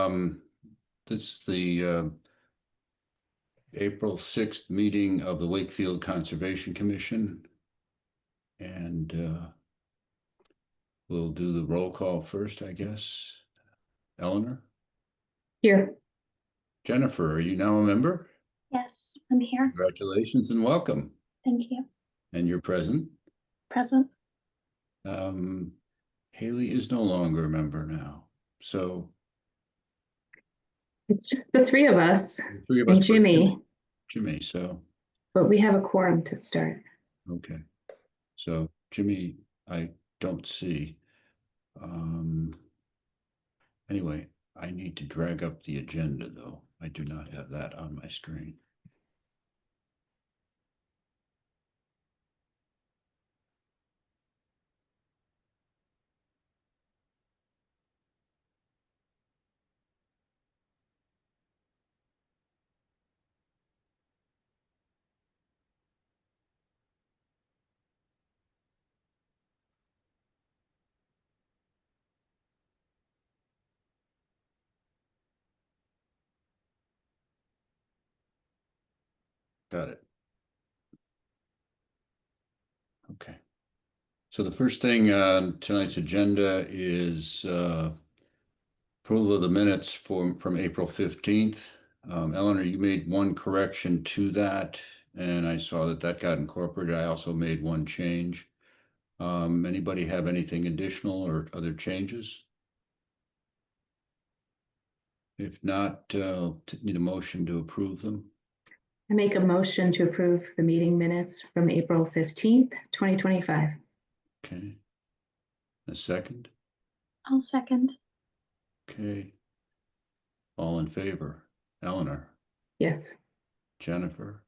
This is the April 6th meeting of the Wakefield Conservation Commission. And we'll do the roll call first, I guess. Eleanor? Here. Jennifer, are you now a member? Yes, I'm here. Congratulations and welcome. Thank you. And you're present? Present. Haley is no longer a member now. So It's just the three of us and and Jimmy. Jimmy, so. But we have a quorum to start. Okay. So Jimmy, I don't see. Anyway, I need to drag up the agenda though. I do not have that on my screen. Got it. Okay. So the first thing on tonight's agenda is approval of the minutes from April 15th. Eleanor, you made one correction to that, and I saw that got incorporated. I also made one change. Anybody have anything additional or other changes? If not, need a motion to approve them. I make a motion to approve the meeting minutes from April 15th, 2025. Okay. A second? I'll second. Okay. All in favor? Eleanor? Yes. Jennifer?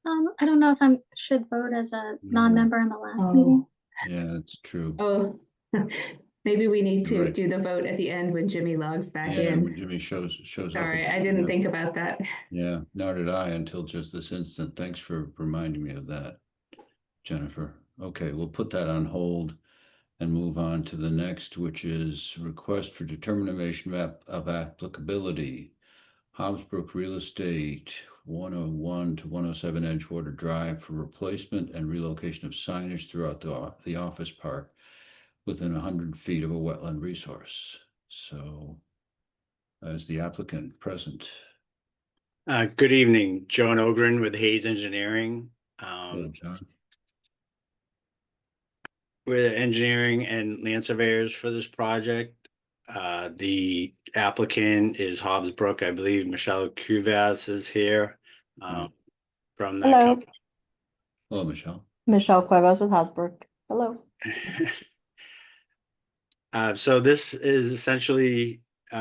I don't know if I should vote as a non-member in the last meeting. Yeah, that's true. Oh, maybe we need to Right. do the vote at the end when Jimmy logs back in. When Jimmy shows up. Sorry, I didn't think about that. Yeah, nor did I until just this instant. Thanks for reminding me of that, Jennifer. Okay, we'll put that on hold and move on to the next, which is request for determination of applicability. Hobbsbrook Real Estate, 101 to 107 Edgewater Drive for replacement and relocation of signage throughout the office park within 100 feet of a wetland resource. So, as the applicant present. Good evening, John Ogren with Hayes Engineering. Hello, John. We're the engineering and land surveyors for this project. The applicant is Hobbsbrook. I believe Michelle Cuvas is here from that Hello. company. Hello, Michelle. Michelle Cuevas with Hobbsbrook. Hello. So this is essentially, if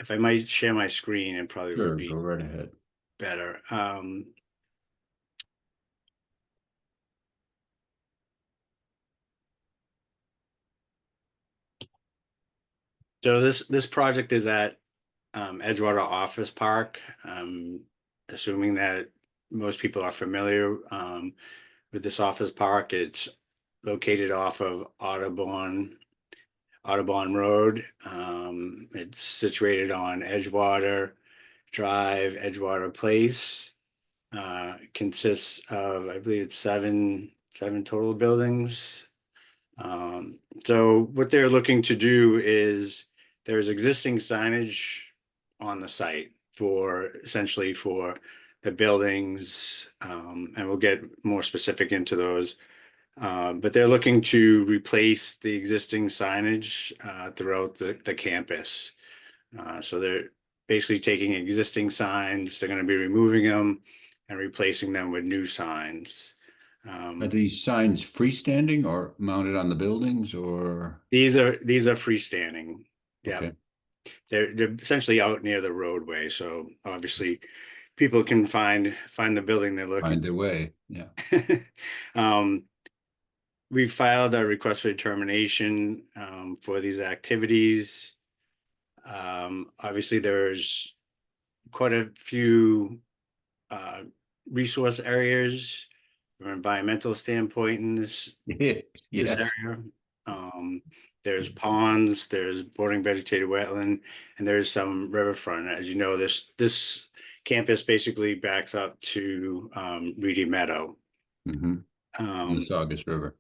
I might share my screen, it probably Sure, would be go right ahead. better. So this project is at Edgewater Office Park. Assuming that most people are familiar with this office park. It's located off of Audubon Road. It's situated on Edgewater Drive, Edgewater Place. Consists of, I believe it's seven total buildings. So what they're looking to do is there's existing signage on the site for essentially for the buildings, and we'll get more specific into those. But they're looking to replace the existing signage throughout the campus. So they're basically taking existing signs, they're going to be removing them and replacing them with new signs. Are these signs freestanding or mounted on the buildings, or? These are freestanding. Yeah. Okay. They're essentially out near the roadway, so obviously people can find the building they're looking. Find their way, yeah. We filed a request for determination for these activities. Obviously, there's quite a few resource areas from an environmental standpoint in this Yes. area. There's ponds, there's bordering vegetated wetland, and there's some riverfront. As you know, this campus basically backs up to Reedy Meadow. Mm-hmm. The Saugus River.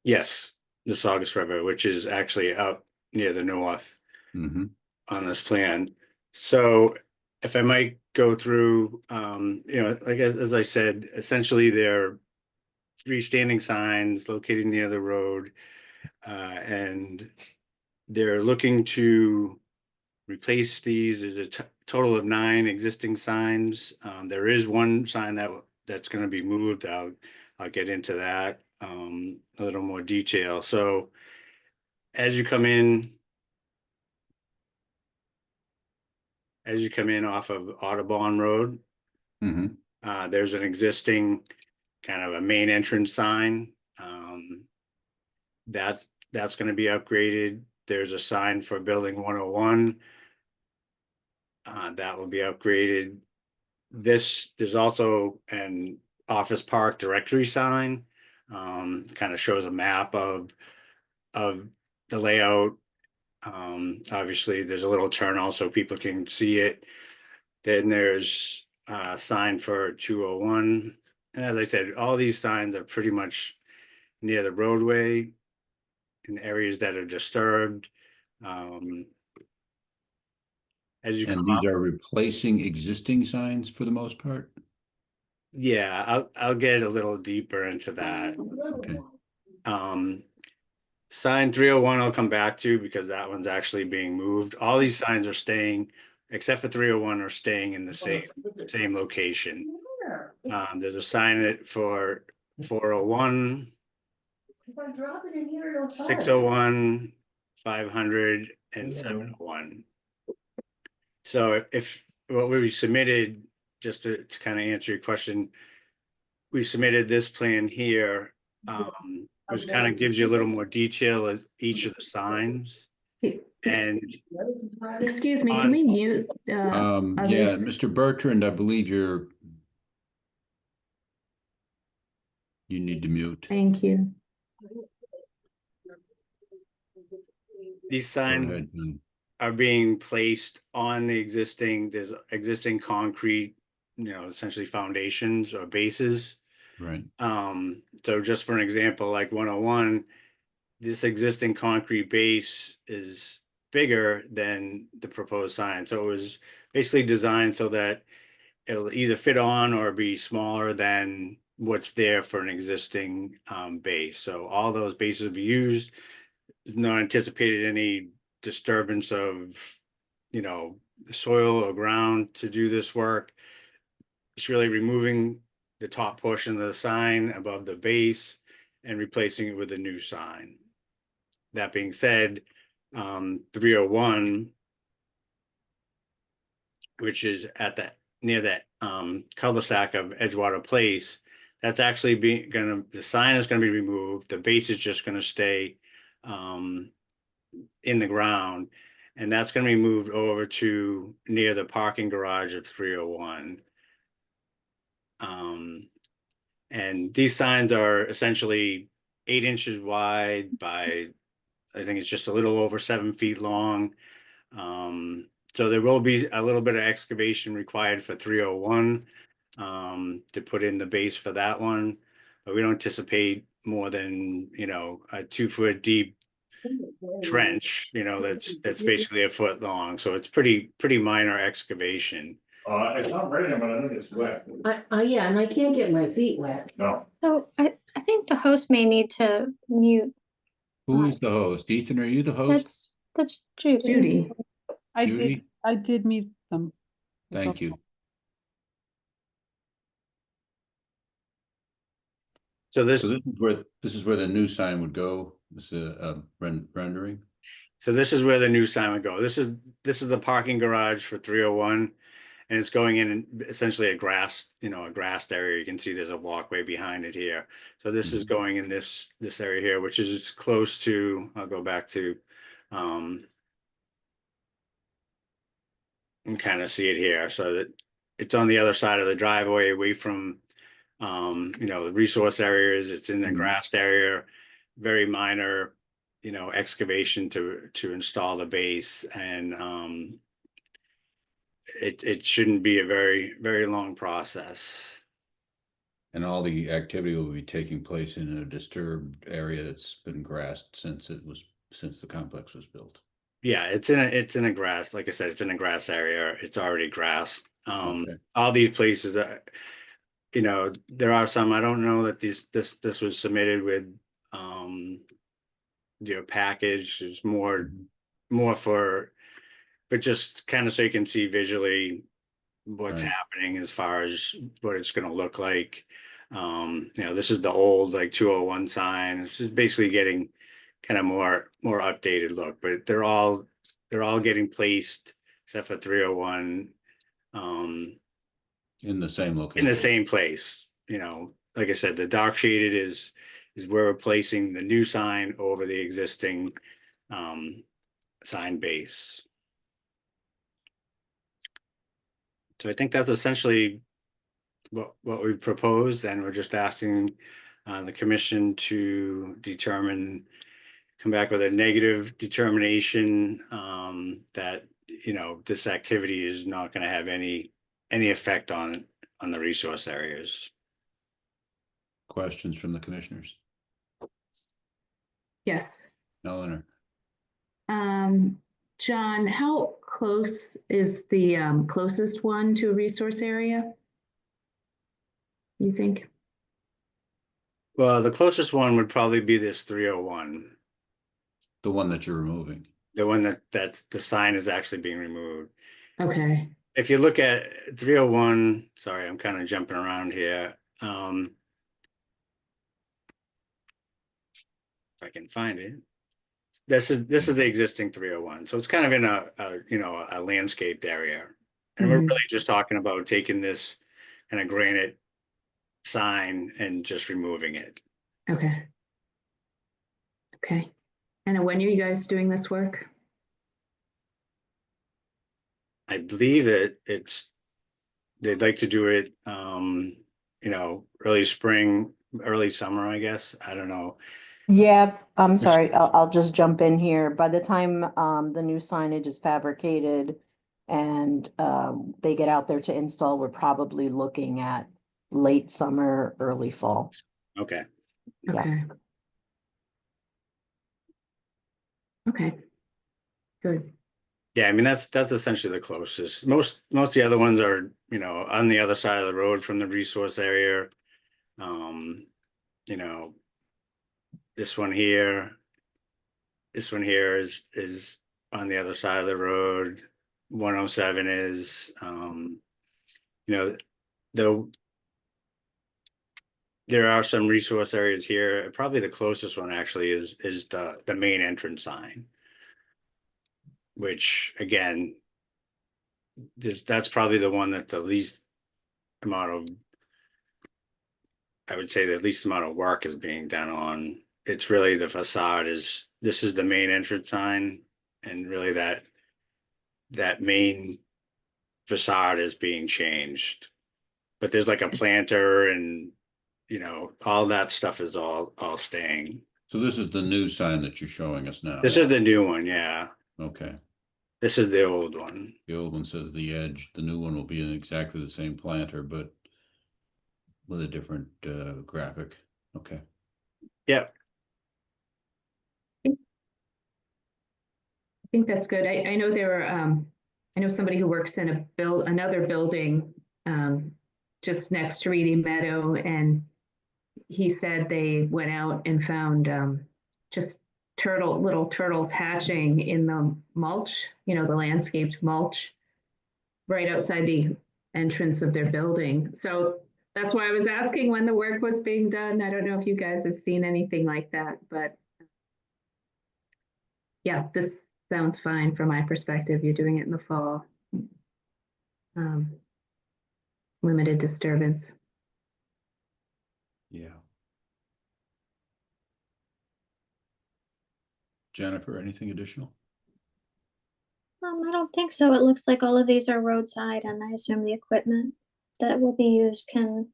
Yes, the Saugus River, which is actually up near the north Mm-hmm. on this plan. So if I might go through, like as I said, essentially they're freestanding signs located near the road, and they're looking to replace these. There's a total of 9 existing signs. There is one sign that's going to be moved. I'll get into that a little more detail. So as you come in off of Audubon Road, Mm-hmm. there's an existing kind of a main entrance sign. That's going to be upgraded. There's a sign for building 101. That will be upgraded. There's also an office park directory sign. Kind of shows a map of the layout. Obviously, there's a little turnout so people can see it. Then there's a sign for 201. And as I said, all these signs are pretty much near the roadway in areas that are disturbed. As you come And these up, are replacing existing signs for the most part? yeah, I'll get a little deeper into that. Okay. Sign 301 I'll come back to because that one's actually being moved. All these signs are staying, except for 301, are staying in the same location. There's a sign for 401, 601, 500, and 701. So if what we submitted, just to kind of answer your question, we submitted this plan here, which kind of gives you a little more detail of each of the signs. And Excuse me, can we mute? Yeah, others? Mr. Bertrand, I believe you need to mute. Thank you. these Go signs ahead, John. are being placed on there's existing concrete, essentially foundations or bases. Right. So just for an example, like 101, this existing concrete base is bigger than the proposed sign. So it was basically designed so that it'll either fit on or be smaller than what's there for an existing base. So all those bases will be used. There's not anticipated any disturbance of, the soil or ground to do this work. It's really removing the top portion of the sign above the base and replacing it with a new sign. That being said, 301, which is near that cul-de-sac of Edgewater Place, that's actually the sign is gonna be removed. The base is just gonna stay in the ground. And that's gonna be moved over to near the parking garage of 301. And these signs are essentially 8 inches wide by, I think it's just a little over 7 feet long. So there will be a little bit of excavation required for 301 to put in the base for that one. But we don't anticipate more than, a 2-foot deep trench, that's basically a foot long. So it's pretty minor excavation. It's not raining, but I think it's wet. Yeah, and I can't get my feet wet. No. So I think the host may need to mute. Who is the host? Ethan, are you the host? That's Judy. Judy, Judy? I did mute them. Thank you. So this So this is where the new sign would go. This is a rendering. So this is where the new sign would go. This is the parking garage for 301, and it's going in essentially a grassed area. You can see there's a walkway behind it here. So this is going in this area here, which is close to, I'll go back to, and kind of see it here. So that it's on the other side of the driveway, away from, the resource areas. It's in the grassed area, very minor excavation to install the base, and it shouldn't be a very, very long process. And all the activity will be taking place in a disturbed area that's been grassed since the complex was built. Yeah, it's in a grass, like I said, it's in a grass area. It's already grass. Okay. All these places, there are some, I don't know that this was submitted with, package. There's more but just kind of so you can see visually what's Right. happening as far as what it's going to look like. This is the old like 201 sign. This is basically getting kind of more updated look, but they're all getting placed except for 301 In the same in location. the same place. Like I said, the dock shaded is where we're placing the new sign over the existing sign base. So I think that's essentially what we proposed, and we're just asking the commission to come back with a negative determination that this activity is not going to have any effect on the resource areas. Questions from the commissioners? Yes. Eleanor? John, how close is the closest one to a resource area? You think? Well, the closest one would probably be this 301, The one that you're removing. the one that's the sign is actually being removed. Okay. If you look at 301, sorry, I'm kind of jumping around here. If I can find it. This is the existing 301. So it's kind of in a landscaped area. And we're Mhm. really just talking about taking this kind of granite sign and just removing it. Okay. Okay. And when are you guys doing this work? I believe they'd like to do it early spring, early summer, I guess. I don't know. Yeah, I'm sorry, I'll just jump in here. By the time the new signage is fabricated and they get out there to install, we're probably looking at late summer, early fall. Okay. Yeah. Okay. Okay. Good. Yeah, I mean that's essentially the closest. Most of the other ones are, on the other side of the road from the resource area. You know, this one here is on the other side of the road. 107 is the there are some resource areas here. Probably the closest one actually is the main entrance sign, which again, that's probably the one that the least amount of, I would say the least amount of work is being done on. It's really the facade this is the main entrance sign, and really that main facade is being changed. But there's like a planter and all that stuff is all staying. So this is the new sign that you're showing us now? This is the new one, yeah. Okay. This is the old one. The old one says the edge. The new one will be in exactly the same planter, but with a different graphic. Okay. Yep. I think that's good. I know there are, I know somebody who works in another building just next to Reedy Meadow, and he said they went out and found just little turtles hatching in the mulch, the landscaped mulch right outside the entrance of their building. So that's why I was asking when the work was being done. I don't know if you guys have seen anything like that, but yeah, this sounds fine from my perspective. You're doing it in the fall. Limited disturbance. Yeah. Jennifer, anything additional? I don't think so. It looks like all of these are roadside, and I assume the equipment that will be used can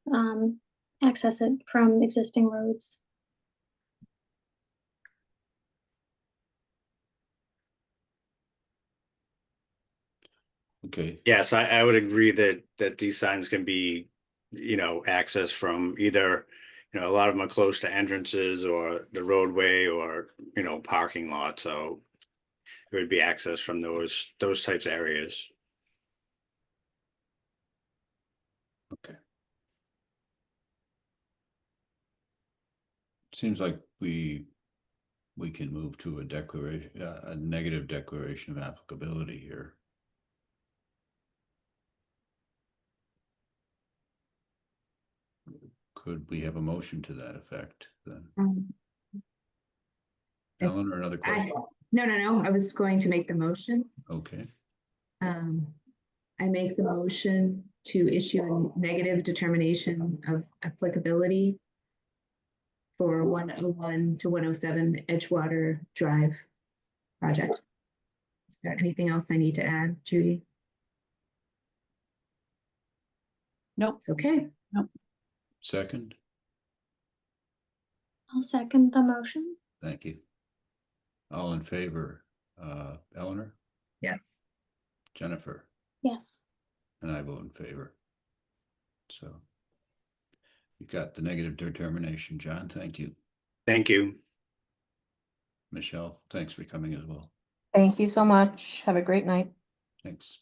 access it from existing roads. Okay, Yes, I would agree that these signs can be, accessed from either, a lot of them are close to entrances or the roadway or, parking lot, so it would be accessed from those types of areas. okay. Seems like we can move to a declaration, a negative declaration of applicability here. Could we have a motion to that effect then? If Ellen, or another question? No, I was going to make the motion. Okay, I make the motion to issue a negative determination of applicability for 101 to 107 Edgewater Drive project. Is there anything else I need to add, Judy? Nope. It's okay. second, I'll second the motion. thank you. All in favor, Eleanor, Yes. Jennifer, Yes. and I vote in favor. So you got the negative determination, John, thank you. Thank you. Michelle, thanks for coming as well. Thank you so much. Have a great night. Thanks.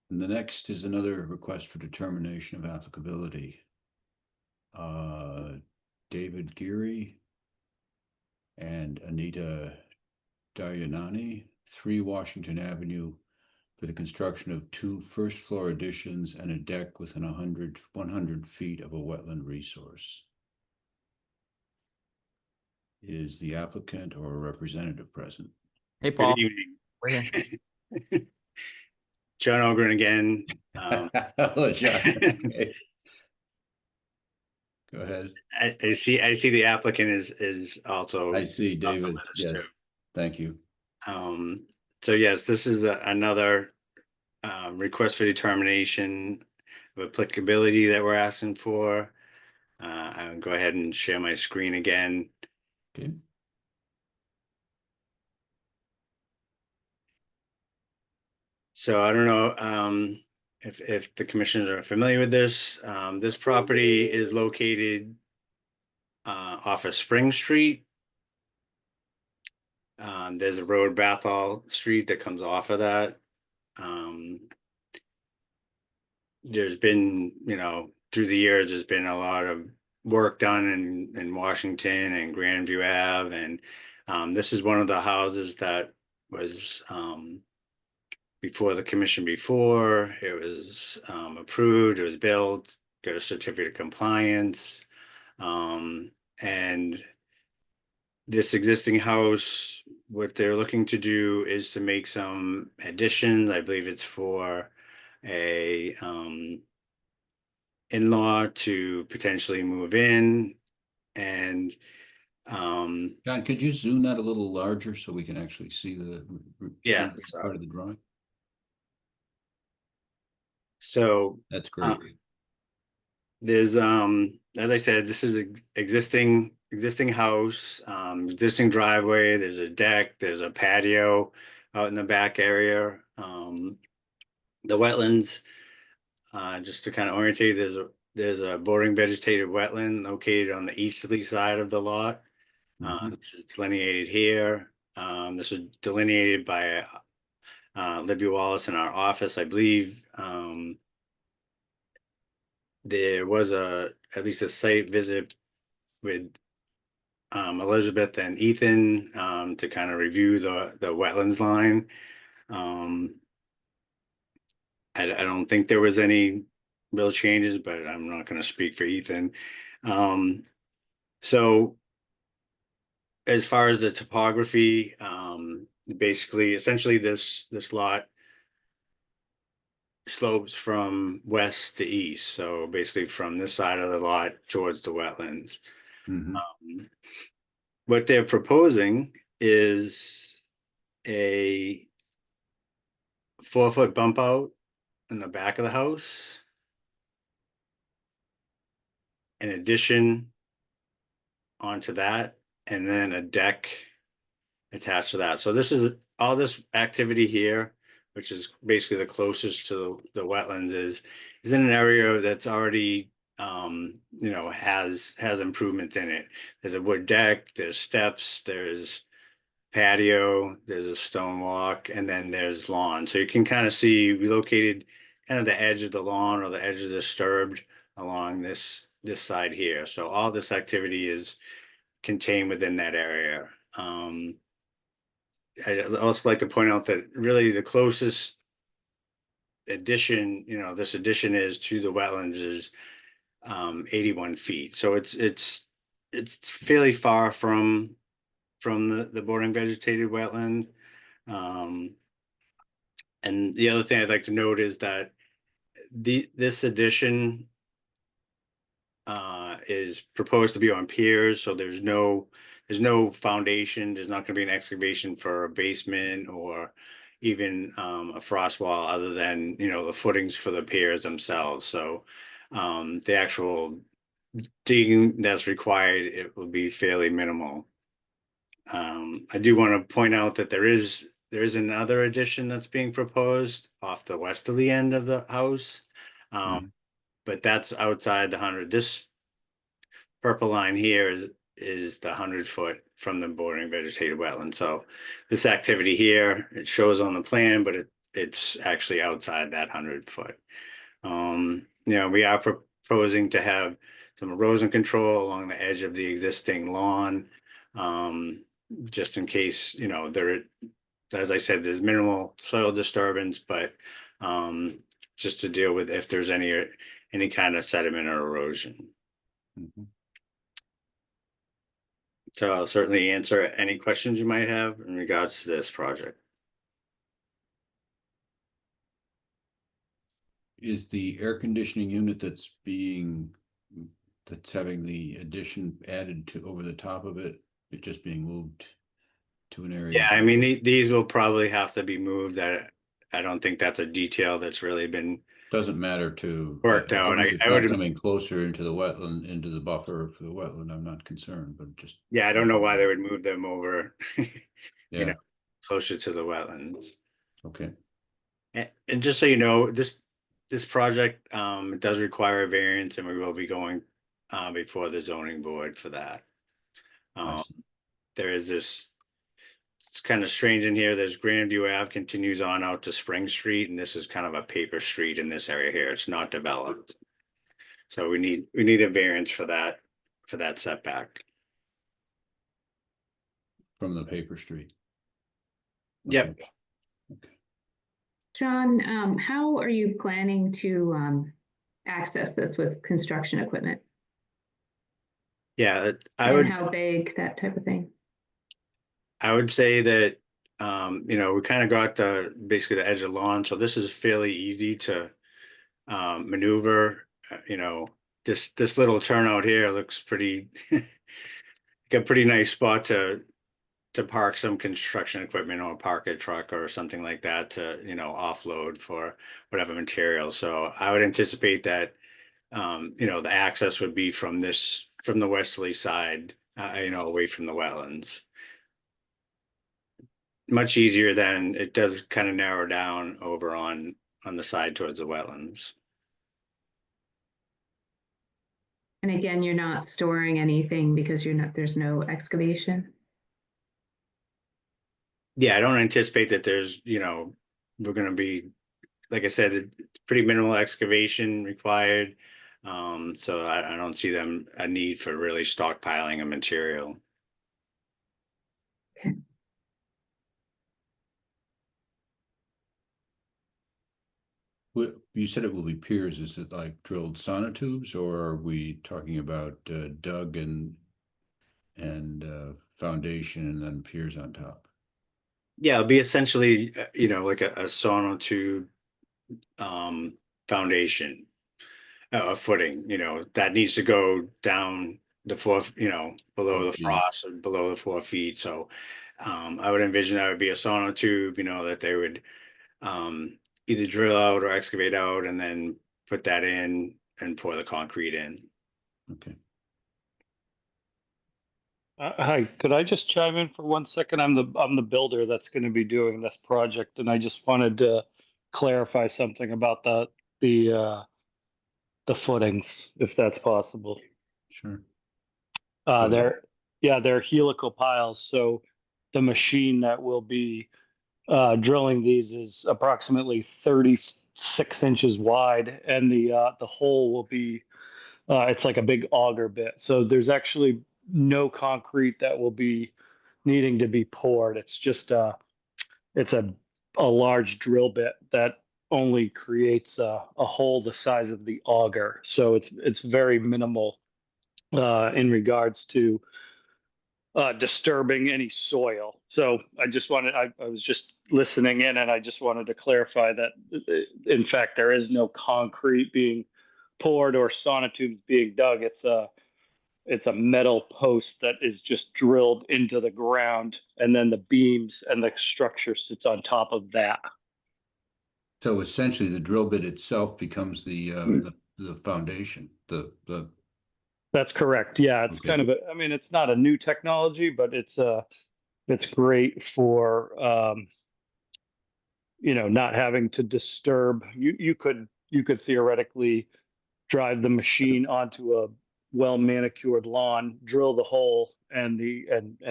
And the next is another request for determination of applicability. David Geary and Anita Dayanani, 3 Washington Avenue, for the construction of 2 first-floor additions and a deck within 100 feet of a wetland resource. Is the applicant or a representative present? Hey, Paul. Good evening. We're here. John Ogren again. Hello, John. Okay. Go ahead. I see the applicant is also. I see on the David. list, Yes, too. thank you. So yes, this is another request for determination of applicability that we're asking for. I'll go ahead and share my screen again. Okay. So I don't know if the commissioners are familiar with this. This property is located off of Spring Street. There's a road, Bathall Street, that comes off of that. There's been, through the years, there's been a lot of work done in Washington and Grandview Ave, and this is one of the houses that was before the commission before. It was approved, it was built, got a certificate of compliance, and this existing house, what they're looking to do is to make some additions. I believe it's for a in-law to potentially move in, and John, could you zoom that a little larger so we can actually see the Yeah, part of the drawing? so That's great. there's as I said, this is existing house, existing driveway, there's a deck, there's a patio out in the back area. The wetlands, just to kind of orientate, there's a bordering vegetated wetland located on the easterly side of the lot. It's delineated here. This is delineated by Libby Wallace in our office, I believe. There was at least a site visit with Elizabeth and Ethan to kind of review the wetlands line. I don't think there was any real changes, but I'm not going to speak for Ethan. So as far as the topography, basically, essentially this lot slopes from west to east. So basically from this side of the lot towards the wetlands. Mhm. What they're proposing is a 4-foot bump out in the back of the house. In addition onto that, and then a deck attached to that. So this is all this activity here, which is basically the closest to the wetlands is in an area that's already has improvements in it. There's a wood deck, there's steps, there's patio, there's a stone walk, and then there's lawn. So you can kind of see we located kind of the edge of the lawn or the edge of the disturbed along this side here. So all this activity is contained within that area. I'd also like to point out that really the closest addition, this addition is to the wetlands is 81 feet. So it's fairly far from the bordering vegetated wetland. And the other thing I'd like to note is that this addition is proposed to be on piers, so there's no foundation. There's not going to be an excavation for a basement or even a frost wall, other than the footings for the piers themselves. So the actual digging that's required, it will be fairly minimal. I do want to point out that there is another addition that's being proposed off the westerly end of the house. Mhm. But that's outside the 100. This purple line here is the 100 foot from the bordering vegetated wetland. So this activity here, it shows on the plan, but it's actually outside that 100 foot. We are proposing to have some erosion control along the edge of the existing lawn. Just in case, as I said, there's minimal soil disturbance, but just to deal with if there's any kind of sediment or erosion. Mhm. So I'll certainly answer any questions you might have in regards to this project. Is the air conditioning unit that's having the addition added to over the top of it, it just being moved to an area? Yeah, I mean, these will probably have to be moved. That I don't think that's a detail that's really been Doesn't matter to. worked As out. long as it's I not would, coming closer into the wetland, into the buffer for the wetland, I'm not concerned, but just. yeah, I don't know why they would move them over, Yeah, closer to the wetlands. okay, And just so you know, this project it does require a variance, and we will be going before the zoning board for that. I Um, see. there is this. It's kind of strange in here. There's Grandview Ave continues on out to Spring Street, and this is kind of a paper street in this area here. It's not developed, so we need a variance for that setback. From the paper street. Yep. Okay. Okay. John, how are you planning to access this with construction equipment? Yeah, And how big, that type of thing? I would say that we kind of got basically the edge of lawn, so this is fairly easy to maneuver. This little turnout here looks pretty like a pretty nice spot to park some construction equipment or park a truck or something like that to offload for whatever material. So I would anticipate that the access would be from the westerly side, away from the wetlands. Much easier than it does kind of narrow down over on the side towards the wetlands. And again, you're not storing anything because there's no excavation? Yeah, I don't anticipate that we're going to be, like I said, it's pretty minimal excavation required. So I don't see a need for really stockpiling of material. Okay. You said it will be piers. Is it like drilled sonotubes, or are we talking about dug and foundation and then piers on top? Yeah, it'll be essentially, like a sonotube foundation, a footing, that needs to go down the 4, below 4 the feet. frost or below the 4 feet. So I would envision that would be a sonotube, that they would either drill out or excavate out and then put that in and pour the concrete in. Okay. Hi, could I just chime in for 1 second? I'm the builder that's going to be doing this project, and I just wanted to clarify something about the footings, if that's possible. Sure. Go ahead. They're helical piles, so the machine that will be drilling these is approximately 36 inches wide, and the hole will be it's like a big auger bit. So there's actually no concrete that will be needing to be poured. It's just it's a large drill bit that only creates a hole the size of the auger. So it's very minimal in regards to disturbing any soil. So I was just listening in, and I just wanted to clarify that in fact there is no concrete being poured or sonotubes being dug. It's a metal post that is just drilled into the ground, and then the beams and the structure sits on top of that. So essentially, the drill bit itself becomes the foundation, the. That's correct. Yeah, it's Okay. kind of I mean, it's not a new technology, but it's great for not having to disturb. You could theoretically drive the machine onto a well manicured lawn, drill the hole, and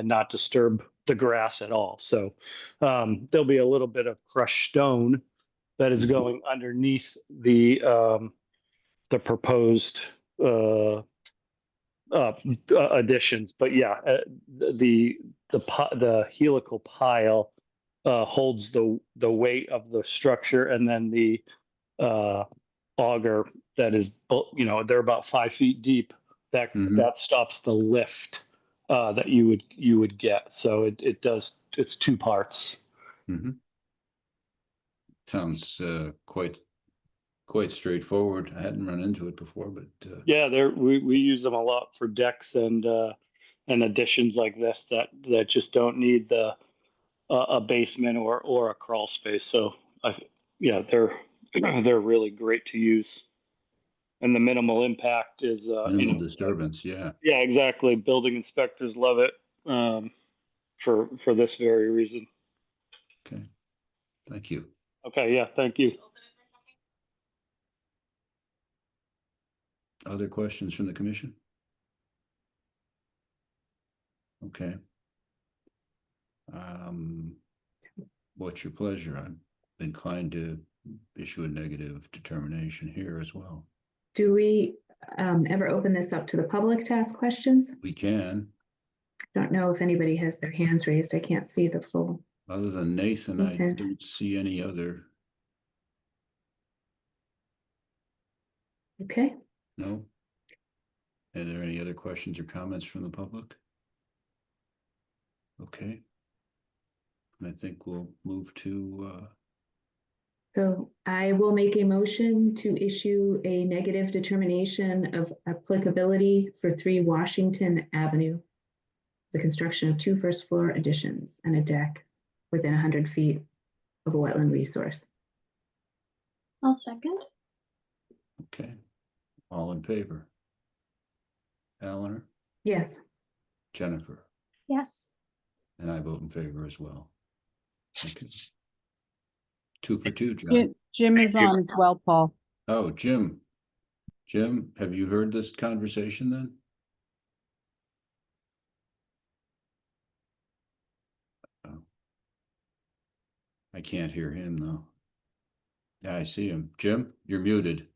not disturb the grass at all. So there'll be a little bit of crushed stone that is going underneath the proposed uh, additions. But yeah, the helical pile holds the weight of the structure, and then the uh, auger that is, they're about 5 feet deep. Mhm. That stops the lift that you would get. So it's two parts. Mhm. Sounds quite straightforward. I hadn't run into it before, but Yeah, we use them a lot for decks and additions like this that just don't need a basement or a crawl space. So yeah, they're they're really great to use, and the minimal impact is minimal disturbance. Yeah. yeah, exactly. Building inspectors love it for this very reason. Okay. Thank you. Okay, yeah, thank you. Other questions from the commission? Okay. What's your pleasure? I'm inclined to issue a negative determination here as well. Do we ever open this up to the public to ask questions? We can, Don't know if anybody has their hands raised. I can't see the full. other than Nathan, I Okay. don't see any other. Okay. No. Are there any other questions or comments from the public? Okay. And I think we'll move to So I will make a motion to issue a negative determination of applicability for 3 Washington Avenue. The construction of 2 first-floor additions and a deck within 100 feet of a wetland resource. I'll second. okay. All in favor? Eleanor, Yes. Jennifer, Yes. and I vote in favor as well. Okay. 2 for 2, John. Jim is on as well, Paul. Oh, Jim. Jim, have you heard this conversation then? Oh. I can't hear him though. Yeah, I see him. Jim, you're muted.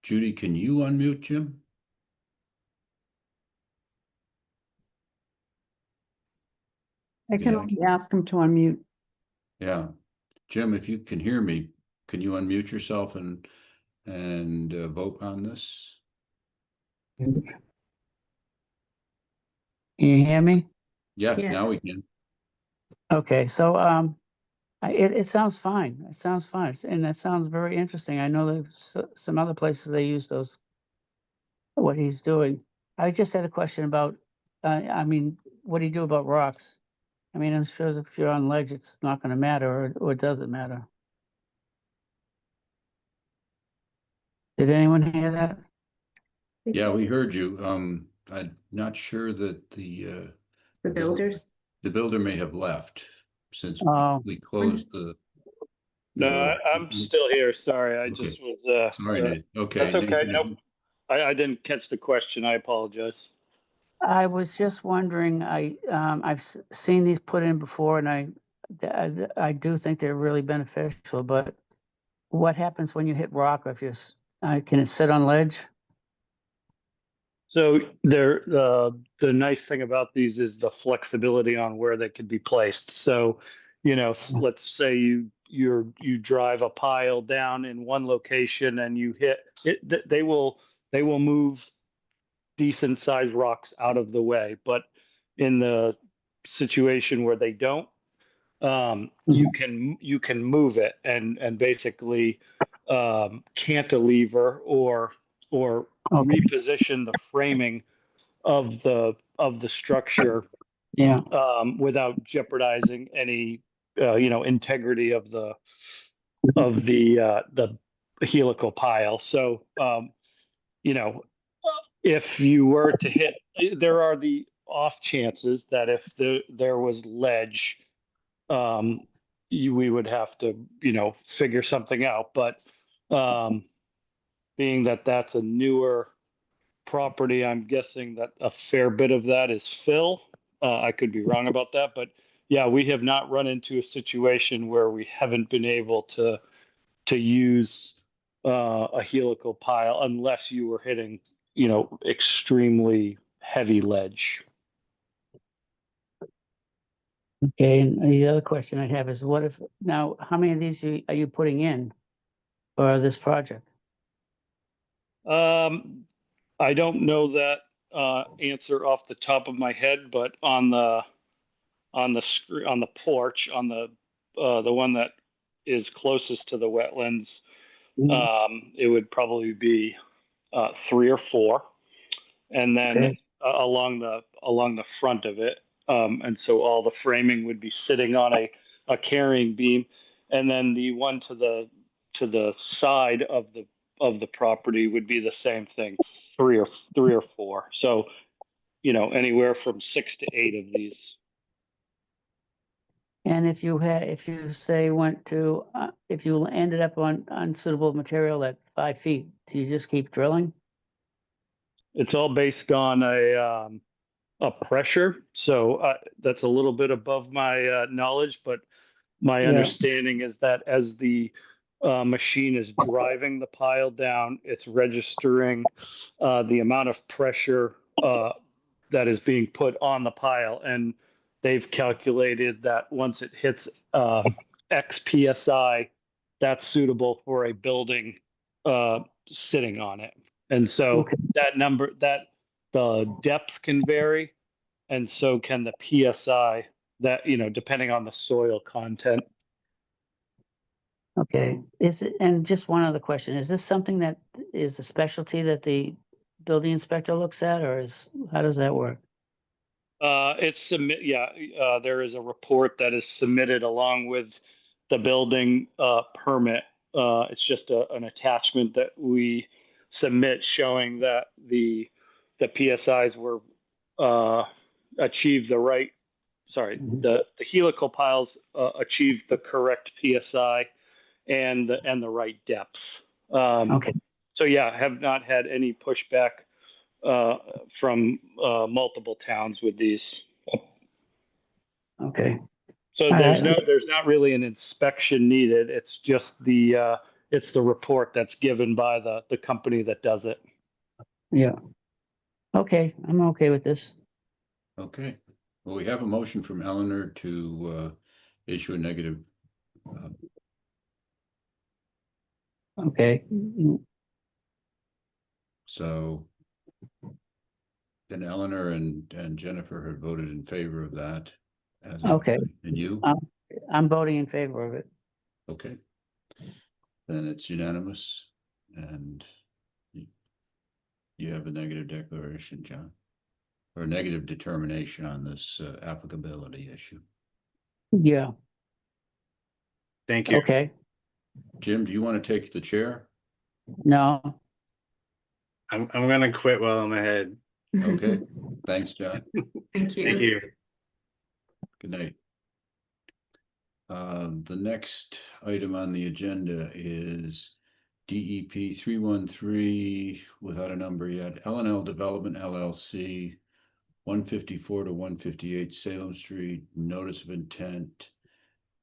Judy, can you unmute Jim? I can Yeah. only ask him to unmute. Yeah. Jim, if you can hear me, can you unmute yourself and vote on this? Can you hear me? Yeah, Yes. now we can. Okay, so it sounds fine. It sounds fine, and that sounds very interesting. I know there's some other places they use those what he's doing. I just had a question about, I mean, what do you do about rocks? I mean, I'm sure if you're on ledge, it's not gonna matter, or does it matter? Did anyone hear that? Yeah, we heard you. I'm not sure that The the builders. builder may have left since Oh. we closed the. No, the- I'm still here. Sorry, I Okay. just was, Sorry, Nate. Okay. that's okay. Nathan, Nope. I didn't catch the question. I apologize. I was just wondering, I've seen these put in before and I do think they're really beneficial, but what happens when you hit rock or if can it sit on ledge? So the nice thing about these is the flexibility on where they could be placed. So, let's say you drive a pile down in one location and you hit it, they will move decent sized rocks out of the way. But in the situation where they don't, you can move it and basically cantilever or Okay. reposition the framing of the structure Yeah, without jeopardizing any integrity of the helical pile. So if you were to hit, there are the off chances that if there was ledge, we would have to figure something out. But being that that's a newer property, I'm guessing that a fair bit of that is fill. I could be wrong about that, but yeah, we have not run into a situation where we haven't been able to use a helical pile unless you were hitting, extremely heavy ledge. okay, and the other question I have is how many of these are you putting in for this project? I don't know that answer off the top of my head, but on the screen on the porch on the one that is closest to the wetlands, it would probably be 3 or 4, and then Okay. along the front of it, and so all the framing would be sitting on a carrying beam, and then the one to the side of the property would be the same thing, 3 or 4. So anywhere from 6 to 8 of these. And if you if you ended up on unsuitable material at 5 feet, do you just keep drilling? It's all based on a pressure, so that's a little bit above my knowledge, but my Yeah. understanding is that as the machine is driving the pile down, it's registering the amount of pressure that is being put on the pile, and they've calculated that once it hits X psi, that's suitable for a building sitting on it. And so Okay. that number, that the depth can vary, and so can the psi. That depending on the soil content. Okay, and just one other question, is this something that is a specialty that the building inspector looks at, or how does that work? There is a report that is submitted along with the building permit. It's just an attachment that we submit showing that the PSIs were achieved the right. Sorry, the helical piles achieved the correct PSI and the right depth. Okay, So yeah, have not had any pushback from multiple towns with these. okay, So All there's right. there's not really an inspection needed. It's just the report that's given by the company that does it. Yeah. Okay, I'm okay with this. Okay, well, we have a motion from Eleanor to issue a negative. Okay, So then Eleanor and Jennifer had voted in favor of that. Okay. And you? I'm voting in favor of it. Okay. Then it's unanimous and you you have a negative declaration, John? Or a negative determination on this applicability issue? Yeah, Thank you. okay, Jim, do you want to take the chair? no, I'm gonna quit while I'm ahead. Okay, thanks, John. Thank Thank you. you. Good night. The next item on the agenda is DEP 313 without a number yet, L&L Development LLC, 154 to 158 Salem Street, notice of intent,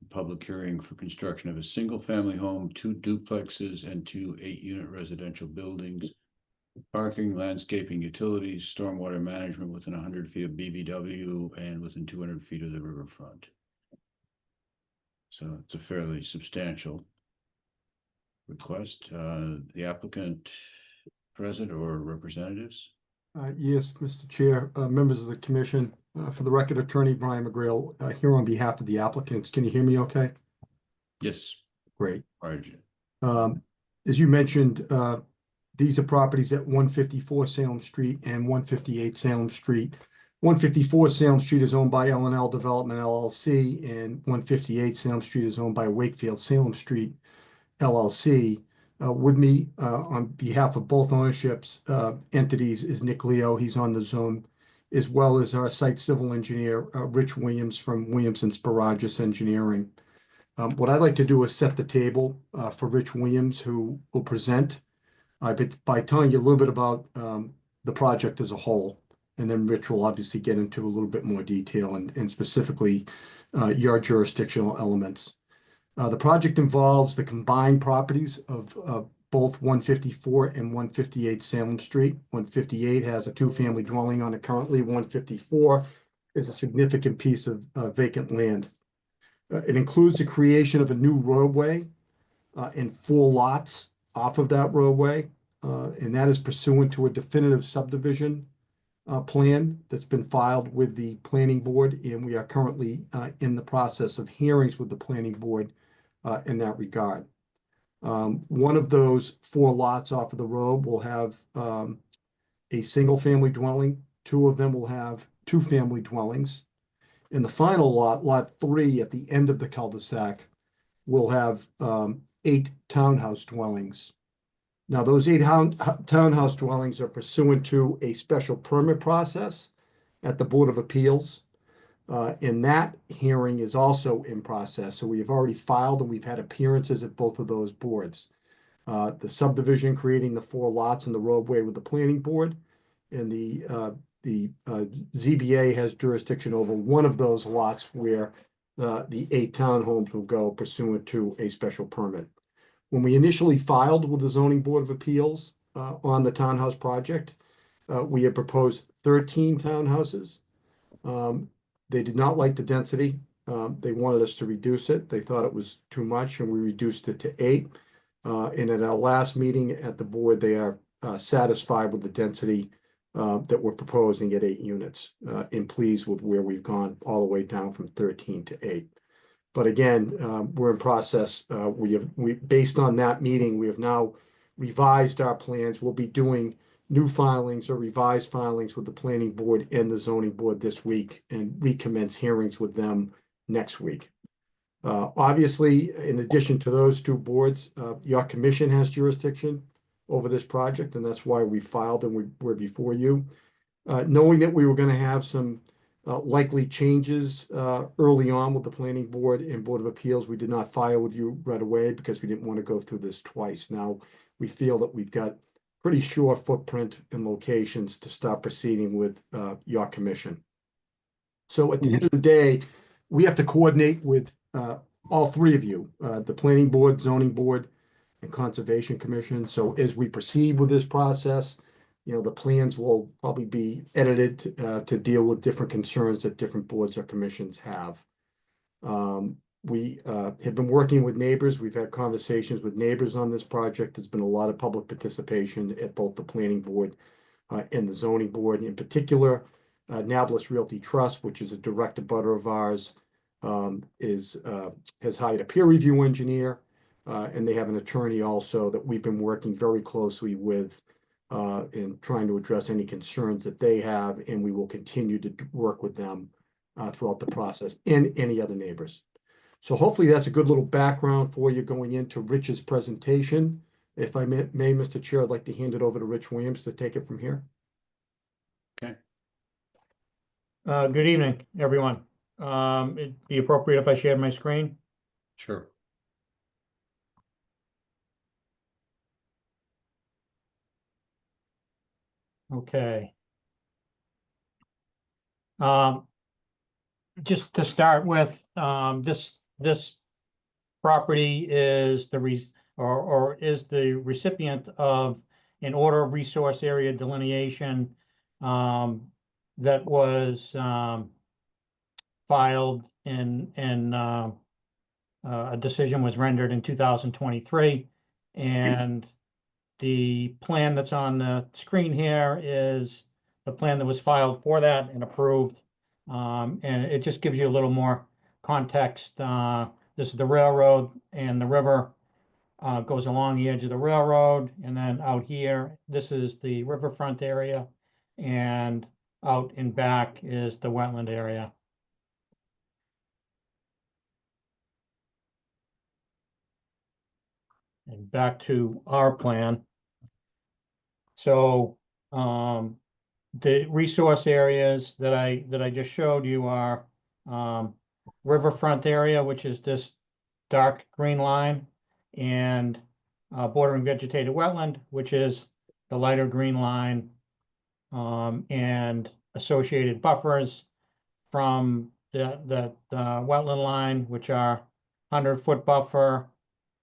public hearing for construction of a single-family home, 2 duplexes, and 2 8-unit residential buildings, parking, landscaping, utilities, stormwater management within 100 feet of BBW and within 200 feet of the riverfront. So it's a fairly substantial request. The applicant present or representatives? Yes, Mr. Chair, members of the commission, for the record, Attorney Brian McGrail, here on behalf of the applicants. Can you hear me okay? Yes. Great. RJ. As you mentioned, these are properties at 154 Salem Street and 158 Salem Street. 154 Salem Street is owned by L&L Development LLC, and 158 Salem Street is owned by Wakefield Salem Street LLC. With me on behalf of both ownerships entities is Nick Leo. He's on the Zoom, as well as our site civil engineer, Rich Williams from Williams and Sparagus Engineering. What I'd like to do is set the table for Rich Williams, who will present by telling you a little bit about the project as a whole. And then Rich will obviously get into a little bit more detail and specifically your jurisdictional elements. The project involves the combined properties of both 154 and 158 Salem Street. 158 has a 2-family dwelling on it currently. 154 is a significant piece of vacant land. It includes the creation of a new roadway and 4 lots off of that roadway, and that is pursuant to a definitive subdivision plan that's been filed with the planning board, and we are currently in the process of hearings with the planning board in that regard. One of those 4 lots off of the road will have a single-family dwelling. 2 of them will have 2-family dwellings. And the final lot, lot 3 at the end of the cul-de-sac, will have 8 townhouse dwellings. Now, those 8 townhouse dwellings are pursuant to a special permit process at the Board of Appeals. And that hearing is also in process. So we have already filed and we've had appearances at both of those boards. The subdivision creating the 4 lots in the roadway with the planning board, and the ZBA has jurisdiction over one of those lots where the 8 townhomes will go pursuant to a special permit. When we initially filed with the Zoning Board of Appeals on the townhouse project, we had proposed 13 townhouses. They did not like the density. They wanted us to reduce it. They thought it was too much, and we reduced it to 8. And at our last meeting at the board, they are satisfied with the density that we're proposing at 8 units, and pleased with where we've gone all the way down from 13 to 8. But again, we're in process. Based on that meeting, we have now revised our plans. We'll be doing new filings or revised filings with the planning board and the zoning board this week, and recommence hearings with them next week. Obviously, in addition to those 2 boards, your commission has jurisdiction over this project, and that's why we filed and we're before you. Knowing that we were going to have some likely changes early on with the planning board and Board of Appeals, we did not file with you right away because we didn't want to go through this twice. Now, we feel that we've got pretty sure footprint and locations to start proceeding with your commission. So at the end of the day, we have to coordinate with all 3 of you, the planning board, zoning board, and conservation commission. So as we proceed with this process, the plans will probably be edited to deal with different concerns that different boards or commissions have. We have been working with neighbors. We've had conversations with neighbors on this project. There's been a lot of public participation at both the planning board and the zoning board. In particular, Nablus Realty Trust, which is a direct abutter of ours, has hired a peer review engineer, and they have an attorney also that we've been working very closely with in trying to address any concerns that they have, and we will continue to work with them throughout the process and any other neighbors. So hopefully that's a good little background for you going into Rich's presentation. If I may, Mr. Chair, I'd like to hand it over to Rich Williams to take it from here. Okay. Good evening, everyone. It'd be appropriate if I shared my screen. Sure. Okay. Just to start with, this property is is the recipient of an order of resource area delineation that was filed in a decision was rendered in 2023, and the plan that's on the screen here is the plan that was filed for that and approved. And it just gives you a little more context. This is the railroad, and the river goes along the edge of the railroad. And then out here, this is the riverfront area, and out in back is the wetland area. And back to our plan. So the resource areas that I just showed you are riverfront area, which is this dark green line, and bordering vegetated wetland, which is the lighter green line, and associated buffers from the wetland line, which are 100-foot buffer,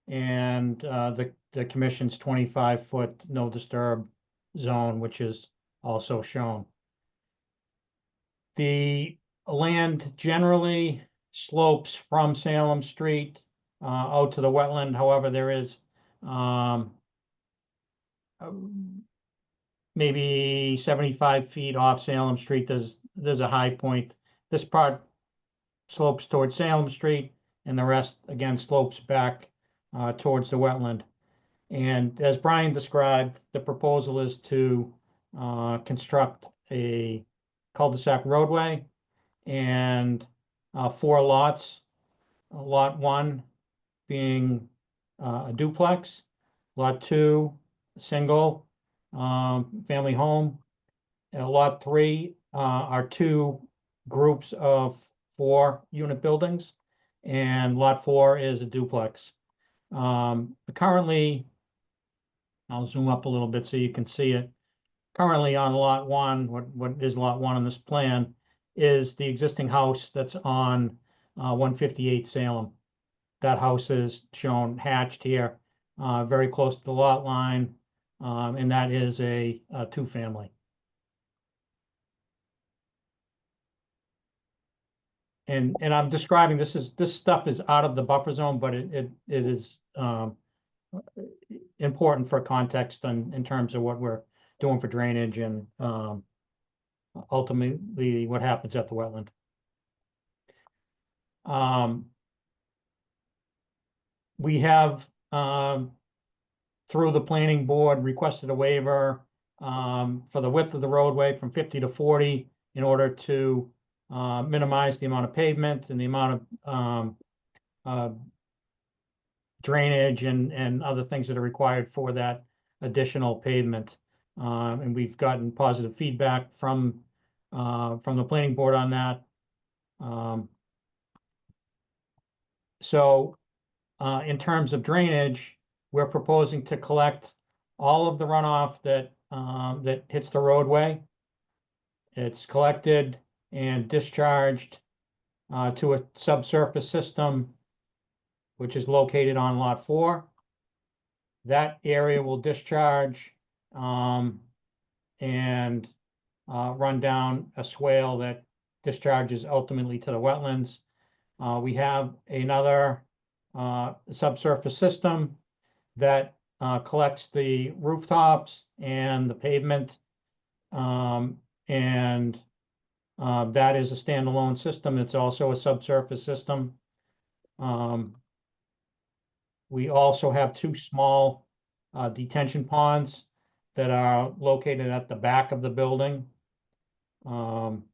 and the commission's 25-foot no disturb zone, which is also shown. The land generally slopes from Salem Street out to the wetland. However, there is maybe 75 feet off Salem Street. There's a high point. This part slopes towards Salem Street, and the rest again slopes back towards the wetland. And as Brian described, the proposal is to construct a cul-de-sac roadway and 4 lots. Lot 1 being a duplex, lot 2, a single family home. Lot 3 are 2 groups of 4-unit buildings, and lot 4 is a duplex. Currently, I'll zoom up a little bit so you can see it. Currently on lot 1, what is lot 1 on this plan is the existing house that's on 158 Salem. That house is shown hatched here, very close to the lot line, and that is a 2-family. And I'm describing this stuff is out of the buffer zone, but it is important for context in terms of what we're doing for drainage and ultimately what happens at the wetland. We have through the planning board requested a waiver for the width of the roadway from 50 to 40 in order to minimize the amount of pavement and the amount of drainage and other things that are required for that additional pavement. And we've gotten positive feedback from the planning board on that. So in terms of drainage, we're proposing to collect all of the runoff that that hits the roadway. It's collected and discharged to a subsurface system, which is located on lot 4. That area will discharge and run down a swale that discharges ultimately to the wetlands. We have another subsurface system that collects the rooftops and the pavement, and that is a standalone system. It's also a subsurface system. We also have 2 small detention ponds that are located at the back of the building. And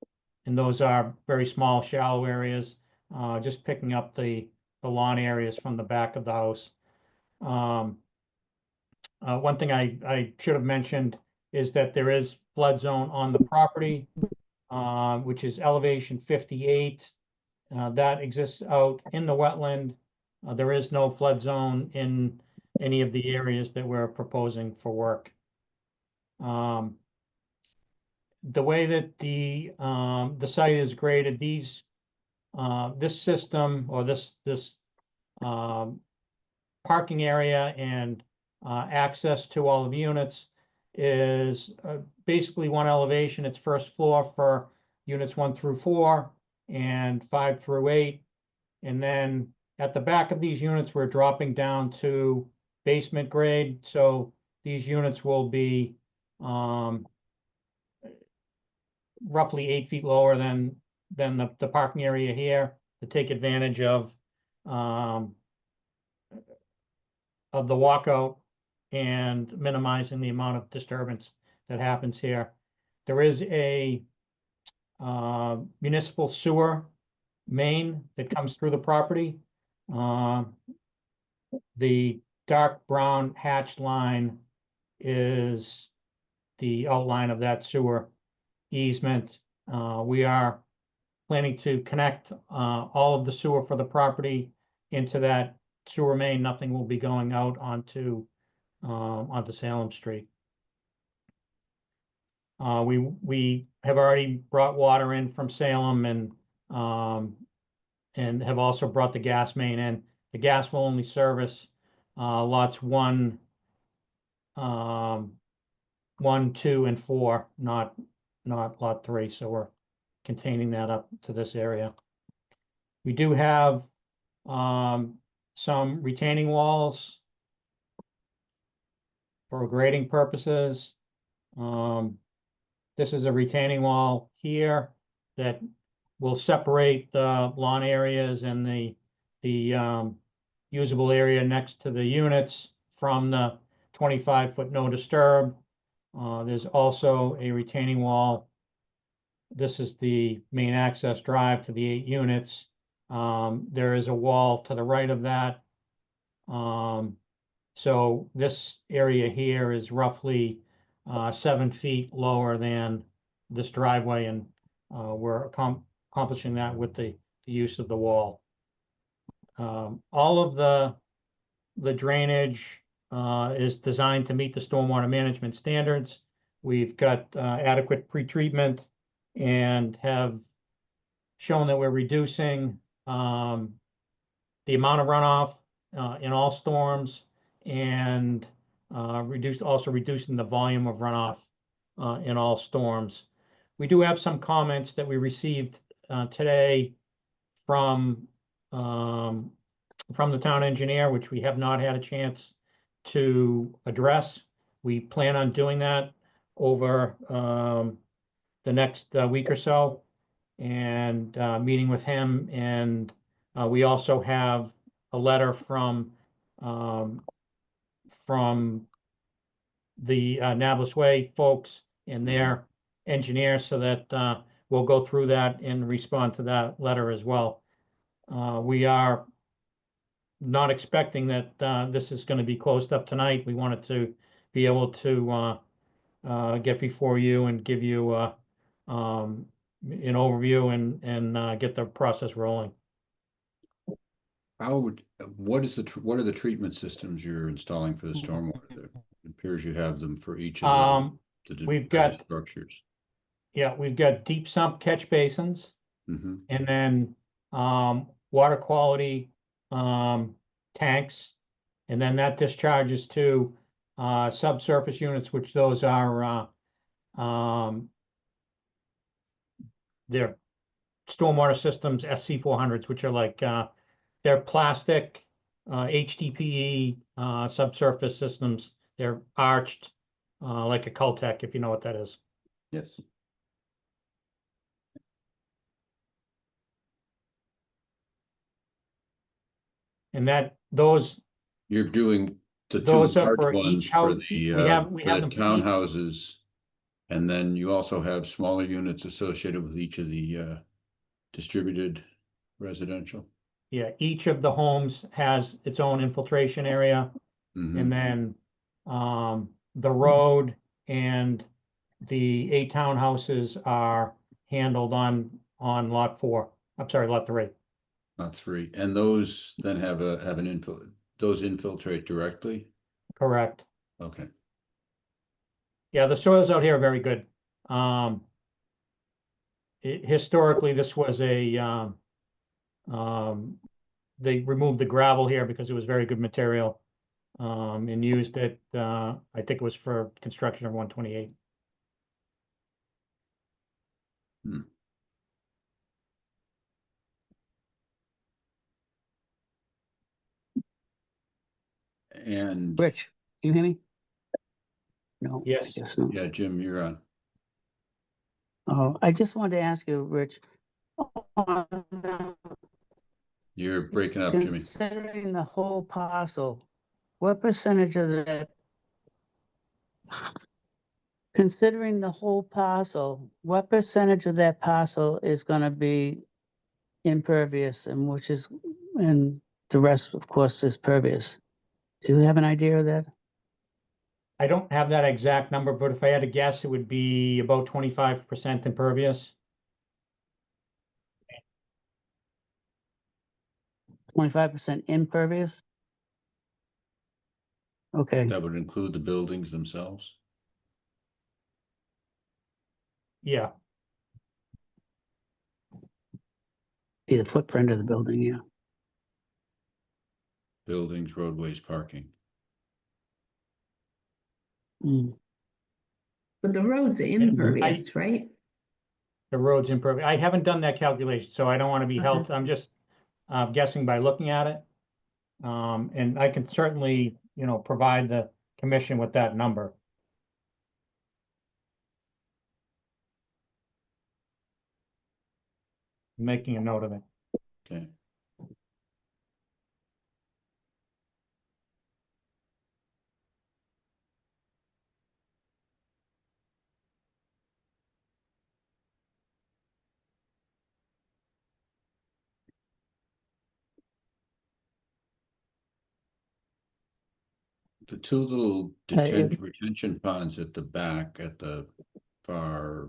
those are very small, shallow areas, just picking up the lawn areas from the back of the house. One thing I should have mentioned is that there is flood zone on the property, which is elevation 58. That exists out in the wetland. There is no flood zone in any of the areas that we're proposing for work. The way that the site is graded, this system or this parking area and access to all of the units is basically one elevation. It's first floor for units 1 through 4 and 5 through 8. And then at the back of these units, we're dropping down to basement grade. So these units will be roughly 8 feet lower than the parking area here to take advantage of the walkout and minimizing the amount of disturbance that happens here. There is a municipal sewer main that comes through the property. The dark brown hatched line is the outline of that sewer easement. We are planning to connect all of the sewer for the property into that sewer main. Nothing will be going out onto Salem Street. We have already brought water in from Salem and have also brought the gas main in. The gas will only service lots 1, 2, and 4, not lot 3. So we're containing that up to this area. We do have some retaining walls for grading purposes. This is a retaining wall here that will separate the lawn areas and the usable area next to the units from the 25-foot no disturb. There's also a retaining wall. This is the main access drive to the 8 units. There is a wall to the right of that. So this area here is roughly 7 feet lower than this driveway, and we're accomplishing that with the use of the wall. All of the drainage is designed to meet the stormwater management standards. We've got adequate pretreatment and have shown that we're reducing the amount of runoff in all storms and also reducing the volume of runoff in all storms. We do have some comments that we received today from the town engineer, which we have not had a chance to address. We plan on doing that over the next week or so and meeting with him. And we also have a letter from the Nablus Way folks and their engineers, so that we'll go through that and respond to that letter as well. We are not expecting that this is going to be closed up tonight. We wanted to be able to get before you and give you an overview and get the process rolling. What are the treatment systems you're installing for the stormwater there? It appears you have them for each of the We've various got structures. Yeah, we've got deep sump catch basins, Mhm. and then water quality tanks, and then that discharges to subsurface units, which those are they're stormwater systems SC400s, which are like they're plastic HDPE subsurface systems. They're arched like a Cultec, if you know what that is. Yes. And those You're doing the two Those are large for ones each for house. the, We have for the them for each. townhouses. And then you also have smaller units associated with each of the distributed residential. Yeah, each of the homes has its own infiltration area. Mhm. And then the road and the 8 townhouses are handled on lot 4. I'm sorry, lot 3. Not three, and those then have those infiltrate directly? Correct. Okay, Yeah, the soils out here are very good. Historically, this was they removed the gravel here because it was very good material. And used it, I think it was for construction of 128. and Rich, can you hear me? No, I Yes. guess not. yeah, Jim, you're on. Oh, I just wanted to ask you, Rich. You're breaking up, Jimmy. Considering the whole parcel, what percentage of that? Considering the whole parcel, what percentage of that parcel is gonna be impervious and and the rest, of course, is pervious? Do you have an idea of that? I don't have that exact number, but if I had to guess, it would be about 25% impervious. 25% impervious? Okay, That would include the buildings themselves? Yeah, be the footprint of the building, yeah. Buildings, roadways, parking. Mm. But the roads are impervious, right? the road's impervious. I haven't done that calculation, so I don't want to be held. I'm just guessing by looking at it. And I can certainly, provide the commission with that number. Making a note of it. Okay. The two little retention ponds at the back, at the far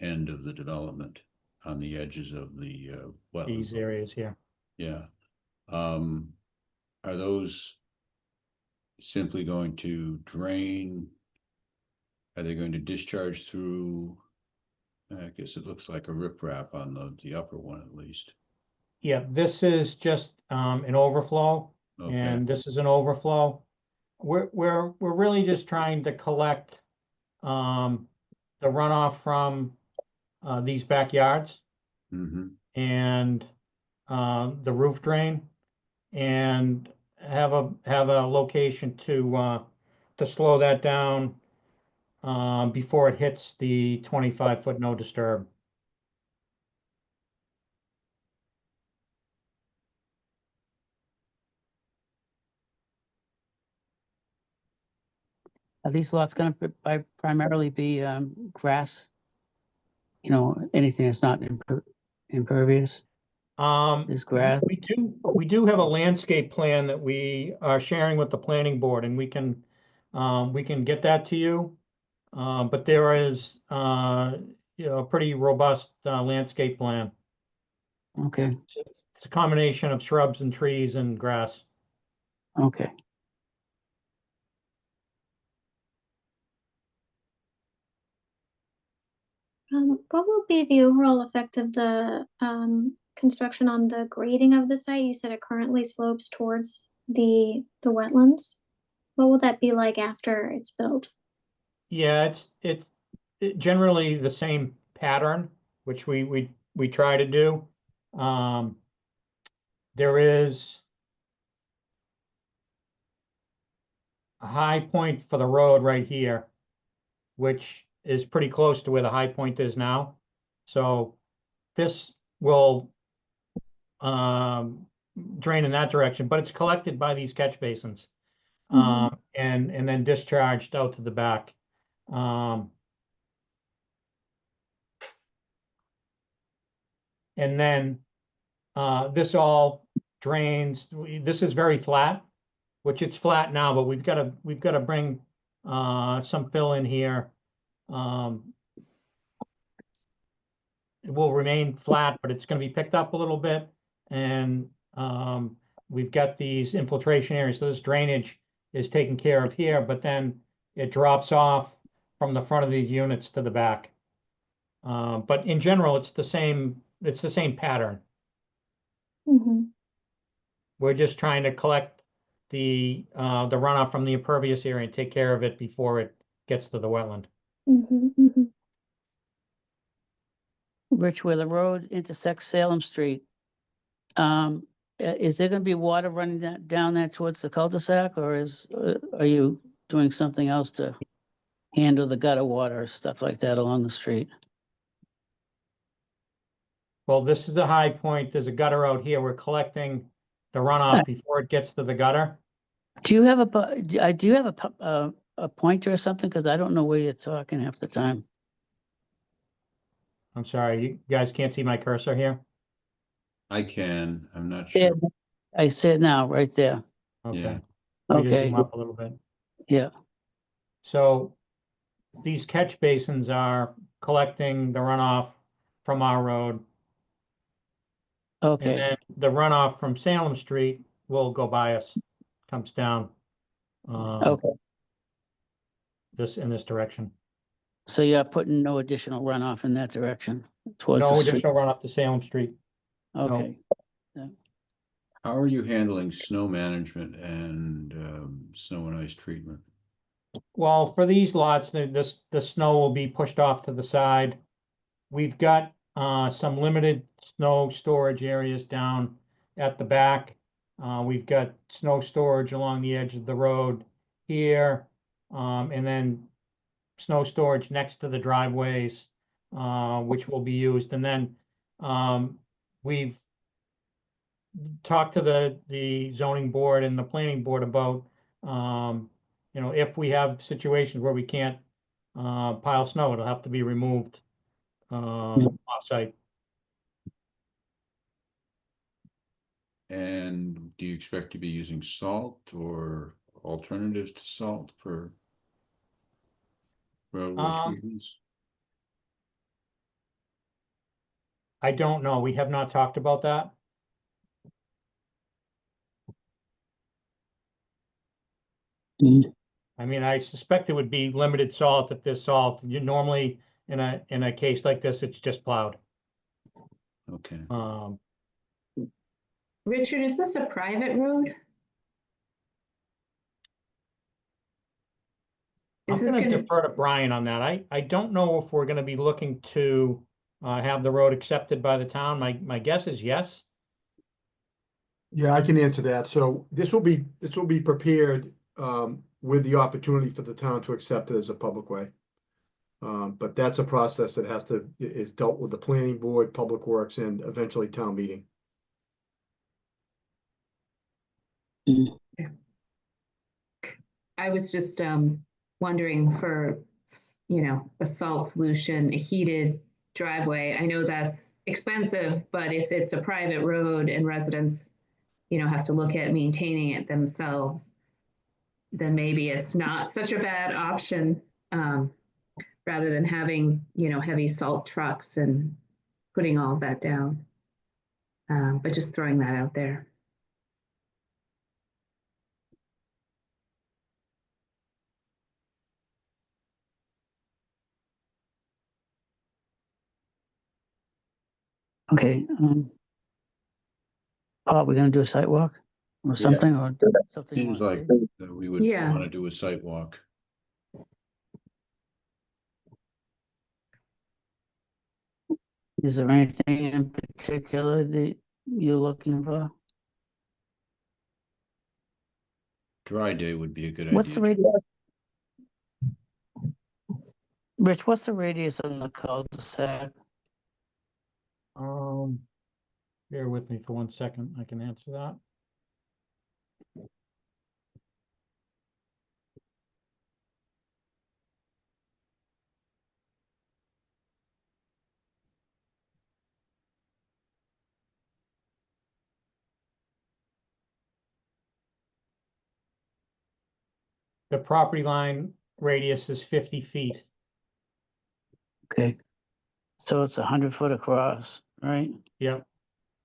end of the development, on the edges of the These wetland. areas here. Yeah. Are those simply going to drain? Are they going to discharge through? I guess it looks like a riprap on the upper one at least. Yeah, this is just an overflow, Okay. and this is an overflow. We're really just trying to collect the runoff from these backyards Mm-hmm. and the roof drain, and have a location to slow that down before it hits the 25-foot no disturb. Are these lots gonna primarily be grass? Anything that's not impervious is grass? We do have a landscape plan that we are sharing with the planning board, and we can get that to you. But there is, a pretty robust landscape plan. Okay, It's a combination of shrubs and trees and grass. okay. What will be the overall effect of the construction on the grading of the site? You said it currently slopes towards the wetlands. What will that be like after it's built? Yeah, it's generally the same pattern, which we try to do. There is a high point for the road right here, which is pretty close to where the high point is now. So this will drain in that direction, but it's collected by these catch basins. and then discharged out to the back. And then this all drains. This is very flat, which it's flat now, but we've got to bring some fill in here. It will remain flat, but it's going to be picked up a little bit, and we've got these infiltration areas. So this drainage is taken care of here, but then it drops off from the front of these units to the back. But in general, it's the same pattern. Mm-hmm. We're just trying to collect the runoff from the impervious area and take care of it before it gets to the wetland. Mm-hmm. Mm-hmm. Rich, where the road intersects Salem Street, is there gonna be water running down there towards the cul-de-sac, or are you doing something else to handle the gutter water, stuff like that along the street? Well, this is a high point. There's a gutter out here. We're collecting the runoff before it gets to the gutter. Do you have a pointer or something? Because I don't know where you're talking half the time. I'm sorry, you guys can't see my cursor here? I can, I'm not Yeah, sure. I see it now, right there. Okay. Yeah. Let me just Okay, zoom up a little bit. yeah, So these catch basins are collecting the runoff from our road. And okay, then the runoff from Salem Street will go by us, comes down okay. in this direction. So you're putting no additional runoff in that direction towards the No street? additional runoff to Salem Street. Okay. How are you handling snow management and snow and ice treatment? Well, for these lots, the snow will be pushed off to the side. We've got some limited snow storage areas down at the back. We've got snow storage along the edge of the road here, and then snow storage next to the driveways, which will be used. And then we've talked to the zoning board and the planning board about, if we have situations where we can't pile snow, it'll have to be removed off-site. And do you expect to be using salt or alternatives to salt for roadway treatments? I don't know. We have not talked about that. Mm. I mean, I suspect it would be limited salt if there's salt. You normally, in a case like this, it's just plowed. Okay. Richard, is this a private road? I'm Is this gonna gonna, defer to Brian on that. I don't know if we're gonna be looking to have the road accepted by the town. My guess is yes. Yeah, I can answer that. So this will be prepared with the opportunity for the town to accept it as a public way. But that's a process that is dealt with the planning board, public works, and eventually town meeting. I was just wondering for, a salt solution, a heated driveway. I know that's expensive, but if it's a private road and residents, have to look at maintaining it themselves, then maybe it's not such a bad option, rather than having, heavy salt trucks and putting all of that down. But just throwing that out there. Okay, Paul, we're gonna do a site walk or something, or something you Seems wanna like see? we would Yeah. want to do a site walk. Is there anything in particular that you're looking for? Dry day would be a good What's the idea. radius? Rich, what's the radius on the cul-de-sac? Bear with me for 1 second. I can answer that. The property line radius is 50 feet. Okay. So it's 100 foot across, right? Yep.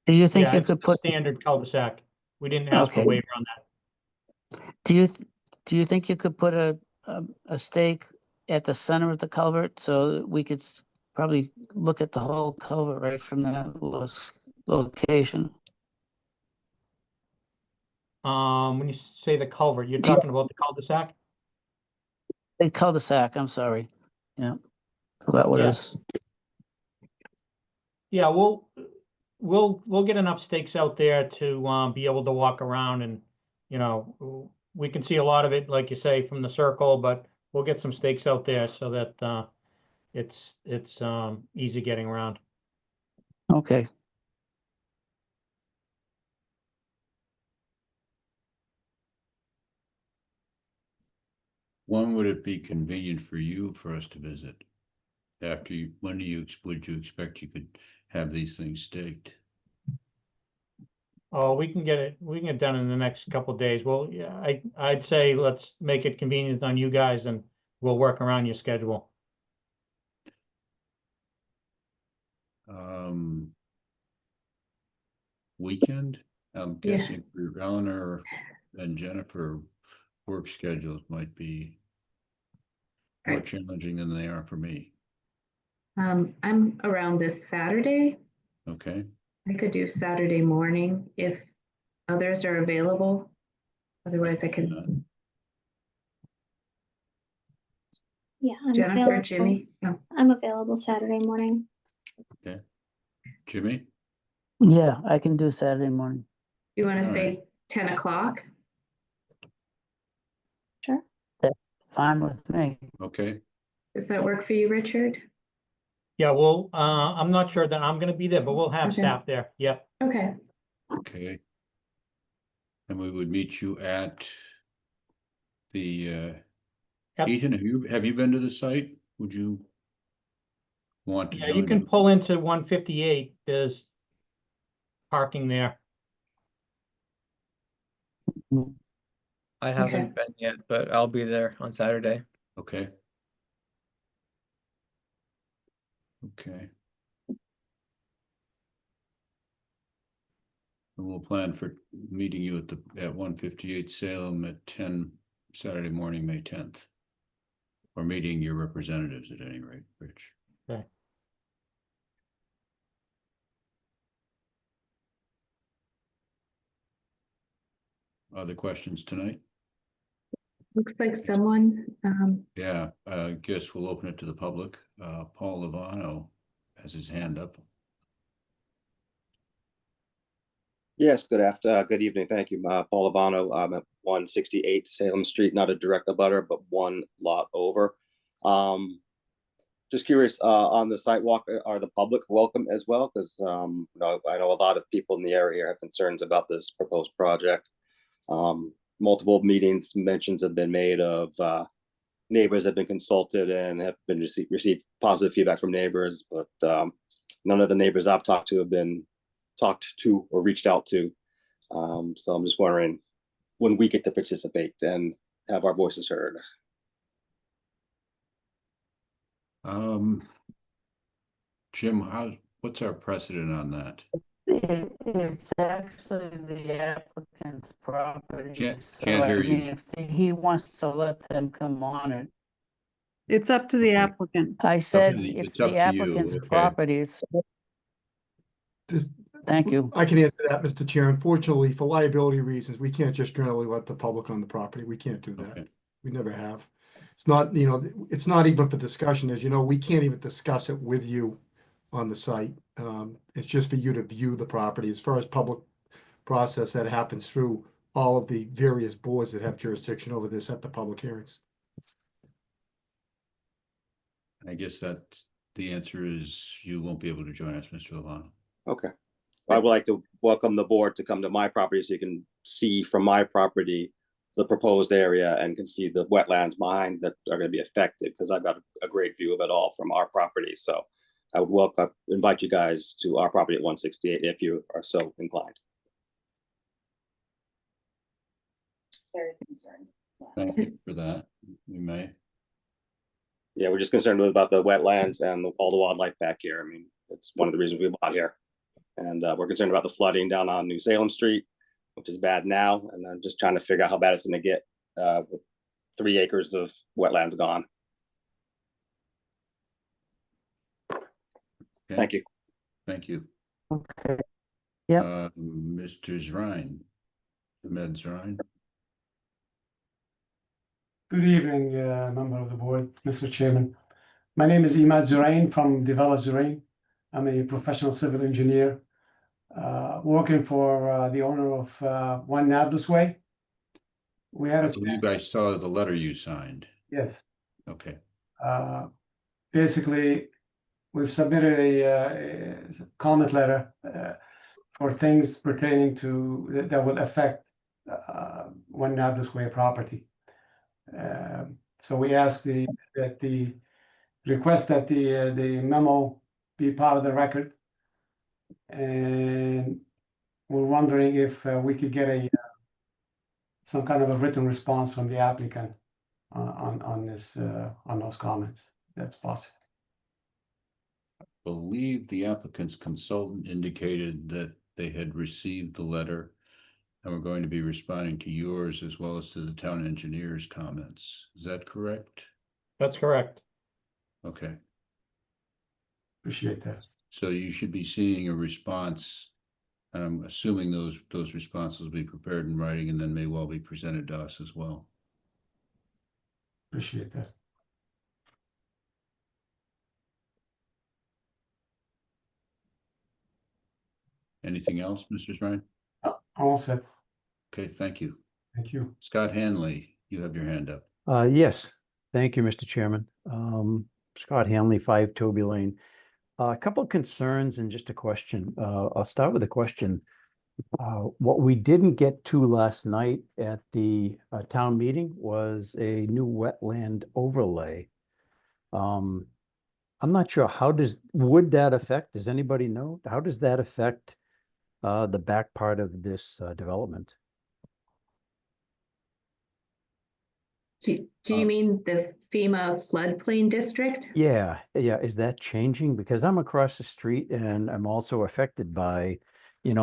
Do you think Yeah, you it's could the put, standard cul-de-sac. We didn't ask for Okay. waiver on that. do you think you could put a stake at the center of the culvert so that we could probably look at the whole culvert right from that location? When you say the culvert, you're Do you- talking about the cul-de-sac? A cul-de-sac, I'm sorry. Yeah, forgot what it Yeah. is. Yeah, we'll get enough stakes out there to be able to walk around and, you know, we can see a lot of it, like you say, from the circle, but we'll get some stakes out there so that it's easy getting around. Okay. When would it be convenient for you for us to visit? After you, when would you expect you could have these things staked? Oh, we can get it done in the next couple of days. Well, yeah, I'd say let's make it convenient on you guys and we'll work around your schedule. Weekend? I'm Yeah. guessing for Eleanor and Jennifer, work schedules might be more Right. challenging than they are for me. I'm around this Saturday. Okay, I could do Saturday morning if others are available. Otherwise, I not. can. Yeah, I'm Jennifer, available. Jimmy. Oh, I'm available Saturday morning. Okay, Jimmy? Yeah, I can do Saturday morning. you want to All say right. 10 o'clock? Sure. Fine with me. Okay, Does that work for you, Richard? Yeah, well, I'm not sure that I'm gonna be there, but we'll have Okay. staff there. Yep. Okay. okay. And we would meet you at the, Yep. Ethan, have you been to the site? Would you want to Yeah, join you can us? pull into 158. There's parking there. I haven't been yet, but I'll be there on Saturday. Okay. Okay. And we'll plan for meeting you at 158 Salem at 10 Saturday morning, May 10th. Or meeting your representatives at any rate, Rich. Okay. Other questions tonight? Looks like someone, Yeah, I guess we'll open it to the public. Paul Lovano has his hand up. Yes, good evening. Thank you. Paul Ivano. I'm at 168 Salem Street, not a direct abutter, but one lot over. Just curious, on the sidewalk, are the public welcome as well? Because I know a lot of people in the area have concerns about this proposed project. Multiple meetings, mentions have been made of neighbors have been consulted and have been received positive feedback from neighbors, but none of the neighbors I've talked to have been talked to or reached out to. So I'm just wondering when we get to participate and have our voices heard. Jim, what's our precedent on that? It's actually the applicant's property. Can't hear you. If he wants to let them come on it. It's up to the applicant. I said, it's it's up the to you, applicant's okay. property. Thank you. I can answer that, Mr. Chair. Unfortunately, for liability reasons, we can't just generally let the public on the property. We can't do that. Okay. We never have. It's not, it's not even for discussion. As you know, we can't even discuss it with you on the site. It's just for you to view the property. As far as public process, that happens through all of the various boards that have jurisdiction over this at the public hearings. I guess that the answer is you won't be able to join us, Mr. Lovano. Okay. I would like to welcome the board to come to my property so you can see from my property the proposed area and can see the wetlands behind that are going to be affected, because I've got a great view of it all from our property. So I would invite you guys to our property at 168 if you are so inclined. Very concerned. Thank you for that. You may. Yeah, we're just concerned about the wetlands and all the wildlife back here. I mean, it's one of the reasons we bought here. And we're concerned about the flooding down on New Salem Street, which is bad now. And I'm just trying to figure out how bad it's going to get with 3 acres of wetlands gone. Okay, Thank you. thank you. Okay. Yep. Mr. Zrine, Ahmed Zrine. Good evening, member of the board, Mr. Chairman. My name is Imad Zurain from Develop Zurain. I'm a professional civil engineer working for the owner of One Nablus Way. We had I a believe I saw the letter you signed. yes. Okay, Basically, we've submitted a comment letter for things pertaining to that will affect One Nablus Way property. So we ask that the request that the memo be part of the record, and we're wondering if we could get some kind of a written response from the applicant on this on those comments. That's possible. believe the applicant's consultant indicated that they had received the letter and were going to be responding to yours as well as to the town engineer's comments. Is that correct? That's correct. Okay, Appreciate that. so you should be seeing a response. And I'm assuming those responses will be prepared in writing and then may well be presented to us as well. Appreciate that. Anything else, Mr. Ryan? All set. Okay, thank you. Thank you. Scott Hanley, you have your hand up. Yes, thank you, Mr. Chairman. Scott Hanley, 5 Toby Lane. A couple of concerns and just a question. I'll start with a question. What we didn't get to last night at the town meeting was a new wetland overlay. I'm not sure, would that affect, does anybody know? How does that affect the back part of this development? Do you mean the FEMA floodplain district? Yeah, is that changing? Because I'm across the street and I'm also affected by, the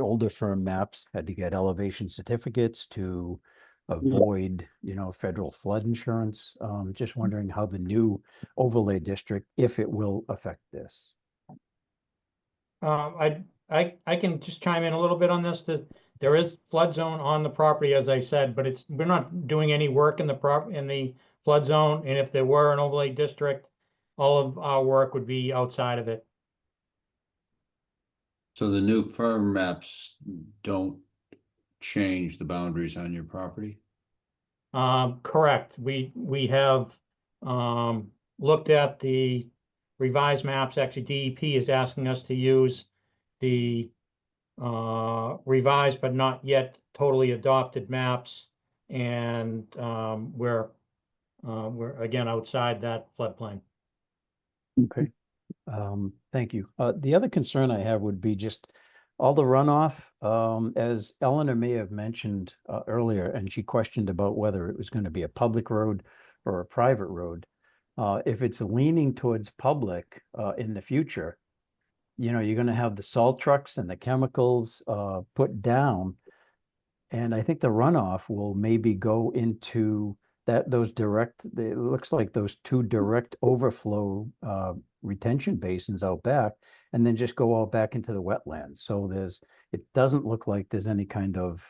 older firm maps had to get elevation certificates to avoid, federal flood insurance. Just wondering how the new overlay district, if it will affect this. I can just chime in a little bit on this. There is flood zone on the property, as I said, but we're not doing any work in the flood zone. And if there were an overlay district, all of our work would be outside of it. So the new firm maps don't change the boundaries on your property? Correct. We have looked at the revised maps. Actually, DEP is asking us to use the revised but not yet totally adopted maps, and we're again outside that floodplain. Okay, thank you. The other concern I have would be just all the runoff, as Eleanor may have mentioned earlier, and she questioned about whether it was going to be a public road or a private road. If it's leaning towards public in the future, you're going to have the salt trucks and the chemicals put down. And I think the runoff will maybe go into it looks like those 2 direct overflow retention basins out back, and then just go out back into the wetlands. So it doesn't look like there's any kind of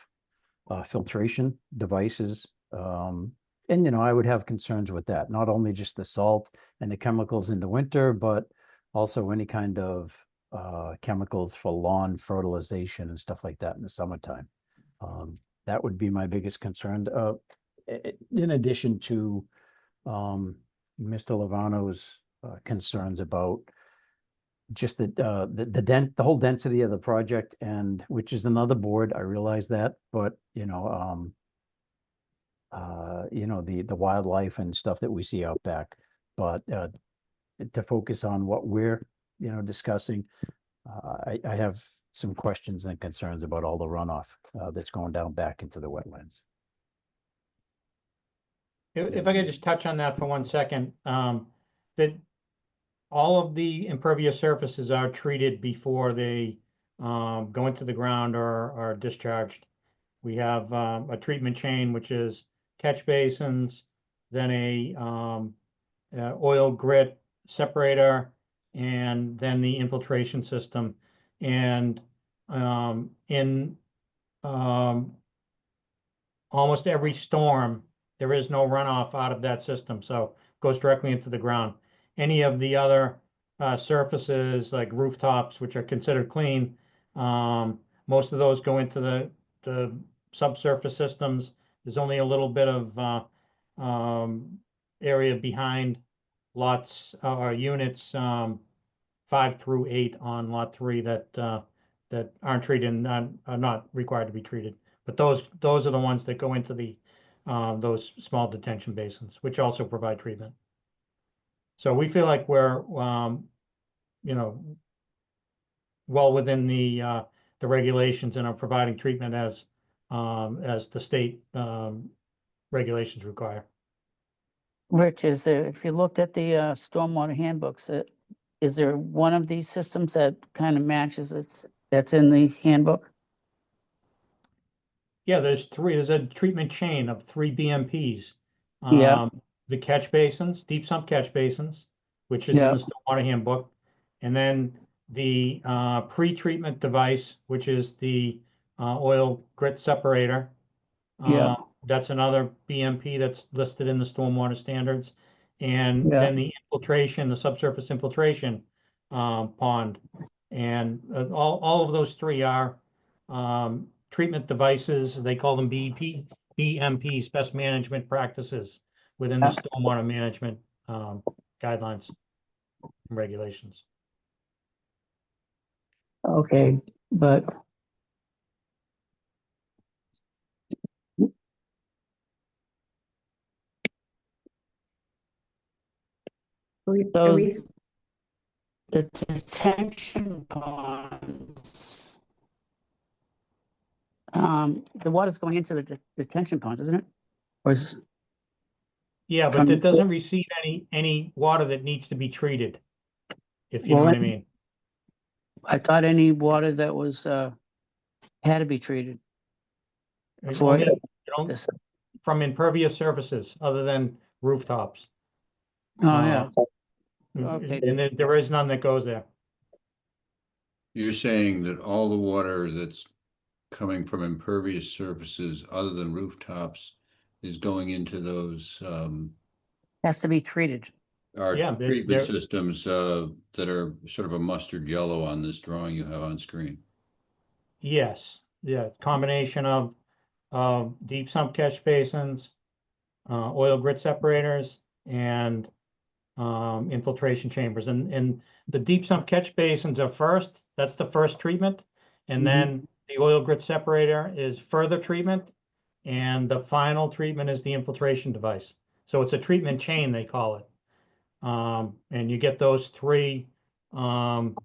filtration devices. And, I would have concerns with that, not only just the salt and the chemicals in the winter, but also any kind of chemicals for lawn fertilization and stuff like that in the summertime. That would be my biggest concern. In addition to Mr. Lovano's concerns about just the whole density of the project, and which is another board, I realize that, but the wildlife and stuff that we see out back. But to focus on what we're discussing, I have some questions and concerns about all the runoff that's going down back into the wetlands. If I could just touch on that for 1 second, that all of the impervious surfaces are treated before they go into the ground or are discharged. We have a treatment chain, which is catch basins, then a oil grit separator, and then the infiltration system. And in almost every storm, there is no runoff out of that system, so it goes directly into the ground. Any of the other surfaces like rooftops, which are considered clean, most of those go into the subsurface systems. There's only a little bit of area behind lots or units 5 through 8 on lot 3 that aren't treated and are not required to be treated. But those are the ones that go into the those small detention basins, which also provide treatment. So we feel like we're you know, well within the regulations and are providing treatment as the state regulations require. Rich, is there, if you looked at the stormwater handbooks, is there one of these systems that kind of matches that's in the handbook? Yeah, there's 3. There's a treatment chain of 3 BMPs. Yeah. The catch basins, deep sump catch basins, which is in Yeah. the stormwater handbook, and then the pre-treatment device, which is the oil grit separator. Yeah. That's another BMP that's listed in the stormwater standards. And Yeah. then the infiltration, the subsurface infiltration pond. And all of those 3 are treatment devices. They call them BMPs, best management practices within the stormwater management guidelines and regulations. Okay, but so the detention ponds, the water's going into the detention ponds, isn't it? Or is Yeah, but from it doesn't receive any water that needs to be treated, if you know Well, what I mean. I thought any water that was had to be treated for Only, this. from impervious surfaces other than rooftops. Oh, yeah. Okay. And there is none that goes there. You're saying that all the water that's coming from impervious surfaces other than rooftops is going into those Has to be treated. our Yeah, treatment systems that are sort of a mustard yellow on this drawing you have on screen. Yes, yeah, combination of deep sump catch basins, oil grit separators, and infiltration chambers. And the deep sump catch basins are first. That's the first treatment, and then the oil grit separator is further treatment, and the final treatment is the infiltration device. So it's a treatment chain, they call it. And you get those three BMPs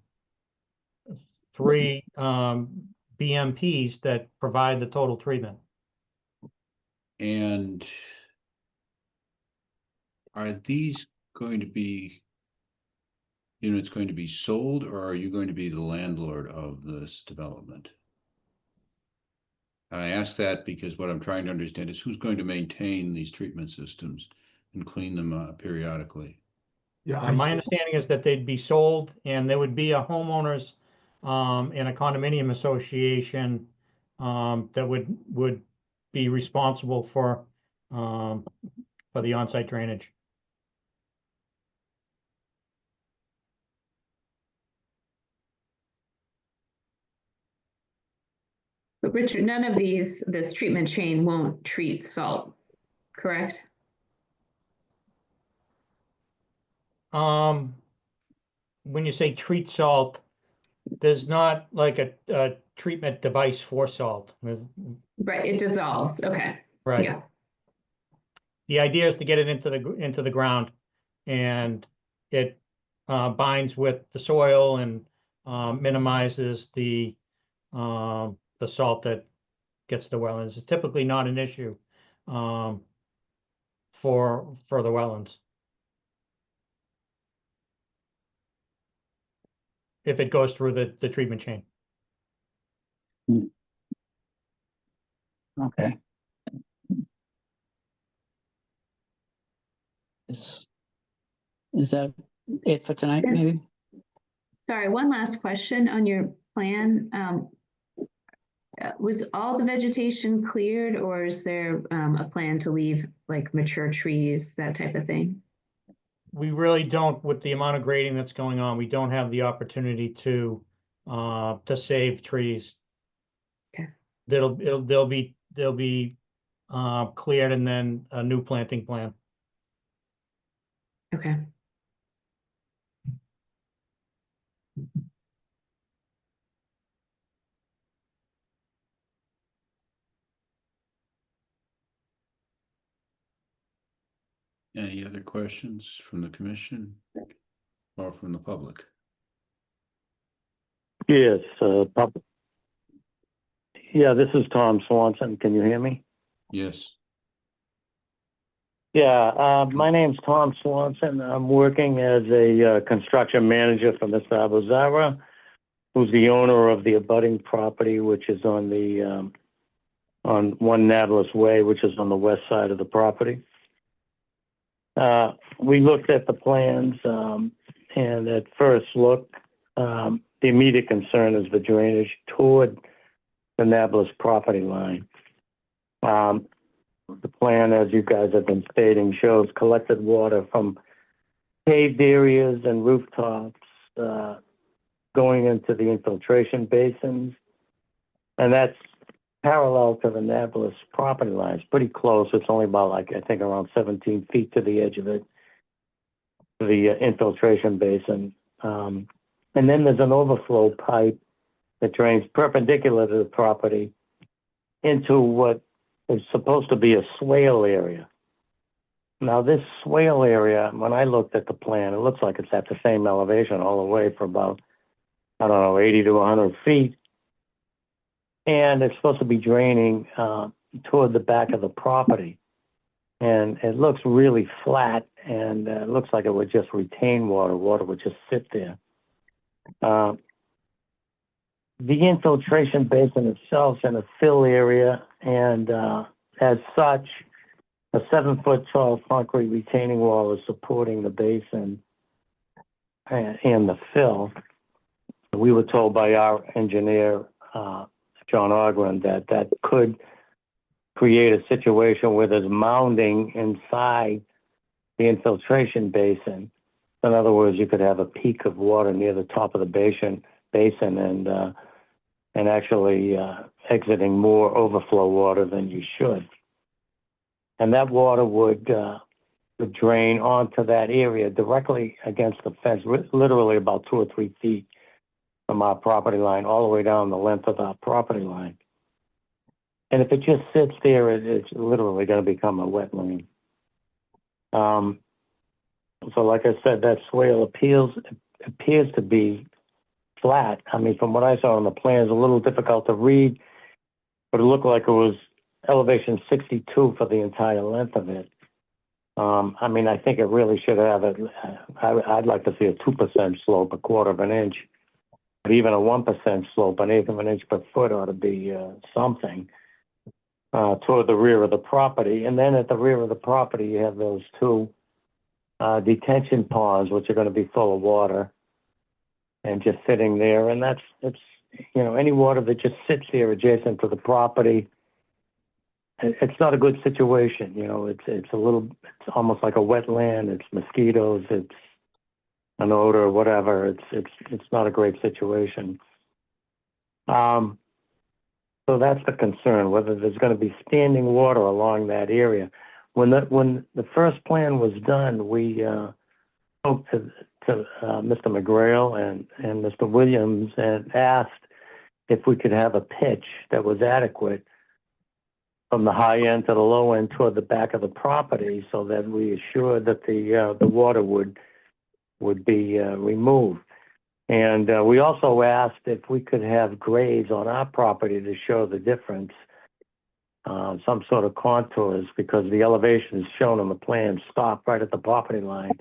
that provide the total treatment. And are these going to be units going to be sold, or are you going to be the landlord of this development? And I ask that because what I'm trying to understand is who's going to maintain these treatment systems and clean them periodically. Yeah, My understanding is that they'd be sold, and there would be a homeowners and a condominium association that would be responsible for the on-site drainage. But Richard, none of this treatment chain won't treat salt, correct? When you say treat salt, there's not like a treatment device for salt. Right, it dissolves, okay. Right. Yeah. The idea is to get it into the ground, and it binds with the soil and minimizes the salt that gets to the wetlands. It's typically not an issue for the wetlands. If it goes through the treatment chain. Okay. Is that it for tonight, Yeah. maybe? Sorry, one last question on your plan. Was all the vegetation cleared, or is there a plan to leave like mature trees, that type of thing? We really don't, with the amount of grading that's going on, we don't have the opportunity to save trees. Okay. They'll be cleared and then a new planting plan. Okay. Any other questions from the commission or from the public? Yes, yeah, this is Tom Swanson. Can you hear me? Yes. Yeah, my name's Tom Swanson. I'm working as a construction manager for Mr. Abuzara, who's the owner of the abutting property, which is on the on One Nablus Way, which is on the west side of the property. We looked at the plans, and at first look, the immediate concern is the drainage toward the Nablus property line. The plan, as you guys have been stating, shows collected water from paved areas and rooftops going into the infiltration basins. And that's parallel to the Nablus property line. It's pretty close. It's only about, like, I think around 17 feet to the edge of it, the infiltration basin. And then there's an overflow pipe that drains perpendicular to the property into what is supposed to be a swale area. Now, this swale area, when I looked at the plan, it looks like it's at the same elevation all the way for about, I don't know, 80 to 100 feet. And it's supposed to be draining toward the back of the property. And it looks really flat, and it looks like it would just retain water. Water would just sit there. The infiltration basin itself is in a fill area, and as such, a 7-foot tall concrete retaining wall is supporting the basin and the fill. We were told by our engineer, John Ogren, that could create a situation where there's mounding inside the infiltration basin. In other words, you could have a peak of water near the top of the basin and actually exiting more overflow water than you should. And that water would drain onto that area directly against the fence, literally about 2 or 3 feet from our property line, all the way down the length of our property line. And if it just sits there, it's literally going to become a wetland. So like I said, that swale appears to be flat. I mean, from what I saw on the plans, a little difficult to read, but it looked like it was elevation 62 for the entire length of it. I mean, I think it really should have it. I'd like to see a 2% slope, a quarter of an inch, but even a 1% slope, an eighth of an inch per foot ought to be something toward the rear of the property. And then at the rear of the property, you have those two detention ponds, which are going to be full of water and just sitting there. And it's any water that just sits there adjacent to the property, it's not a good situation. It's almost like a wetland. It's mosquitoes. It's an odor, whatever. It's not a great situation. So that's the concern, whether there's going to be standing water along that area. When the first plan was done, we spoke to Mr. McGrail and Mr. Williams and asked if we could have a pitch that was adequate from the high end to the low end toward the back of the property, so that we assured that the water would be removed. And we also asked if we could have grades on our property to show the difference some sort of contours, because the elevations shown on the plan stop right at the property line.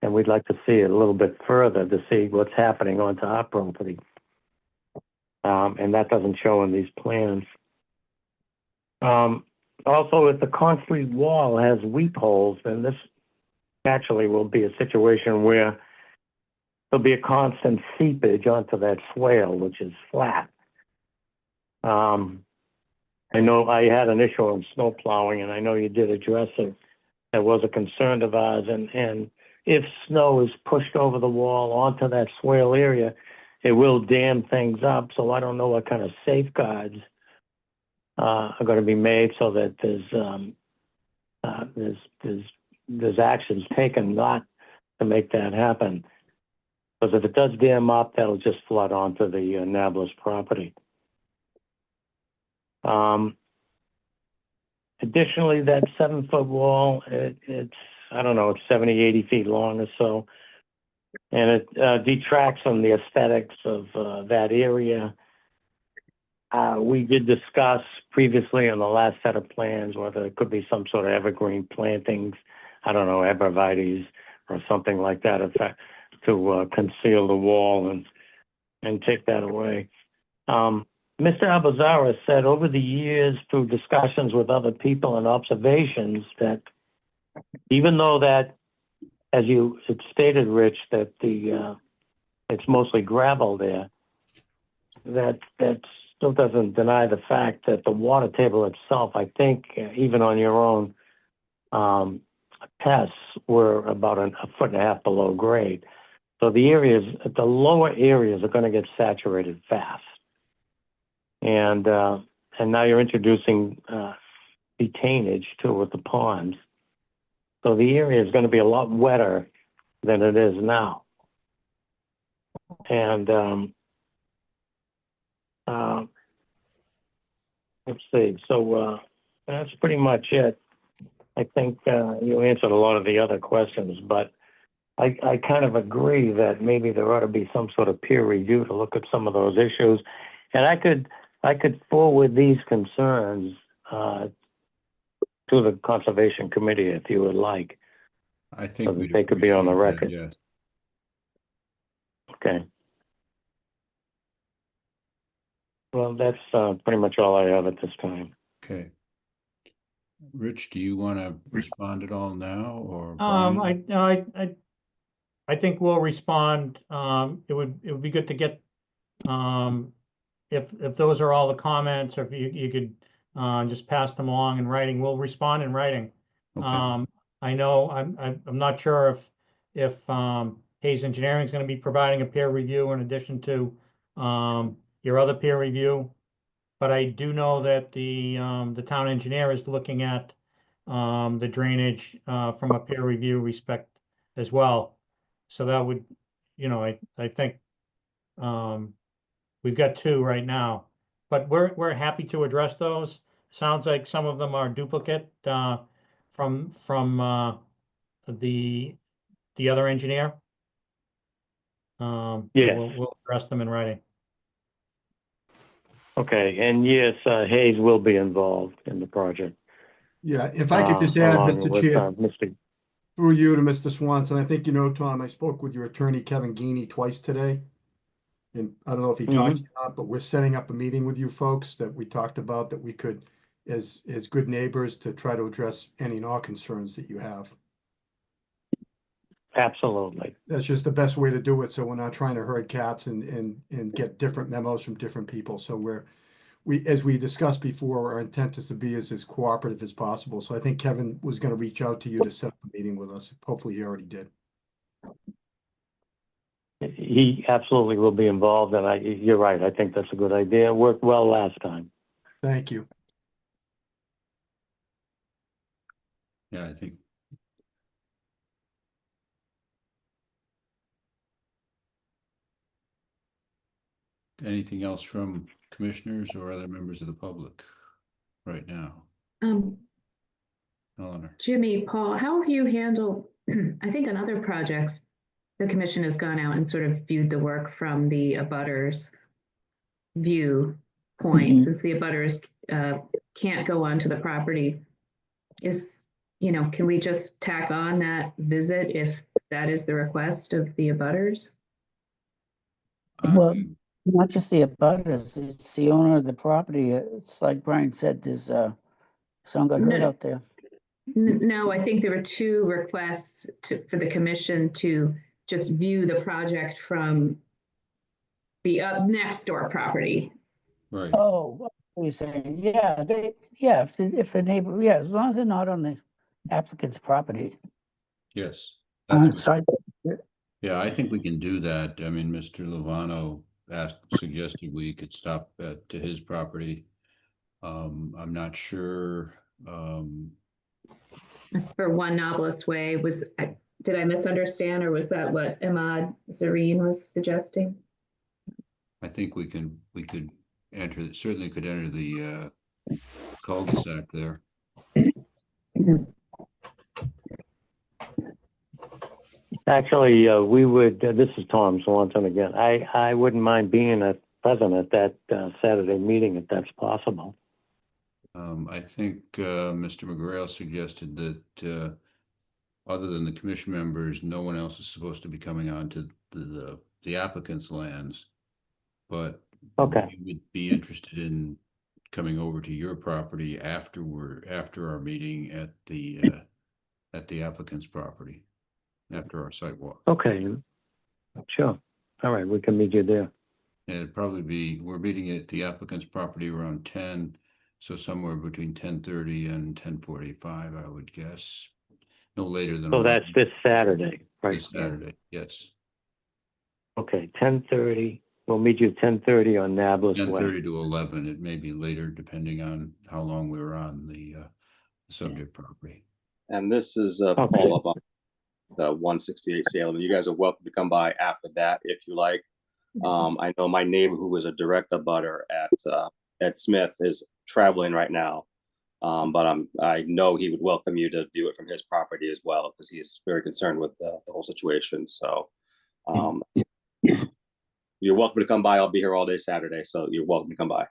And we'd like to see it a little bit further to see what's happening onto our property. And that doesn't show in these plans. Also, if the concrete wall has weep holes, then this naturally will be a situation where there'll be a constant seepage onto that swale, which is flat. I know I had an issue on snow plowing, and I know you did address it. That was a concern of ours, and if snow is pushed over the wall onto that swale area, it will dam things up. So I don't know what kind of safeguards are going to be made so that there's actions taken not to make that happen. Because if it does dam up, that'll just flood onto the Nablus property. Additionally, that 7-foot wall, it's, I don't know, it's 70, 80 feet long or so. And it detracts from the aesthetics of that area. We did discuss previously on the last set of plans whether it could be some sort of evergreen plantings, I don't know, arborvitaes or something like that, effect, to conceal the wall and take that away. Mr. Abazara said over the years, through discussions with other people and observations, that even though that, as you had stated, Rich, that it's mostly gravel there, that still doesn't deny the fact that the water table itself, I think, even on your own tests, were about a foot and a half below grade. So the areas, the lower areas, are going to get saturated fast. And now you're introducing detainage too with the ponds. So the area is going to be a lot wetter than it is now. And let's see. So that's pretty much it. I think you answered a lot of the other questions, but I kind of agree that maybe there ought to be some sort of peer review to look at some of those issues. And I could forward these concerns to the Conservation Committee if you would like. I think so that they could be on the record. Yes. Okay. Well, that's pretty much all I have at this time. Okay. Rich, do you want to respond at all now, or Brian? I think we'll respond. It would be good to get if those are all the comments, or if you could just pass them along in writing. We'll respond in writing. Okay. I know I'm not sure if Hayes Engineering is going to be providing a peer review in addition to your other peer review, but I do know that the town engineer is looking at the drainage from a peer review respect as well. So that would, I think we've got two right now, but we're happy to address those. Sounds like some of them are duplicate from the other engineer. Yes. We'll address them in writing. Okay, and yes, Hayes will be involved in the project. Yeah, if I could just add, along Mr. with, Chair, Mr. through you to Mr. Swanson, I think you know, Tom, I spoke with your attorney, Kevin Geaney, twice today. And I don't know if he talked to you or not, but we're setting up a meeting with you folks that we talked about, that we could, as good neighbors, to try to address any and all concerns that you have. Absolutely. That's just the best way to do it, so we're not trying to herd cats and get different memos from different people. So as we discussed before, our intent is to be as cooperative as possible. So I think Kevin was going to reach out to you to set up a meeting with us. Hopefully he already did. He absolutely will be involved, and you're right. I think that's a good idea. It worked well last time. Thank you. Yeah, I think. Anything else from commissioners or other members of the public right now? Eleanor. Jimmy, Paul, how have you handled, I think on other projects, the commission has gone out and sort of viewed the work from the abutters viewpoint, since the abutters can't go onto the property. Can we just tack on that visit if that is the request of the abutters? Well, not just the abutters, it's the owner of the property. It's like Brian said, there's someone got hurt No. out there. No, I think there were two requests for the commission to just view the project from the next door property. Right. Oh, what are you saying? Yeah, if a neighbor, yeah, as long as they're not on the applicant's property. Yes. I'm sorry. Yeah, I think we can do that. I mean, Mr. Lovano suggested we could stop to his property. I'm not sure. For One Novelist Way, did I misunderstand, or was that what Ahmad Zareen was suggesting? I think we could certainly could enter the cul-de-sac there. Actually, we would, this is Tom Swanson again. I wouldn't mind being present at that Saturday meeting if that's possible. I think Mr. McGrail suggested that other than the commission members, no one else is supposed to be coming on to the applicant's lands. But okay, we would be interested in coming over to your property after our meeting at the applicant's property, after our site walk. Okay, sure. All right, we can meet you there. And it'd probably be, we're meeting at the applicant's property around 10, so somewhere between 10:30 and 10:45, I would guess. No later than. So that's this Saturday, right? This Saturday, yes. Okay, 10:30. We'll meet you at 10:30 on Nablus Way. 10:30 to 11. It may be later depending on how long we were on the subject property. And this is a follow-up on the 168 Salem. You guys are welcome to come by after that if you like. I know my neighbor who was a direct abutter at Smith is traveling right now. But I know he would welcome you to view it from his property as well, because he is very concerned with the whole situation. So you're welcome to come by. I'll be here all day Saturday, so you're welcome to come by.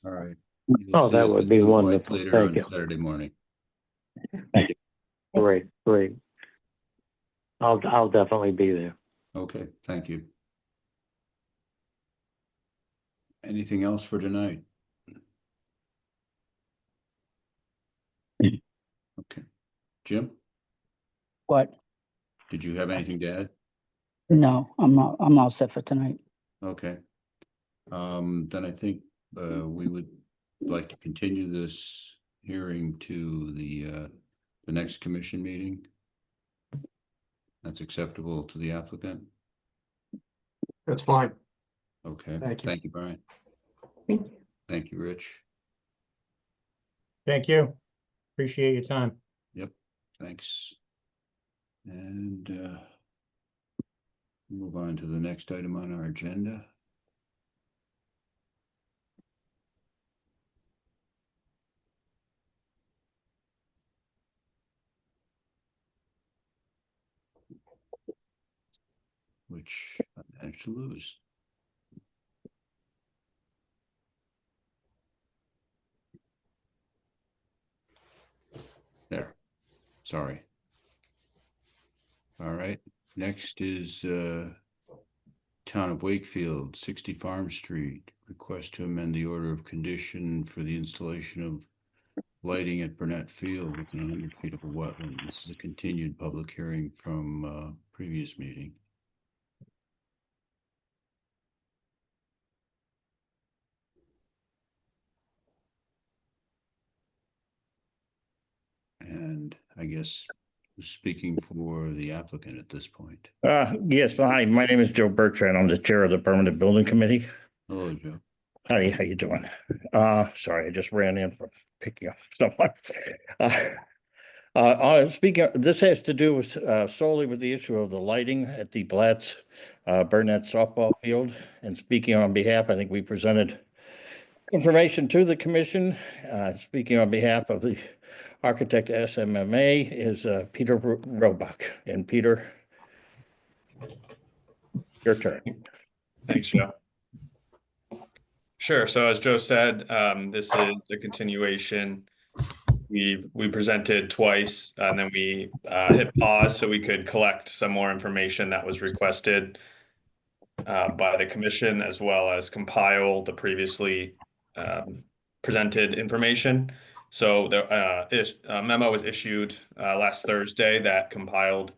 All right. Oh, that would be wonderful. Later Thank on you. Saturday morning. Thank you. Great, great. I'll definitely be there. Okay, thank you. Anything else for tonight? Okay. Jim, What? did you have anything to add? No, I'm all set for tonight. Okay. Then I think we would like to continue this hearing to the next commission meeting. That's acceptable to the applicant. That's fine. Okay. Thank you. Thank you, Brian. Thank you. Thank you, Rich. Thank you. Appreciate your time. Yep. Thanks. And move on to the next item on our agenda. Which I managed to lose. There. Sorry. All right. Next is Town of Wakefield, 60 Farm Street. Request to amend the order of condition for the installation of lighting at Burnett Field within 100 feet of a wetland. This is a continued public hearing from previous meeting. And I guess who's speaking for the applicant at this point? Yes, hi, my name is Joe Bertrand. I'm the chair of the Permanent Building Committee. Hello, Joe. Hi, how you doing? Sorry, I just ran in from picking up someone. Speaking, this has to do with solely with the issue of the lighting at the Blatz Burnett softball field. And speaking on behalf, I think we presented information to the commission. Speaking on behalf of the architect SMMA is Peter Roebuck. And Peter, your turn. Thanks, Joe. Sure. So as Joe said, this is a continuation. We presented twice and then we hit pause so we could collect some more information that was requested by the commission, as well as compile the previously presented information. So a memo was issued last Thursday that compiled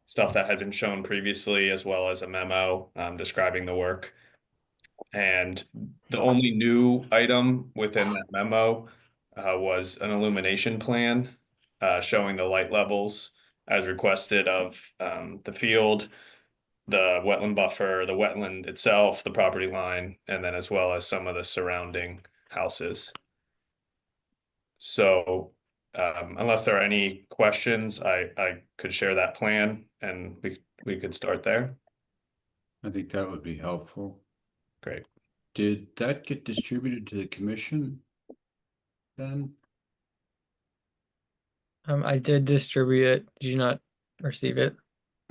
stuff that had been shown previously, as well as a memo describing the work. And the only new item within that memo was an illumination plan showing the light levels as requested of the field, the wetland buffer, the wetland itself, the property line, and then as well as some of the surrounding houses. So unless there are any questions, I could share that plan and we could start there. I think that would be helpful. Great. Did that get distributed to the commission then? I did distribute it. Did you not receive it?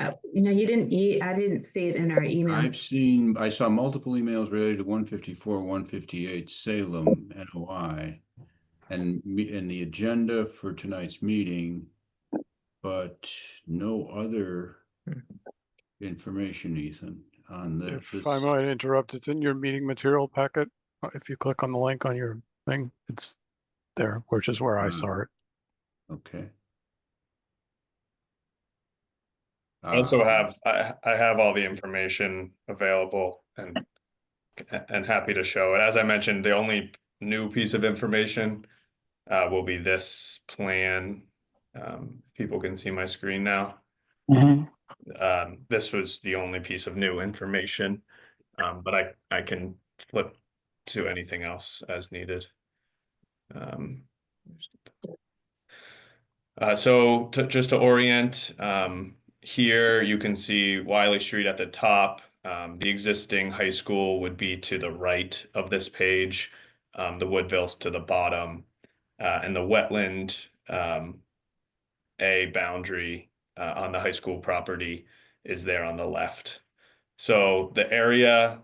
No, you didn't I didn't see it in our email. I saw multiple emails related to 154, 158 Salem NOI and the agenda for tonight's meeting, but no other information, Ethan, on If I might interrupt, it's in your meeting material packet. If you click on the link on your thing, it's there, which is where I saw it. Okay. I also have I have all the information available and happy to show it. As I mentioned, the only new piece of information will be this plan. People can see my screen now. This was the only piece of new information, but I can flip to anything else as needed. So just to orient, here you can see Wiley Street at the top. The existing high school would be to the right of this page, the Woodville's to the bottom, and the wetland A boundary on the high school property is there on the left. So the area,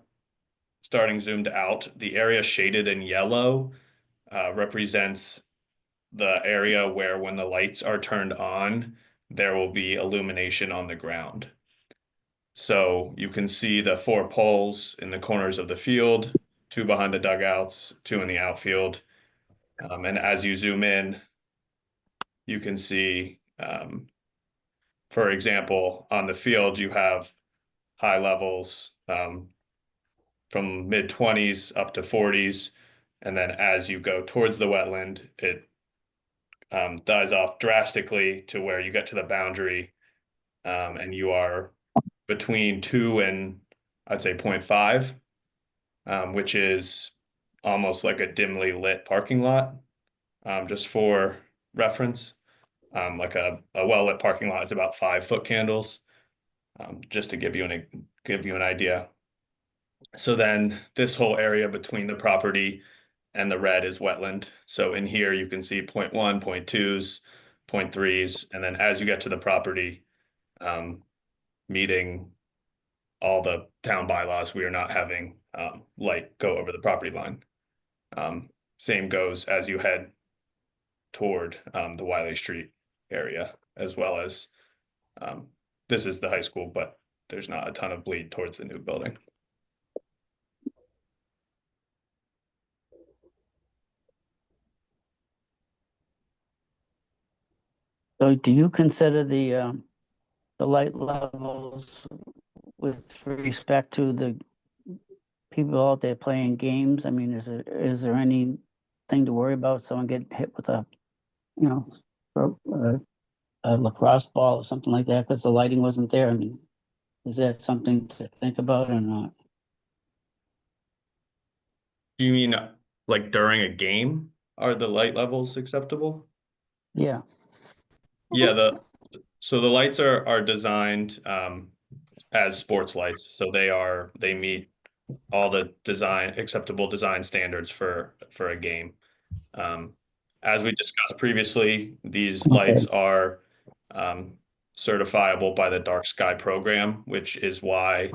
starting zoomed out, the area shaded in yellow represents the area where when the lights are turned on, there will be illumination on the ground. So you can see the 4 poles in the corners of the field, 2 behind the dugouts, 2 in the outfield. And as you zoom in, you can see, for example, on the field, you have high levels from mid-20s up to 40s. And then as you go towards the wetland, it dies off drastically to where you get to the boundary and you are between 2 and I'd say 0.5, which is almost like a dimly lit parking lot. Just for reference, like a well-lit parking lot is about 5-foot candles, just to give you an idea. So then this whole area between the property and the red is wetland. So in here you can see 0.1, 0.2s, 0.3s, and then as you get to the property, meeting all the town bylaws, we are not having light go over the property line. Same goes as you head toward the Wiley Street area, as well as this is the high school, but there's not a ton of bleed towards the new building. So do you consider the light levels with respect to the people out there playing games? I mean, is there anything to worry about? Someone getting hit with a lacrosse ball or something like that because the lighting wasn't there? I mean, is that something to think about or not? Do you mean like during a game? Are the light levels acceptable? Yeah. Yeah, so the lights are designed as sports lights. So they meet all the acceptable design standards for a game. As we discussed previously, these lights are certifiable by the Dark Sky program, which is why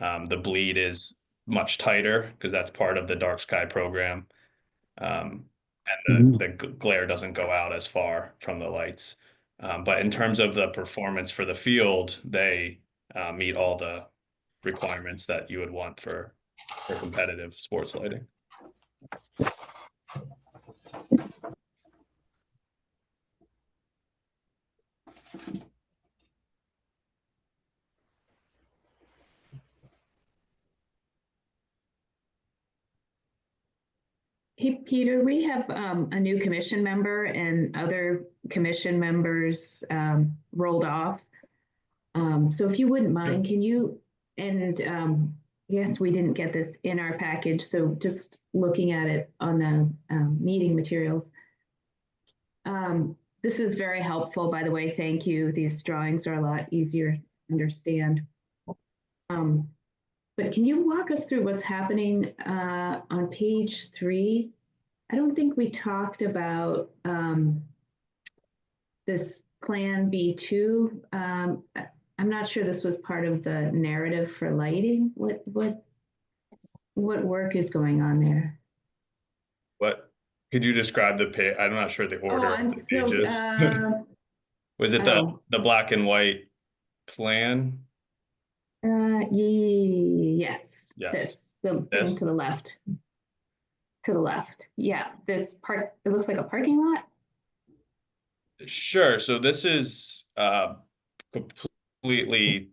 the bleed is much tighter because that's part of the dark sky program. And the glare doesn't go out as far from the lights. But in terms of the performance for the field, they meet all the requirements that you would want for competitive sports lighting. Hey, Peter, we have a new commission member and other commission members rolled off. So if you wouldn't mind, can you, and yes, we didn't get this in our package, so just looking at it on the meeting materials. This is very helpful, by the way, thank you. These drawings are a lot easier to understand. But can you walk us through what's happening on page 3? I don't think we talked about this Plan B2. I'm not sure this was part of the narrative for lighting. What work is going on there? What could you describe the page? I'm not sure the order I'm of the so pages. Was it the black and white plan? Yes. Yes. The thing to the left. To the left. Yeah. This part, it looks like a parking lot. Sure. So this is completely,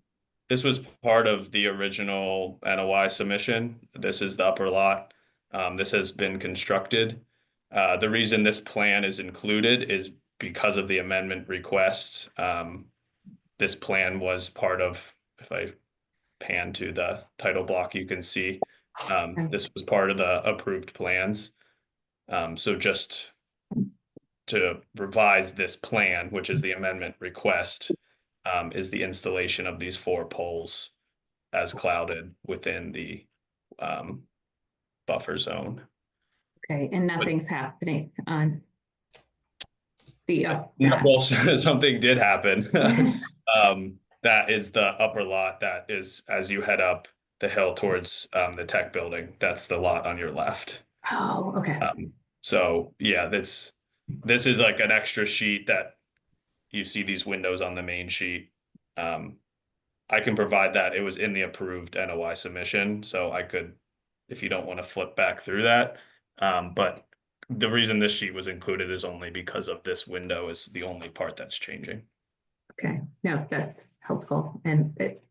this was part of the original NOI submission. This is the upper lot. This has been constructed. The reason this plan is included is because of the amendment request. This plan was part of, if I pan to the title block, you can see this was part of the approved plans. So just to revise this plan, which is the amendment request, is the installation of these 4 poles as clouded within the buffer zone. Okay, and nothing's happening on the Well, something did happen. That is the upper lot. That is as you head up the hill towards the tech building. That's the lot on your left. Oh, okay. So yeah, this is like an extra sheet that you see these windows on the main sheet. I can provide that. It was in the approved NOI submission, so I could, if you don't want to flip back through that. But the reason this sheet was included is only because of this window is the only part that's changing. Okay, no, that's helpful. And it's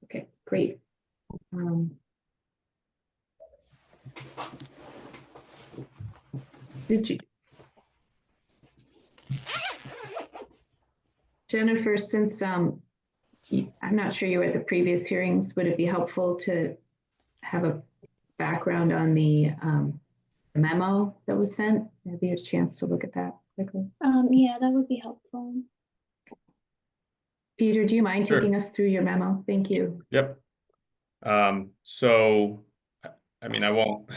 okay, great. Did you, Jennifer, since I'm not sure you were at the previous hearings, would it be helpful to have a background on the memo that was sent? Have you had a chance to look at that quickly? Yeah, that would be helpful. Peter, do you mind Sure. taking us through your memo? Thank you. Yep. So, I mean, I won't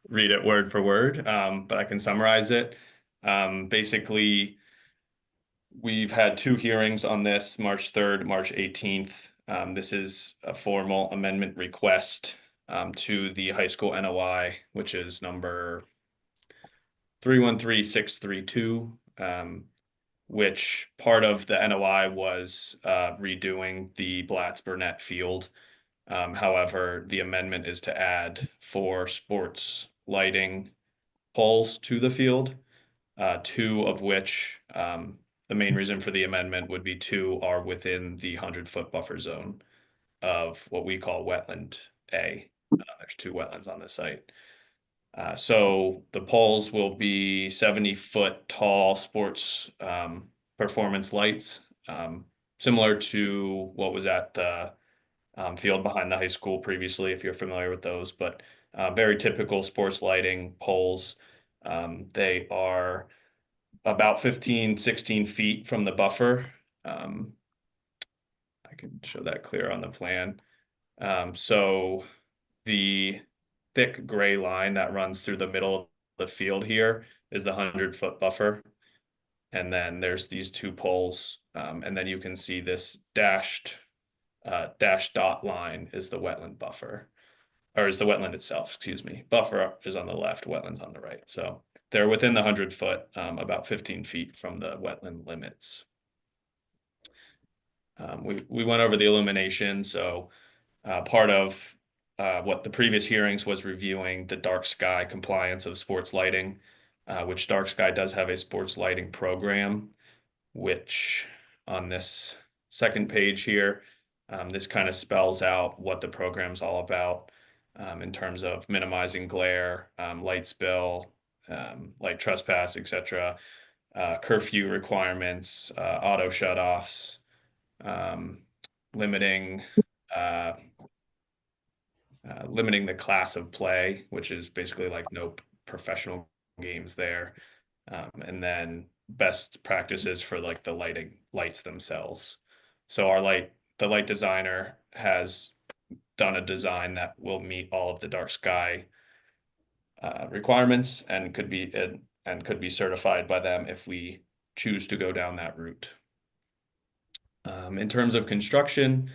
read it word for word, but I can summarize it. Basically, we've had 2 hearings on this, March 3rd, March 18th. This is a formal amendment request to the high school NOI, which is number 313632, which part of the NOI was redoing the Blatz Burnett Field. However, the amendment is to add 4 sports lighting poles to the field, 2 of which the main reason for the amendment would be 2 are within the 100-foot buffer zone of what we call wetland A. There's 2 wetlands on this site. So the poles will be 70-foot tall sports performance lights, similar to what was at the field behind the high school previously, if you're familiar with those, but very typical sports lighting poles. They are about 15, 16 feet from the buffer. I can show that clear on the plan. So the thick gray line that runs through the middle of the field here is the 100-foot buffer. And then there's these 2 poles. And then you can see this dashed dot line is the wetland buffer. or is the wetland itself, excuse me. Buffer is on the left, wetlands on the right. So they're within the 100-foot, about 15 feet from the wetland limits. We went over the illumination. So part of what the previous hearings was reviewing the dark sky compliance of sports lighting, which dark sky does have a sports lighting program, which on this second page here, this kind of spells out what the program's all about in terms of minimizing glare, light spill, light trespass, etc., curfew requirements, auto shutoffs, limiting limiting the class of play, which is basically like no professional games there, and then best practices for like the lights themselves. So the light designer has done a design that will meet all of the dark sky requirements and could be certified by them if we choose to go down that route. In terms of construction,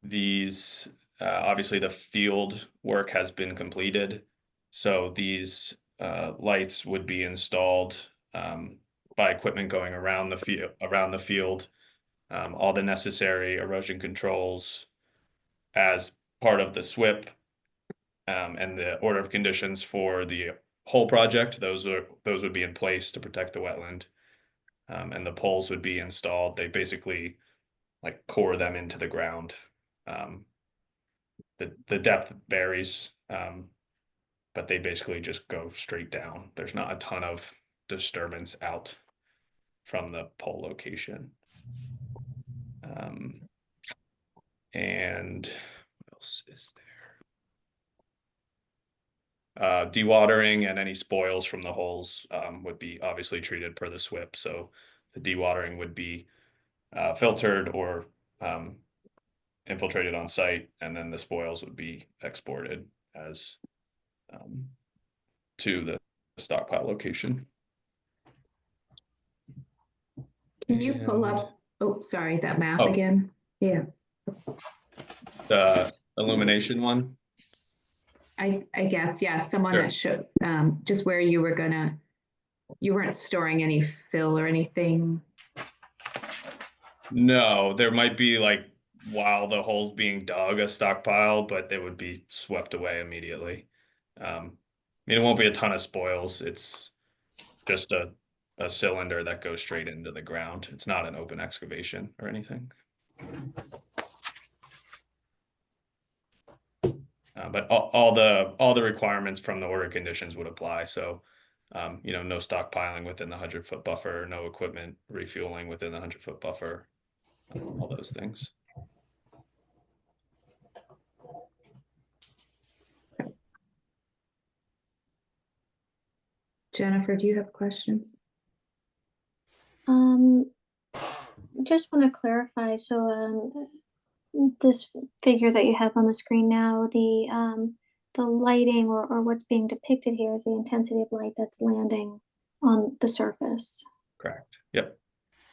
these obviously the field work has been completed, so these lights would be installed by equipment going around the field, all the necessary erosion controls as part of the SWIP, and the order of conditions for the whole project. Those would be in place to protect the wetland, and the poles would be installed. They basically like core them into the ground. The depth varies, but they basically just go straight down. There's not a ton of disturbance out from the pole location. And what else is there? Dewatering and any spoils from the holes would be obviously treated per the SWIP. So the dewatering would be filtered or infiltrated on site, and then the spoils would be exported as to the stockpile location. Can you pull up, oh, sorry, that map Oh. again? Yeah, The illumination one? I guess, yeah, someone Sure. that showed, just where you weren't storing any fill or anything. No, there might be like while the hole's being dug a stockpile, but they would be swept away immediately. I mean, it won't be a ton of spoils. It's just a cylinder that goes straight into the ground. It's not an open excavation or anything. But all the requirements from the order conditions would apply. So, no stockpiling within the 100-foot buffer, no equipment refueling within the 100-foot buffer, all those things. Jennifer, do you have questions? Just want to clarify, so this figure that you have on the screen now, the lighting or what's being depicted here is the intensity of light that's landing on the surface. Correct. Yep.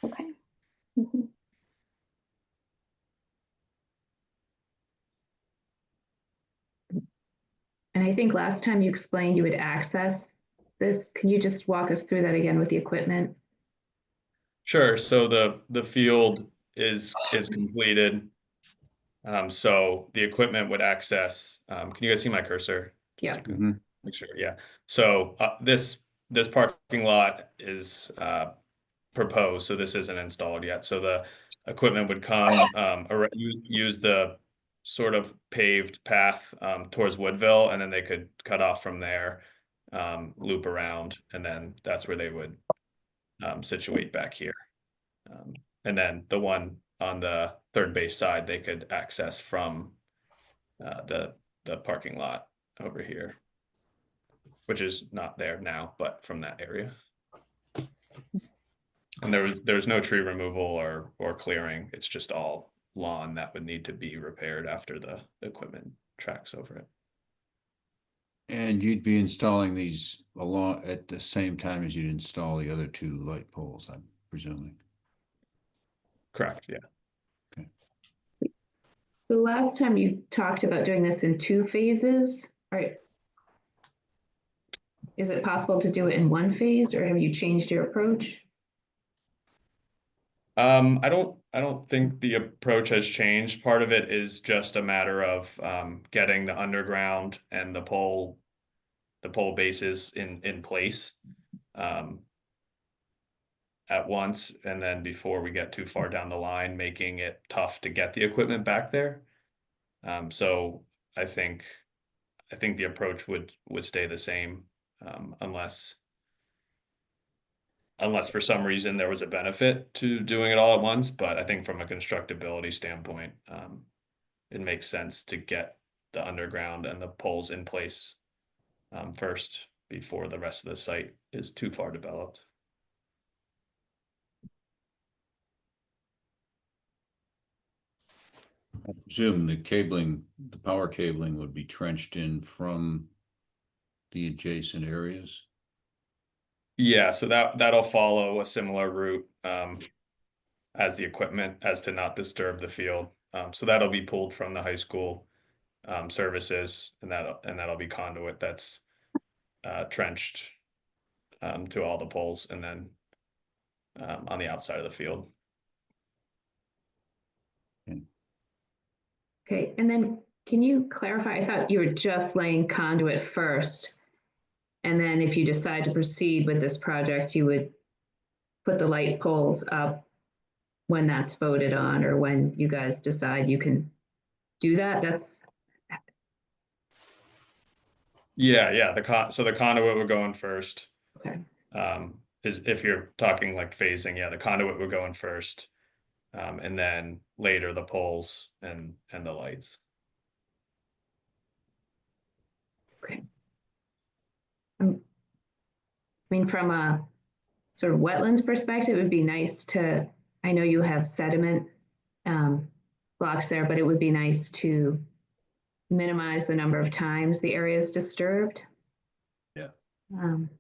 Okay. Mhm. And I think last time you explained you would access this. Can you just walk us through that again with the equipment? Sure. So the field is completed. So the equipment would access. Can you guys see my cursor? Yeah. Make sure. Yeah. So this parking lot is proposed. So this isn't installed yet. So the equipment would come use the sort of paved path towards Woodville, and then they could cut off from there, loop around, and then that's where they would situate back here. And then the one on the third base side, they could access from the parking lot over here, which is not there now, but from that area. And there's no tree removal or clearing. It's just all lawn that would need to be repaired after the equipment tracks over it. And you'd be installing these along at the same time as you'd install the other two light poles, I'm presuming. Correct, yeah. Okay. The last time you talked about doing this in 2 phases, is it possible to do it in 1 phase, or have you changed your approach? I don't think the approach has changed. Part of it is just a matter of getting the underground and the pole bases in place at once, and then before we get too far down the line, making it tough to get the equipment back there. So I think the approach would stay the same, unless for some reason there was a benefit to doing it all at once. But I think from a constructability standpoint, it makes sense to get the underground and the poles in place first before the rest of the site is too far developed. I presume the power cabling would be trenched in from the adjacent areas. Yeah, so that'll follow a similar route as the equipment, as to not disturb the field. So that'll be pulled from the high school services, and that'll be conduit that's trenched to all the poles, and then on the outside of the field. Okay, and then can you clarify? I thought you were just laying conduit first, and then if you decide to proceed with this project, you would put the light poles up when that's voted on, or when you guys decide you can do that. So the conduit would go in first. Okay. Is if you're talking like phasing, the conduit would go in first, and then later the poles and the lights. Okay. I mean, from a sort of wetlands perspective, it would be nice to, I know you have sediment blocks there, but it would be nice to minimize the number of times the area is disturbed. Yeah. Um,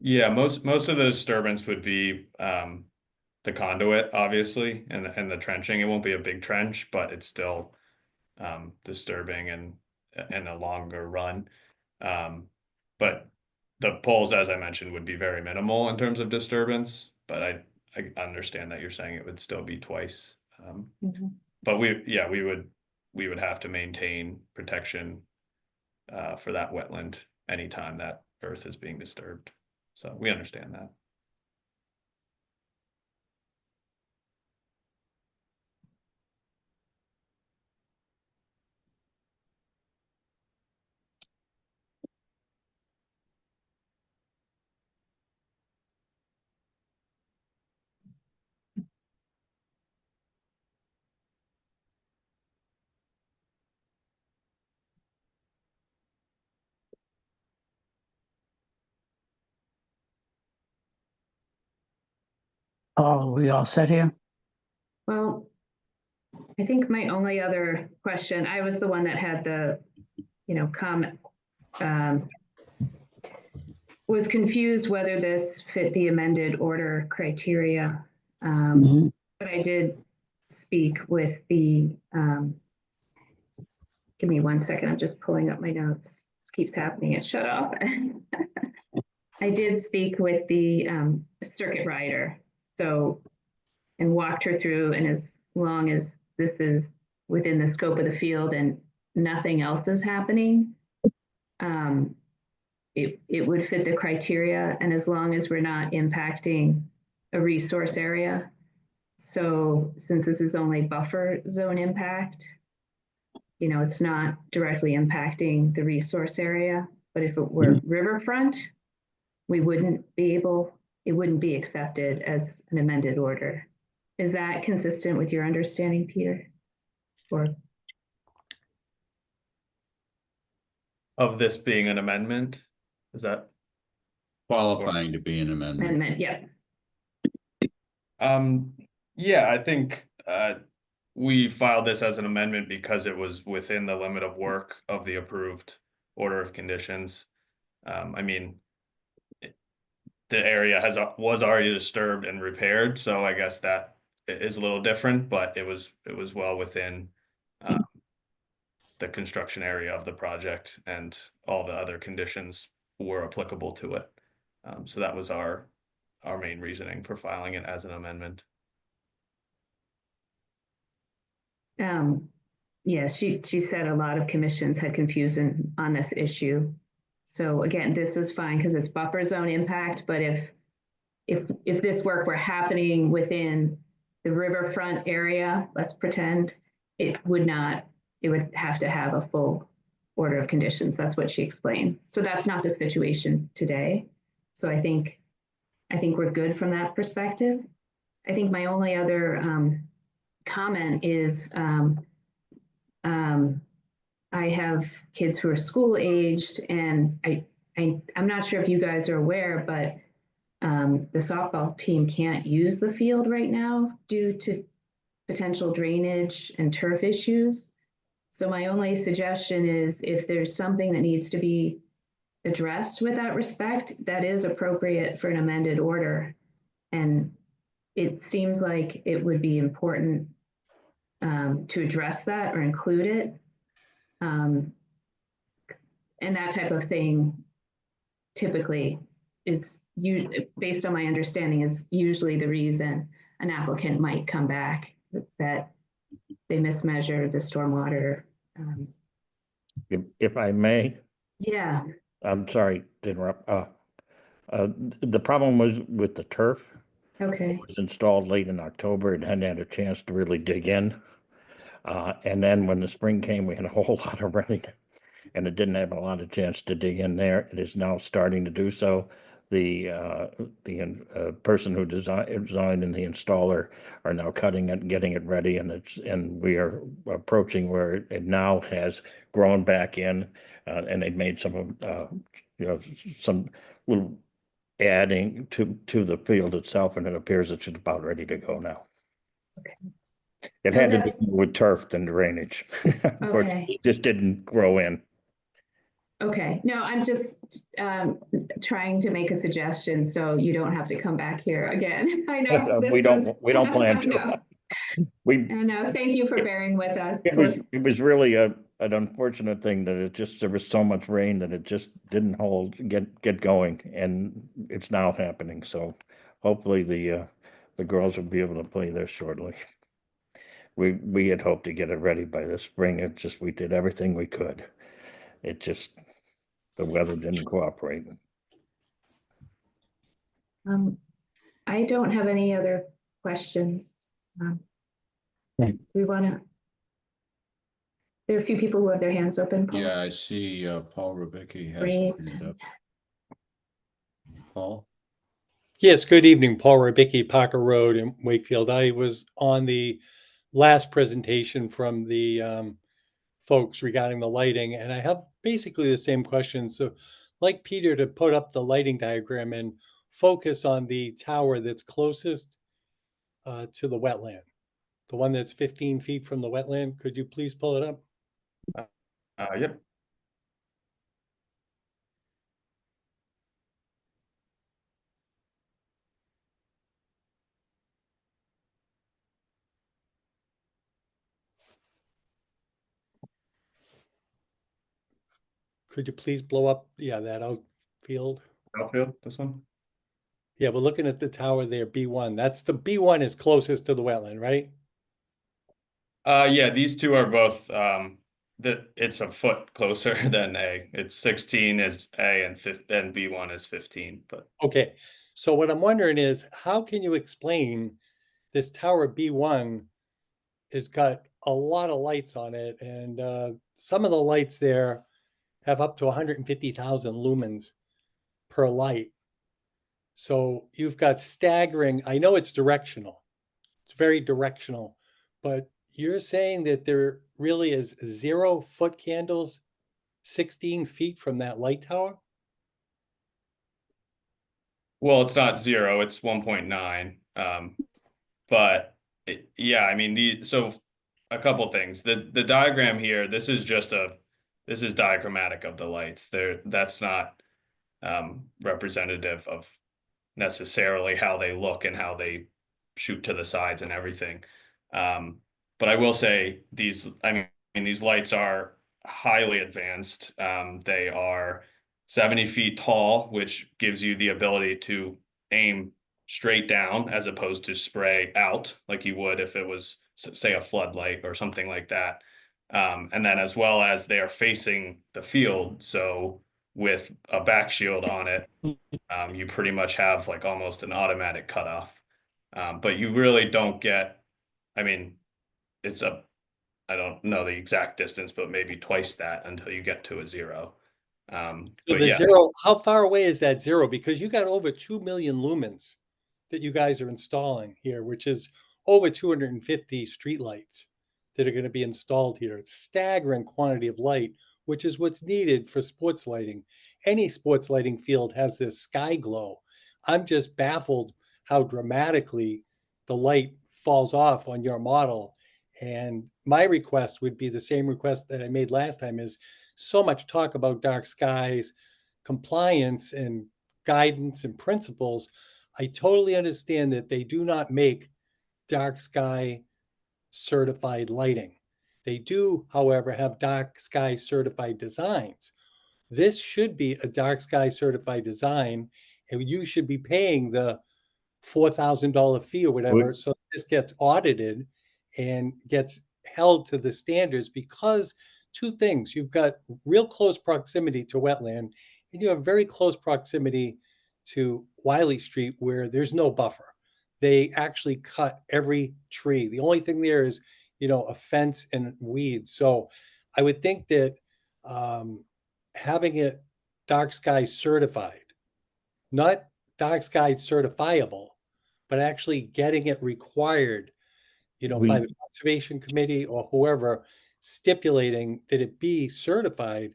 Yeah, most of the disturbance would be the conduit, obviously, and the trenching. It won't be a big trench, but it's still disturbing and a longer run. But the poles, as I mentioned, would be very minimal in terms of disturbance. But I understand that you're saying it would still be twice. But we would have to maintain protection for that wetland anytime that earth is being disturbed. So we understand that. Oh, we all set here? Well, I think my only other question, I was the one that had the, comment, was confused whether this fit the amended order criteria. But I did speak with the, give me 1 second, I'm just pulling up my notes. This keeps happening, it shut off. I did speak with the circuit rider, and walked her through, and as long as this is within the scope of the field and nothing else is happening, it would fit the criteria, and as long as we're not impacting a resource area. So since this is only buffer zone impact, it's not directly impacting the resource area, but if it were riverfront, it wouldn't be accepted as an amended order. Is that consistent with your understanding, Peter? Or Of this being an amendment, is that qualifying to be an amendment? Yeah. Yeah, I think we filed this as an amendment because it was within the limit of work of the approved order of conditions. I mean, the area was already disturbed and repaired, so I guess that is a little different, but it was well within the construction area of the project, and all the other conditions were applicable to it. So that was our main reasoning for filing it as an amendment. Yeah, she said a lot of commissions had confusion on this issue. So again, this is fine because it's buffer zone impact, but if this work were happening within the riverfront area, let's pretend, it would have to have a full order of conditions. That's what she explained. So that's not the situation today. So I think we're good from that perspective. I think my only other comment is I have kids who are school aged, and I'm not sure if you guys are aware, but the softball team can't use the field right now due to potential drainage and turf issues. So my only suggestion is if there's something that needs to be addressed with that respect, that is appropriate for an amended order. And it seems like it would be important to address that or include it. And that type of thing typically is usually, based on my understanding, is usually the reason an applicant might come back, that they mismeasured the stormwater. If I may, Yeah, I'm sorry to interrupt. The problem was with the turf. okay. It was installed late in October and hadn't had a chance to really dig in. And then when the spring came, we had a whole lot of rain, and it didn't have a lot of chance to dig in there. It is now starting to do so. The person who designed and the installer are now cutting it and getting it ready, and we are approaching where it now has grown back in, and they've made some some little adding to the field itself, and it appears it's about ready to go now. It No, had to that's- do with turf than drainage. Unfortunately, it just didn't grow in. Okay, no, I'm just trying to make a suggestion so you don't have to come back here again. I know this We don't plan to. No. No, thank you for bearing with us. It was really an unfortunate thing that there was so much rain that it just didn't get going, and it's now happening. So hopefully the girls will be able to play there shortly. We had hoped to get it ready by this spring. We did everything we could. The weather didn't cooperate. I don't have any other questions. We want to. There are a few people who have their hands open. Paul. Yeah, I see Paul Rubicki has Raised. his hand up. Paul? Yes, good evening, Paul Rubicki, Parker Road in Wakefield. I was on the last presentation from the folks regarding the lighting, and I have basically the same questions. So, like Peter, to put up the lighting diagram and focus on the tower that's closest to the wetland, the one that's 15 feet from the wetland. Could you please pull it up? Yep. Could you please blow up? Yeah, that outfield. Outfield, this one? Yeah, we're looking at the tower there, B1. That's the B1 is closest to the wetland, right? Yeah, these two are both it's a foot closer than A. It's 16 is A and B1 is 15. But okay, so what I'm wondering is how can you explain this tower B1 has got a lot of lights on it, and some of the lights there have up to 150,000 lumens per light. So you've got staggering. I know it's directional. It's very directional, but you're saying that there really is 0 foot candles 16 feet from that light tower? well, it's not 0, it's 1.9. But yeah, I mean so a couple things. The diagram here, this is diagrammatic of the lights. That's not representative of necessarily how they look and how they shoot to the sides and everything. But I will say I mean, these lights are highly advanced. They are 70 feet tall, which gives you the ability to aim straight down as opposed to spray out like you would if it was, say, a floodlight or something like that. And then as well as they are facing the field. So with a back shield on it, you pretty much have like almost an automatic cutoff. But you really don't get, I mean, I don't know the exact distance, but maybe twice that until you get to a zero. So But the yeah, zero, how far away is that zero? Because you got over 2 million lumens that you guys are installing here, which is over 250 streetlights that are going to be installed here. It's a staggering quantity of light, which is what's needed for sports lighting. Any sports lighting field has this sky glow. I'm just baffled how dramatically the light falls off on your model. And my request would be the same request that I made last time, is so much talk about dark skies, compliance and guidance and principles. I totally understand that they do not make dark sky certified lighting. They do, however, have dark sky certified designs. This should be a dark sky certified design, and you should be paying the $4,000 fee or whatever. So this gets audited and gets held to the standards, because two things: you've got real close proximity to wetland, and you have very close proximity to Wiley Street, where there's no buffer. They actually cut every tree. The only thing there is, a fence and weeds. So I would think that having it dark sky certified, not dark sky certifiable, but actually getting it required, by the conservation committee or whoever, stipulating that it be certified,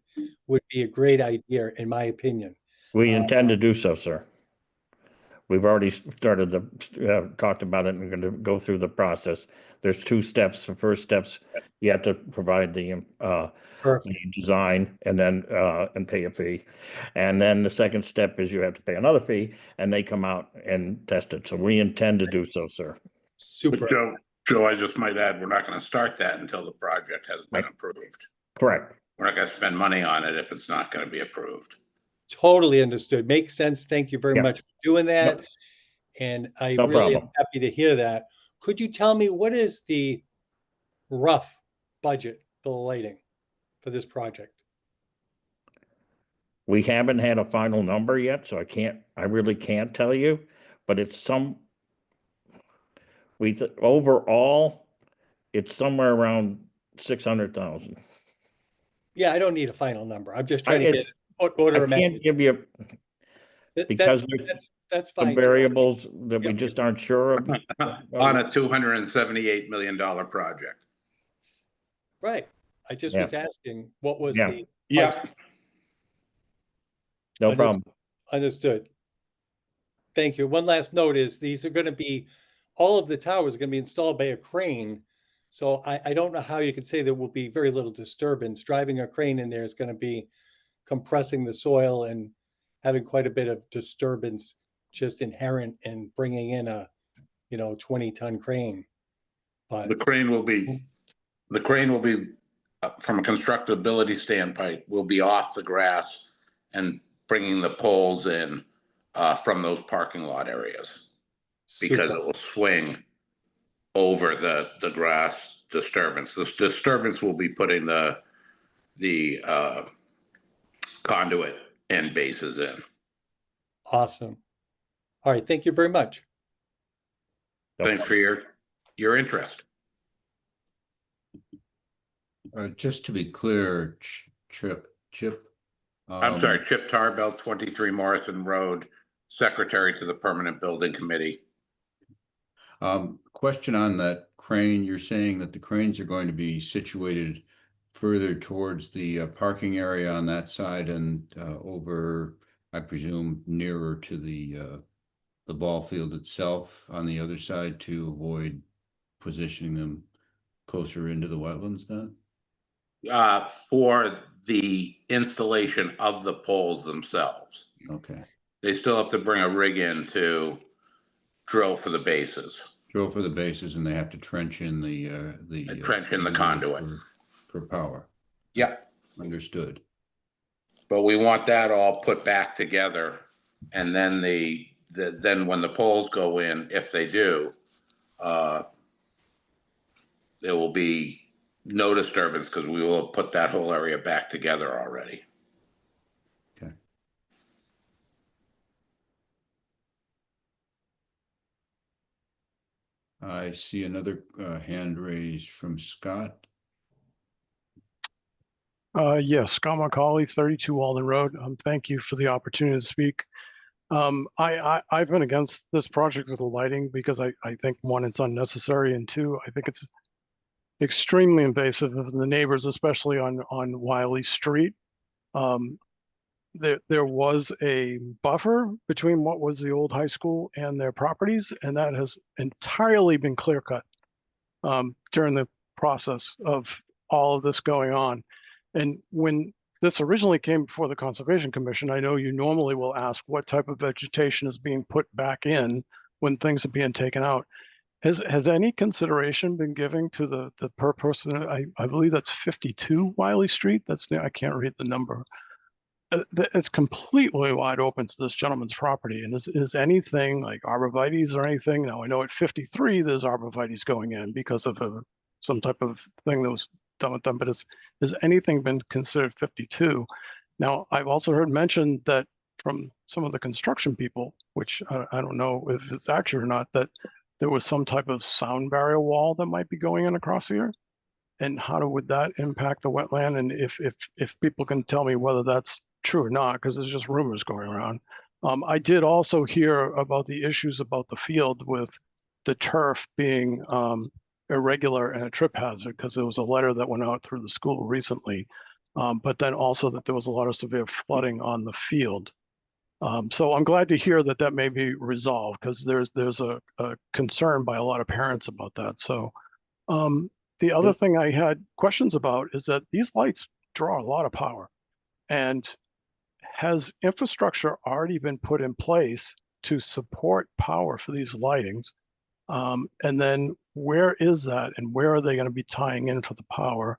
would be a great idea, in my opinion. We intend to do so, sir. We've already started talked about it and going to go through the process. There's two steps. The first steps, you have to provide the design and then and pay a fee. And then the second step is you have to pay another fee, and they come out and test it. So we intend to do so, sir. Super. Joe, I just might add, we're not going to start that until the project has been approved. Correct. We're not going to spend money on it if it's not going to be approved. Totally understood. Makes sense. Thank you very much for doing that. And I No really am problem. happy to hear that. Could you tell me, what is the rough budget for the lighting for this project? We haven't had a final number yet, so I really can't tell you, but it's overall, it's somewhere around 600,000. Yeah, I don't need a final number. I'm just trying to get order of I can't give you, because that's some fine, Joe. variables that we just aren't sure of. On a $278 million project. Right. I just was asking, what was the Yep. No problem. Understood. Thank you. One last note is, these are going to be, all of the towers are going to be installed by a crane. So I don't know how you could say there will be very little disturbance. Driving a crane in there is going to be compressing the soil and having quite a bit of disturbance just inherent in bringing in a 20-ton crane. But the crane will be from a constructability standpoint, will be off the grass and bringing the poles in from those parking lot areas, because it will swing over the grass disturbance. The disturbance will be putting the conduit end bases in. Awesome. All right. Thank you very much. Thanks for your interest. Just to be clear, Chip. I'm sorry, Chip Tarbell, 23 Morrison Road, Secretary to the Permanent Building Committee. Question on that crane. You're saying that the cranes are going to be situated further towards the parking area on that side and over, I presume, nearer to the ball field itself on the other side, to avoid positioning them closer into the wetlands then? For the installation of the poles themselves. Okay. They still have to bring a rig in to drill for the bases. Drill for the bases and they have to trench in the Trench in the conduit. For power. Yeah. Understood. But we want that all put back together, and then then when the poles go in, if they do, there will be no disturbance because we will have put that whole area back together already. Okay. I see another hand raised from Scott. Yes, Scott Macaulay, 32 Walden Road. Thank you for the opportunity to speak. I've been against this project with the lighting because I think, one, it's unnecessary, and two, I think it's extremely invasive of the neighbors, especially on Wiley Street. There was a buffer between what was the old high school and their properties, and that has entirely been clear cut during the process of all of this going on. And when this originally came before the Conservation Commission, I know you normally will ask what type of vegetation is being put back in when things are being taken out. Has any consideration been given to the per person? I believe that's 52 Wiley Street. I can't read the number. It's completely wide open to this gentleman's property. And is anything like arborvitaes or anything? Now, I know at 53, there's arborvitaes going in because of some type of thing that was done with them, but has anything been considered 52? Now, I've also heard mentioned that from some of the construction people, which I don't know if it's accurate or not, that there was some type of sound barrier wall that might be going in across here. And how would that impact the wetland? And if people can tell me whether that's true or not, because there's just rumors going around. I did also hear about the issues about the field with the turf being irregular and a trip hazard, because there was a letter that went out through the school recently, but then also that there was a lot of severe flooding on the field. So I'm glad to hear that may be resolved, because there's a concern by a lot of parents about that. So the other thing I had questions about is that these lights draw a lot of power, and has infrastructure already been put in place to support power for these lightings? And then where is that, and where are they going to be tying in for the power?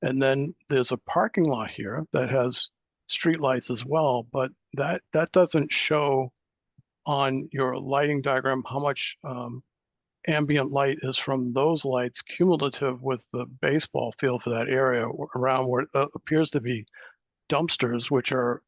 And then there's a parking lot here that has street lights as well, but that doesn't show on your lighting diagram how much ambient light is from those lights cumulative with the baseball field for that area around where it appears to be dumpsters, which are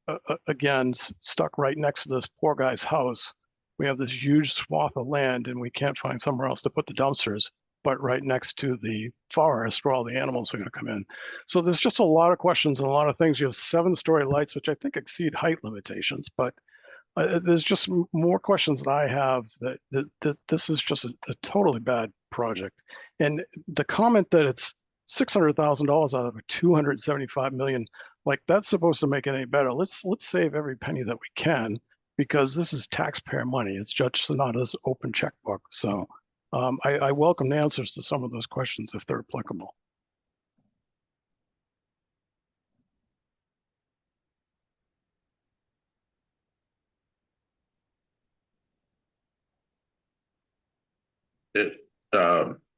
again stuck right next to this poor guy's house. We have this huge swath of land and we can't find somewhere else to put the dumpsters, but right next to the forest where all the animals are going to come in. So there's just a lot of questions and a lot of things. You have 7-story lights, which I think exceed height limitations, but there's just more questions that I have that this is just a totally bad project. And the comment that it's $600,000 out of a $275 million, like that's supposed to make it any better. Let's save every penny that we can, because this is taxpayer money. It's just not as open checkbook. So I welcome the answers to some of those questions if they're applicable.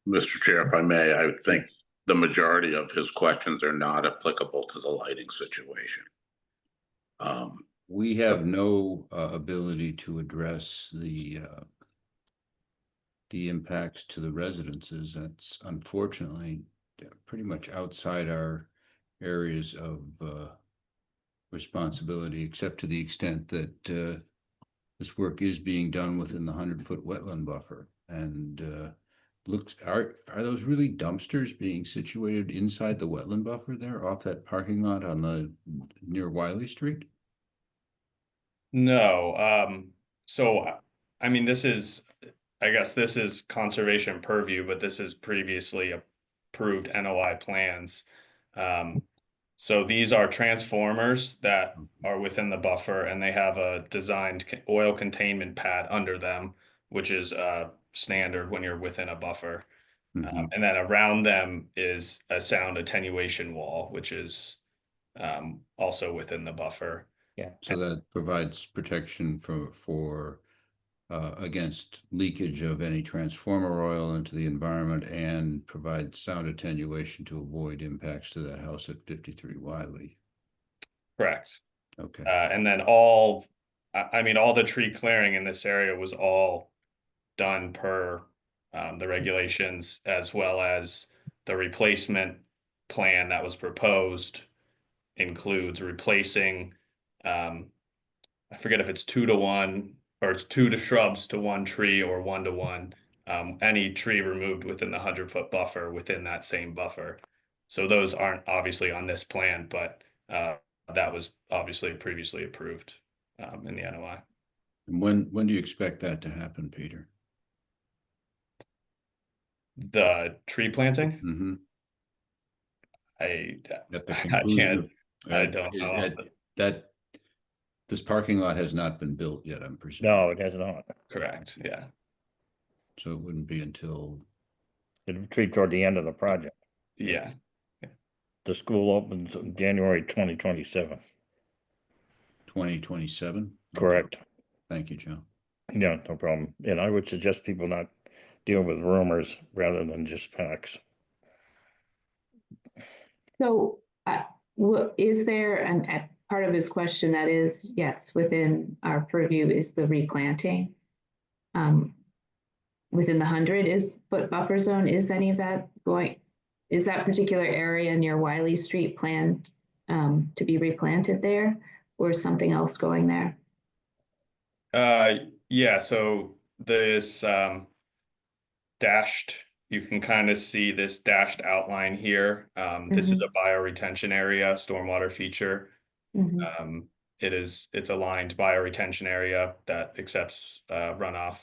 Mr. Chair, if I may, I think the majority of his questions are not applicable to the lighting situation. We have no ability to address the impacts to the residences. That's unfortunately pretty much outside our areas of responsibility, except to the extent that this work is being done within the 100-foot wetland buffer. And are those really dumpsters being situated inside the wetland buffer there, off that parking lot on the near Wiley Street? No. So I mean, I guess this is conservation purview, but this is previously approved NOI plans. So these are transformers that are within the buffer, and they have a designed oil containment pad under them, which is standard when you're within a buffer. And then around them is a sound attenuation wall, which is also within the buffer. Yeah. So that provides protection for against leakage of any transformer oil into the environment and provide sound attenuation to avoid impacts to that house at 53 Wiley. Correct. Okay. And then all the tree clearing in this area was all done per the regulations, as well as the replacement plan that was proposed includes replacing, I forget if it's 2-to-1 or it's 2 to shrubs to 1 tree or 1-to-1. Any tree removed within the 100-foot buffer within that same buffer. So those aren't obviously on this plan, but that was obviously previously approved in the NOI. When do you expect that to happen, Peter? The tree planting? Mm-hmm. I can't. I don't know. That this parking lot has not been built yet, I'm presuming. No, it has not. Correct, yeah. So it wouldn't be until it'll be toward the end of the project. Yeah. The school opens in January 2027. 2027? Correct. Okay. Thank you, Joe. Yeah, no problem. And I would suggest people not deal with rumors rather than just facts. So, is there, and part of his question that is, yes, within our purview is the replanting. Within the 100-foot buffer zone, is any of that is that particular area near Wiley Street planned to be replanted there, or is something else going there? Yeah, so this dashed, you can kind of see this dashed outline here. This is a bioretention area, stormwater feature. It's a lined bioretention area that accepts runoff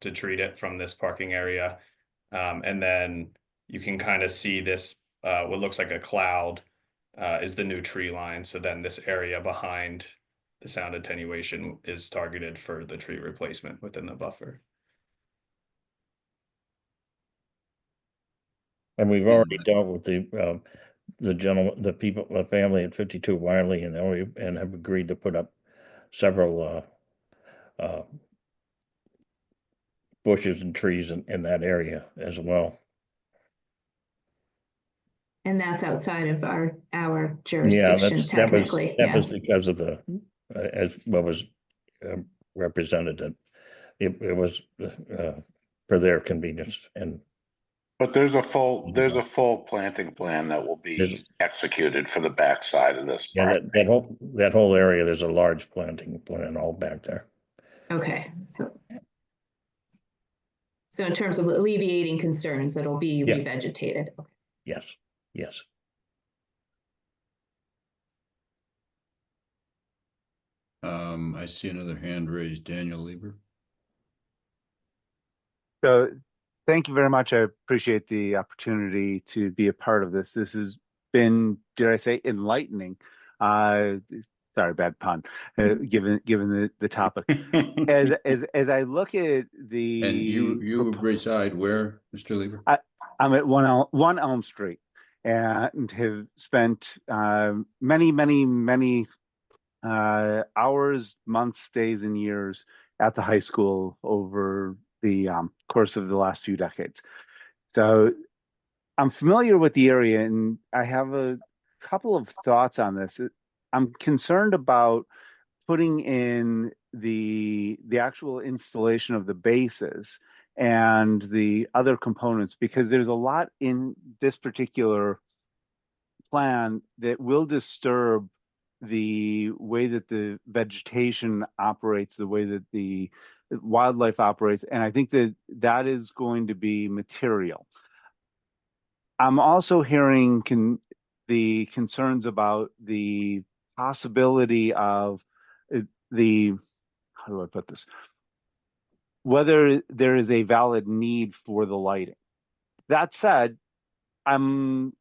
to treat it from this parking area. And then you can kind of see this, what looks like a cloud is the new tree line. So then this area behind the sound attenuation is targeted for the tree replacement within the buffer. And we've already dealt with the gentleman, the family at 52 Wiley, and have agreed to put up several bushes and trees in that area as well. And that's outside of our Yeah, jurisdiction, technically. that was because of the as what was represented, that it was for their convenience. And but there's a full planting plan that will be executed for the backside of this. Yeah, that whole area, there's a large planting plan all back there. Okay, so in terms of alleviating concerns, it'll be revegetated. Okay. Yes, yes. I see another hand raised, Daniel Lieber. So thank you very much. I appreciate the opportunity to be a part of this. This has been, dare I say, enlightening. Sorry, bad pun. Given the topic, as I look at the and you reside where, Mr. Lieber? I'm at 1 Elm Street, and have spent many hours, months, days, and years at the high school over the course of the last few decades. So I'm familiar with the area, and I have a couple of thoughts on this. I'm concerned about putting in the actual installation of the bases and the other components, because there's a lot in this particular plan that will disturb the way that the vegetation operates, the way that the wildlife operates, and I think that is going to be material. I'm also hearing the concerns about the possibility of how do I put this? Whether there is a valid need for the lighting. That said, I'm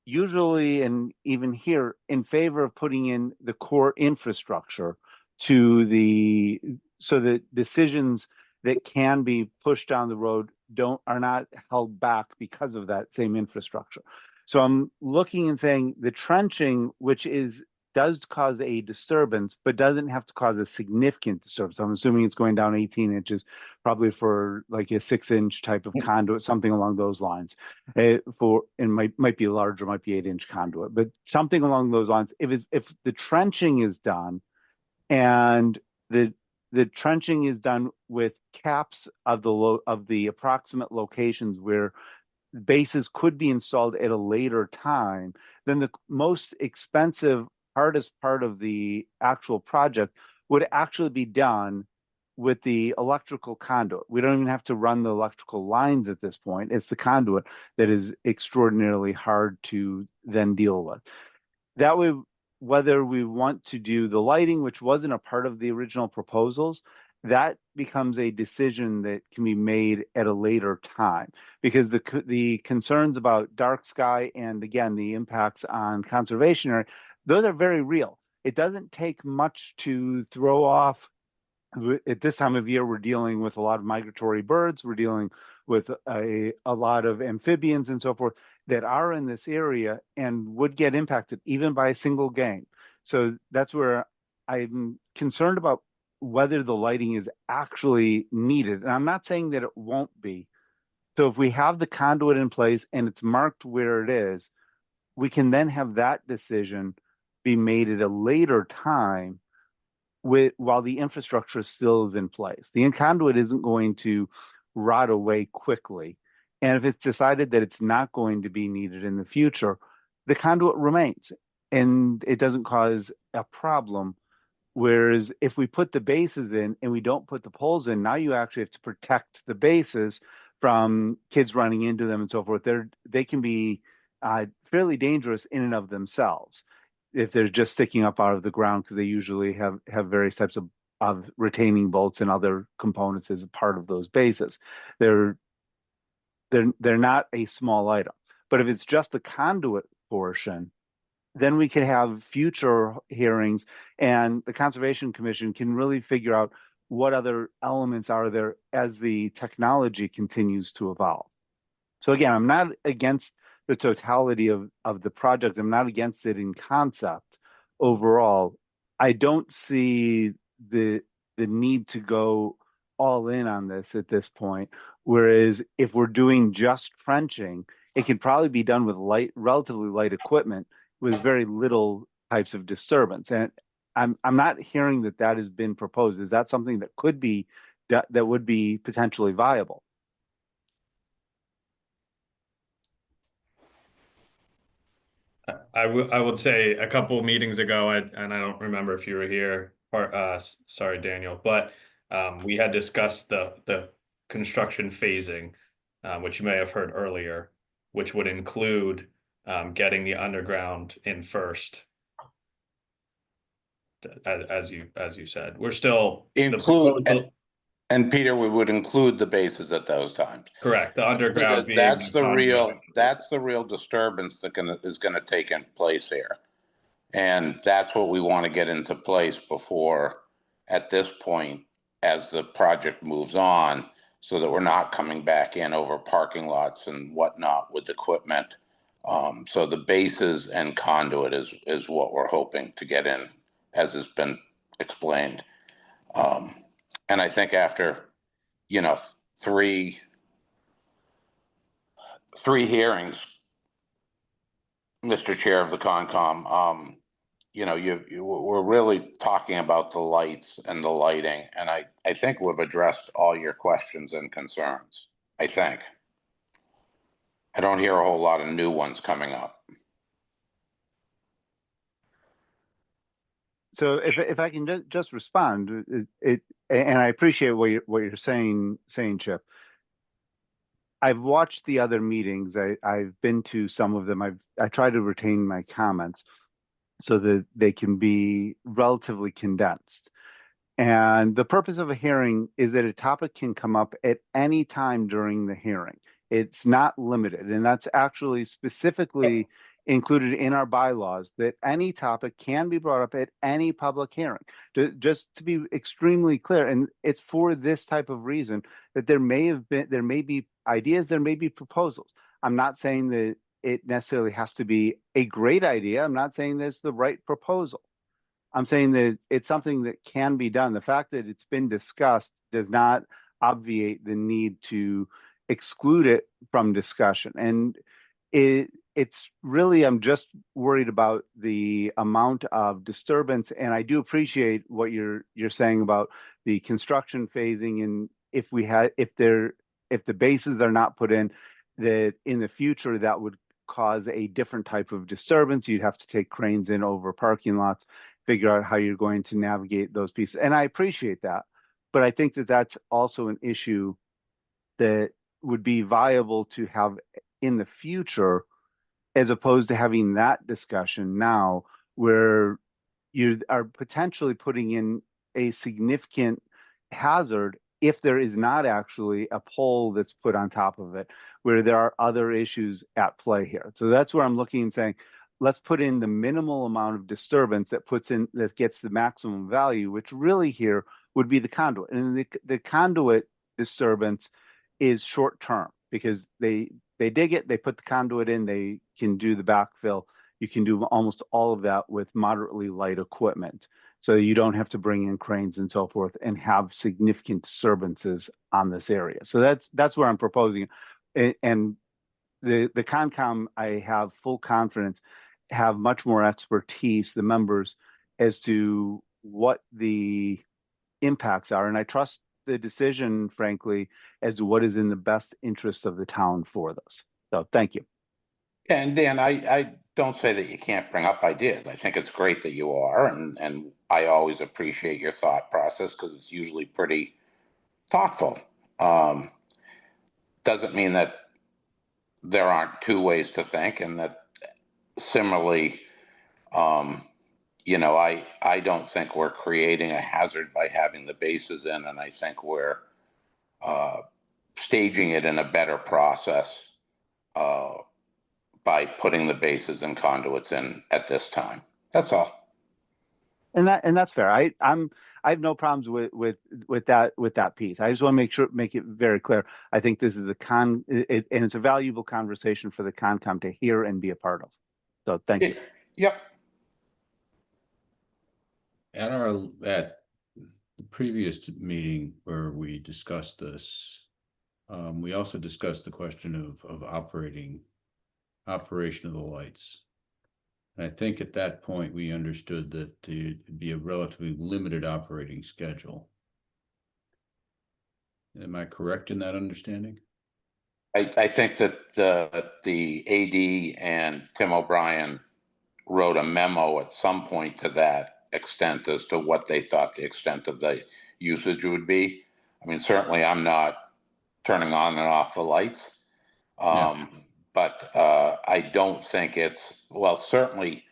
usually, and even here, in favor of putting in the core infrastructure so that decisions that can be pushed down the road are not held back because of that same infrastructure. So I'm looking and saying the trenching, which is does cause a disturbance, but doesn't have to cause a significant disturbance. I'm assuming it's going down 18 inches, probably for like a 6-inch type of conduit, something along those lines. And might be larger, might be 8-inch conduit, but something along those lines. If the trenching is done, and the trenching is done with caps of the approximate locations where bases could be installed at a later time, then the most expensive, hardest part of the actual project would actually be done with the electrical conduit. We don't even have to run the electrical lines at this point. It's the conduit that is extraordinarily hard to then deal with. That way, whether we want to do the lighting, which wasn't a part of the original proposals, that becomes a decision that can be made at a later time, because the concerns about dark sky and, again, the impacts on conservation area, those are very real. It doesn't take much to throw off. At this time of year, we're dealing with a lot of migratory birds. We're dealing with a lot of amphibians and so forth that are in this area and would get impacted even by a single game. So that's where I'm concerned about whether the lighting is actually needed. And I'm not saying that it won't be. So if we have the conduit in place and it's marked where it is, we can then have that decision be made at a later time while the infrastructure still is in place. The conduit isn't going to rot away quickly. And if it's decided that it's not going to be needed in the future, the conduit remains and it doesn't cause a problem. Whereas if we put the bases in and we don't put the poles in, now you actually have to protect the bases from kids running into them and so forth. They can be fairly dangerous in and of themselves if they're just sticking up out of the ground, because they usually have various types of retaining bolts and other components as a part of those bases. They're not a small item. But if it's just the conduit portion, then we can have future hearings and the Conservation Commission can really figure out what other elements are there as the technology continues to evolve. So again, I'm not against the totality of the project. I'm not against it in concept overall. I don't see the need to go all in on this at this point. Whereas if we're doing just trenching, it can probably be done with relatively light equipment with very little types of disturbance. And I'm not hearing that has been proposed. Is that something that could be that would be potentially viable? I would say a couple of meetings ago, and I don't remember if you were here, or sorry, Daniel, but we had discussed the construction phasing, which you may have heard earlier, which would include getting the underground in first. As you said, we're still and Peter, we would include the bases at those times. Correct. The underground because that's the real disturbance that is gonna take in place here. And that's what we want to get into place before, at this point, as the project moves on, so that we're not coming back in over parking lots and whatnot with equipment. So the bases and conduit is what we're hoping to get in, as has been explained. And I think after, three hearings, Mr. Chair of the Concom, we're really talking about the lights and the lighting, and I think we've addressed all your questions and concerns. I think. I don't hear a whole lot of new ones coming up. So if I can just respond, and I appreciate what you're saying, Chip. I've watched the other meetings. I've been to some of them. I try to retain my comments so that they can be relatively condensed. And the purpose of a hearing is that a topic can come up at any time during the hearing. It's not limited, and that's actually specifically included in our bylaws, that any topic can be brought up at any public hearing. Just to be extremely clear, and it's for this type of reason that there may be ideas, there may be proposals. I'm not saying that it necessarily has to be a great idea. I'm not saying that's the right proposal. I'm saying that it's something that can be done. The fact that it's been discussed does not obviate the need to exclude it from discussion. And it's really, I'm just worried about the amount of disturbance. And I do appreciate what you're saying about the construction phasing, and if the bases are not put in, that in the future that would cause a different type of disturbance. You'd have to take cranes in over parking lots, figure out how you're going to navigate those pieces. And I appreciate that. But I think that that's also an issue that would be viable to have in the future, as opposed to having that discussion now, where you are potentially putting in a significant hazard if there is not actually a pole that's put on top of it, where there are other issues at play here. So that's where I'm looking and saying, let's put in the minimal amount of disturbance that gets the maximum value, which really here would be the conduit. And the conduit disturbance is short term, because they dig it, they put the conduit in, they can do the backfill. You can do almost all of that with moderately light equipment. So you don't have to bring in cranes and so forth and have significant disturbances on this area. So that's where I'm proposing. And the Concom, I have full confidence, have much more expertise, the members, as to what the impacts are. And I trust the decision, frankly, as to what is in the best interest of the town for this. So thank you. And Dan, I don't say that you can't bring up ideas. I think it's great that you are, and I always appreciate your thought process because it's usually pretty thoughtful. Doesn't mean that there aren't two ways to think, and that similarly, I don't think we're creating a hazard by having the bases in, and I think we're staging it in a better process by putting the bases and conduits in at this time. That's all. And that's fair. I have no problems with that piece. I just want to make it very clear. I think this is and it's a valuable conversation for the Concom to hear and be a part of. So thank you. Yep. At the previous meeting where we discussed this, we also discussed the question of operation of the lights. And I think at that point we understood that it'd be a relatively limited operating schedule. Am I correct in that understanding? I think that the AD and Tim O'Brien wrote a memo at some point to that extent as to what they thought the extent of the usage would be. I mean, certainly I'm not turning on and off the lights. But I don't think certainly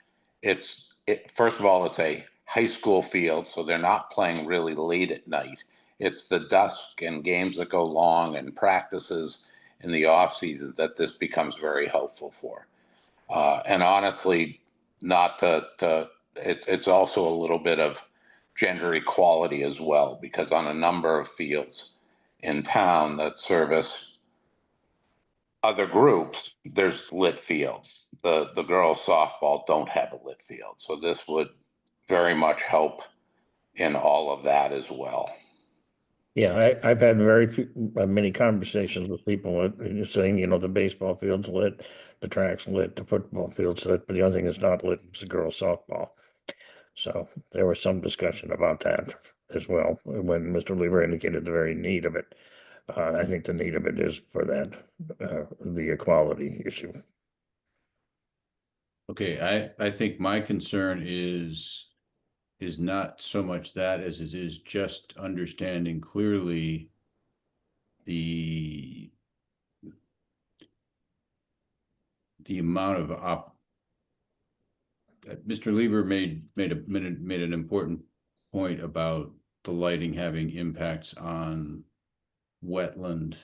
first of all, it's a high school field, so they're not playing really late at night. It's the dusk and games that go long and practices in the off season that this becomes very helpful for. And honestly, it's also a little bit of gender equality as well, because on a number of fields in town that service other groups, there's lit fields. The girls softball don't have a lit field. So this would very much help in all of that as well. Yeah, I've had many conversations with people saying, the baseball field's lit, the track's lit, the football field's lit, but the only thing that's not lit is the girls softball. So there was some discussion about that as well when Mr. Lieber indicated the very need of it. I think the need of it is for that, the equality issue. Okay, I think my concern is not so much that as it is just understanding clearly the amount of Mr. Lieber made an important point about the lighting having impacts on wetland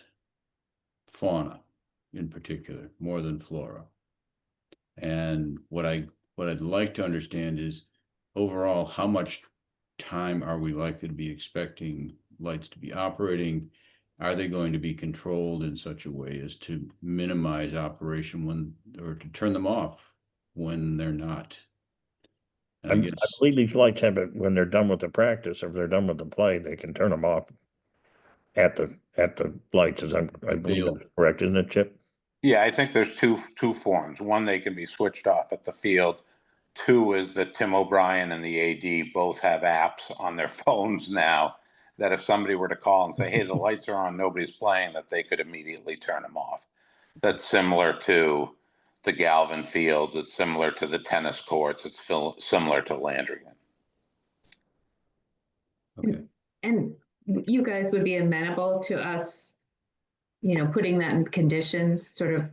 fauna in particular, more than flora. And what I'd like to understand is overall, how much time are we likely to be expecting lights to be operating, are they going to be controlled in such a way as to minimize operation when, or to turn them off when they're not? And I I I guess, believe these lights have it, when they're done with the practice, if they're done with the play, they can turn them off at the lights, I believe field. that's correct, isn't it, Chip? Yeah, I think there's two forms. One, they can be switched off at the field. Two is that Tim O'Brien and the AD both have apps on their phones now that if somebody were to call and say, hey, the lights are on, nobody's playing, that they could immediately turn them off. That's similar to the Galvin Field. It's similar to the tennis courts. It's similar to Landrigan. Okay. And you guys would be amenable to us, putting that in conditions, sort of,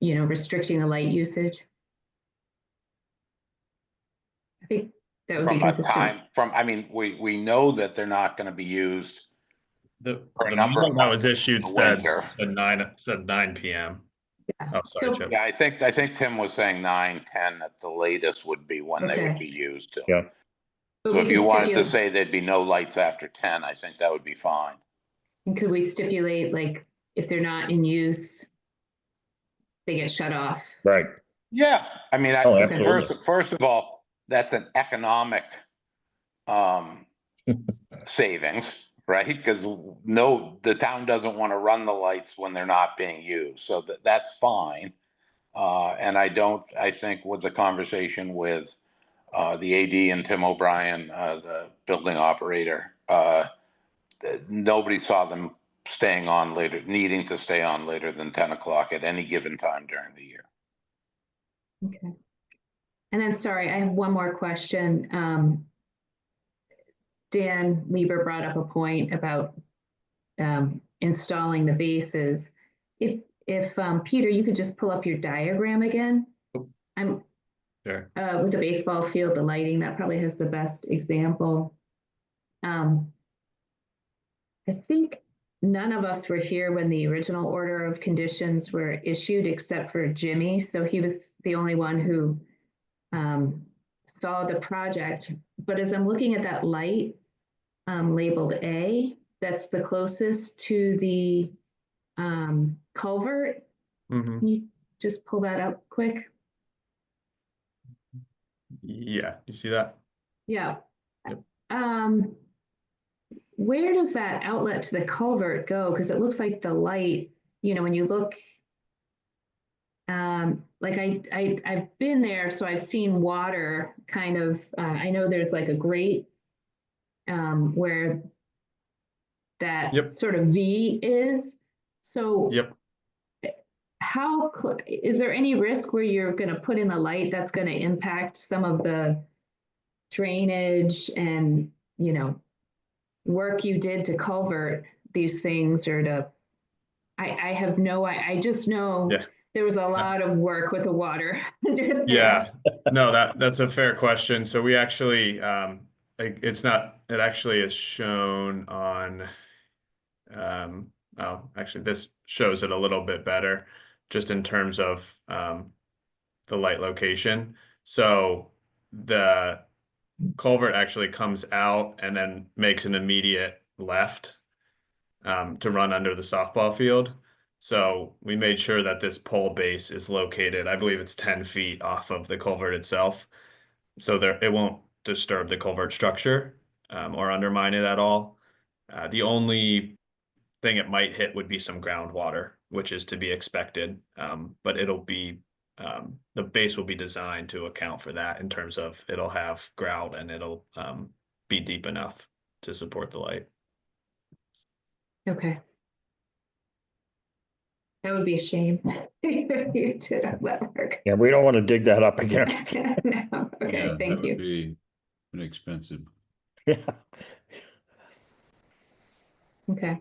restricting the light usage? I think that would be consistent. I mean, we know that they're not going to be used. The For a number memo of that was months issued in the said winter. 9 p.m. Oh, sorry, Chip. Yeah, I think Tim was saying 9, 10 at the latest would be when they would Okay. be used. Yeah. But So we if could you wanted to stipulate, say there'd be no lights after 10, I think that would be fine. and could we stipulate, like, if they're not in use, they get shut off? Right. Yeah, I mean, Oh, absolutely. first of all, that's an economic savings, right? Because the town doesn't want to run the lights when they're not being used, so that's fine. And I think with the conversation with the AD and Tim O'Brien, the building operator, nobody saw them needing to stay on later than 10 o'clock at any given time during the year. Okay. And then, sorry, I have one more question. Dan Lieber brought up a point about installing the bases. If Peter, you could just pull up your diagram again. I'm Sure. with the baseball field, the lighting, that probably has the best example. I think none of us were here when the original order of conditions were issued except for Jimmy. So he was the only one who saw the project. But as I'm looking at that light labeled A, that's the closest to the culvert. Mm-hmm. Can you just pull that up quick? Yeah, you see that? Yeah. Yep. Where does that outlet to the culvert go? Because it looks like the light, when you look, like I've been there, so I've seen water kind of, I know there's like a grate where that sort of V is. So is there any risk where you're going to put in the light that's going to impact some of the drainage and, work you did to culvert these things, or to, I have no, I just know there was a lot of work with the water. Yeah, no, that's a fair question. So we actually, it actually is shown on, actually this shows it a little bit better just in terms of the light location. So the culvert actually comes out and then makes an immediate left to run under the softball field. So we made sure that this pole base is located, I believe it's 10 feet off of the culvert itself. So it won't disturb the culvert structure or undermine it at all. The only thing it might hit would be some groundwater, which is to be expected. But the base will be designed to account for that in terms of it'll have grout and it'll be deep enough to support the light. Okay. That would be a shame if you did all that work. Yeah, we don't want to dig that up again. No. Okay, Yeah, thank that you. would be inexpensive. Yeah. Okay.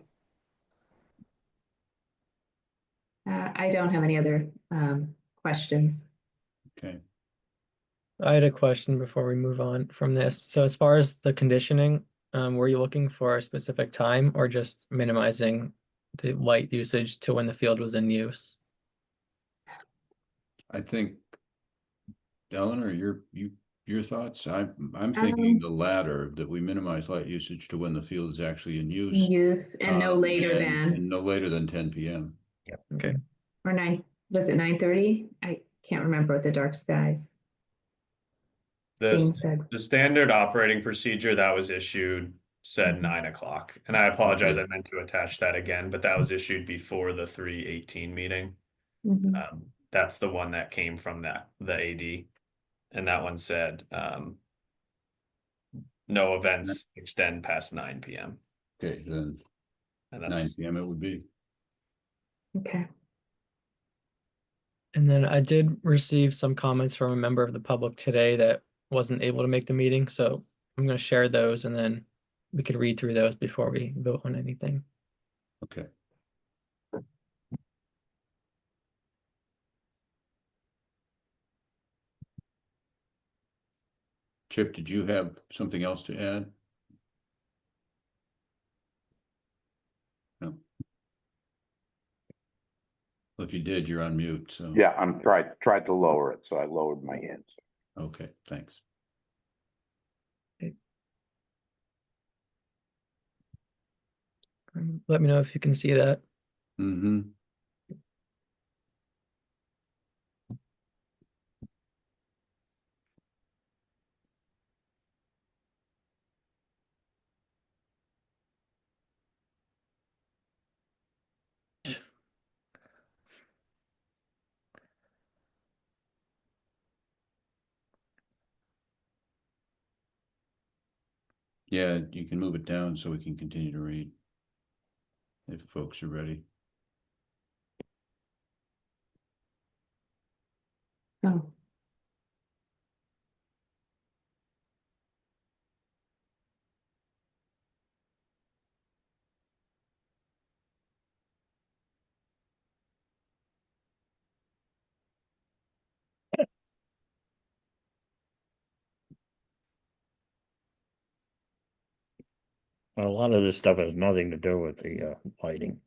I don't have any other questions. Okay. I had a question before we move on from this. So as far as the conditioning, were you looking for a specific time or just minimizing the light usage to when the field was in use? I think, Eleanor, you your thoughts? I'm thinking the latter, that we minimize light usage to when the field is actually in use. Use and no later than, and no later than 10 p.m. Okay. or 9, was it 9:30? I can't remember what the dark skies thing said. The standard operating procedure that was issued said 9 o'clock. And I apologize, I meant to attach that again, but that was issued before the 3/18 meeting. Mhm. That's the one that came from the AD. And that one said, no events extend past 9 p.m. Okay, then And 9 that's p.m. it would be. Okay. And then I did receive some comments from a member of the public today that wasn't able to make the meeting, so I'm going to share those and then we could read through those before we vote on anything. Okay. Chip, did you have something else to add? No. Well, if you did, you're on mute, so. Yeah, I'm tried to lower it, so I lowered my hands. Okay, thanks. Let me know if you can see that. Mm-hmm. Yeah, you can move it down so we can continue to read. If folks are ready. Oh. A lot of this stuff has nothing to do with the lighting.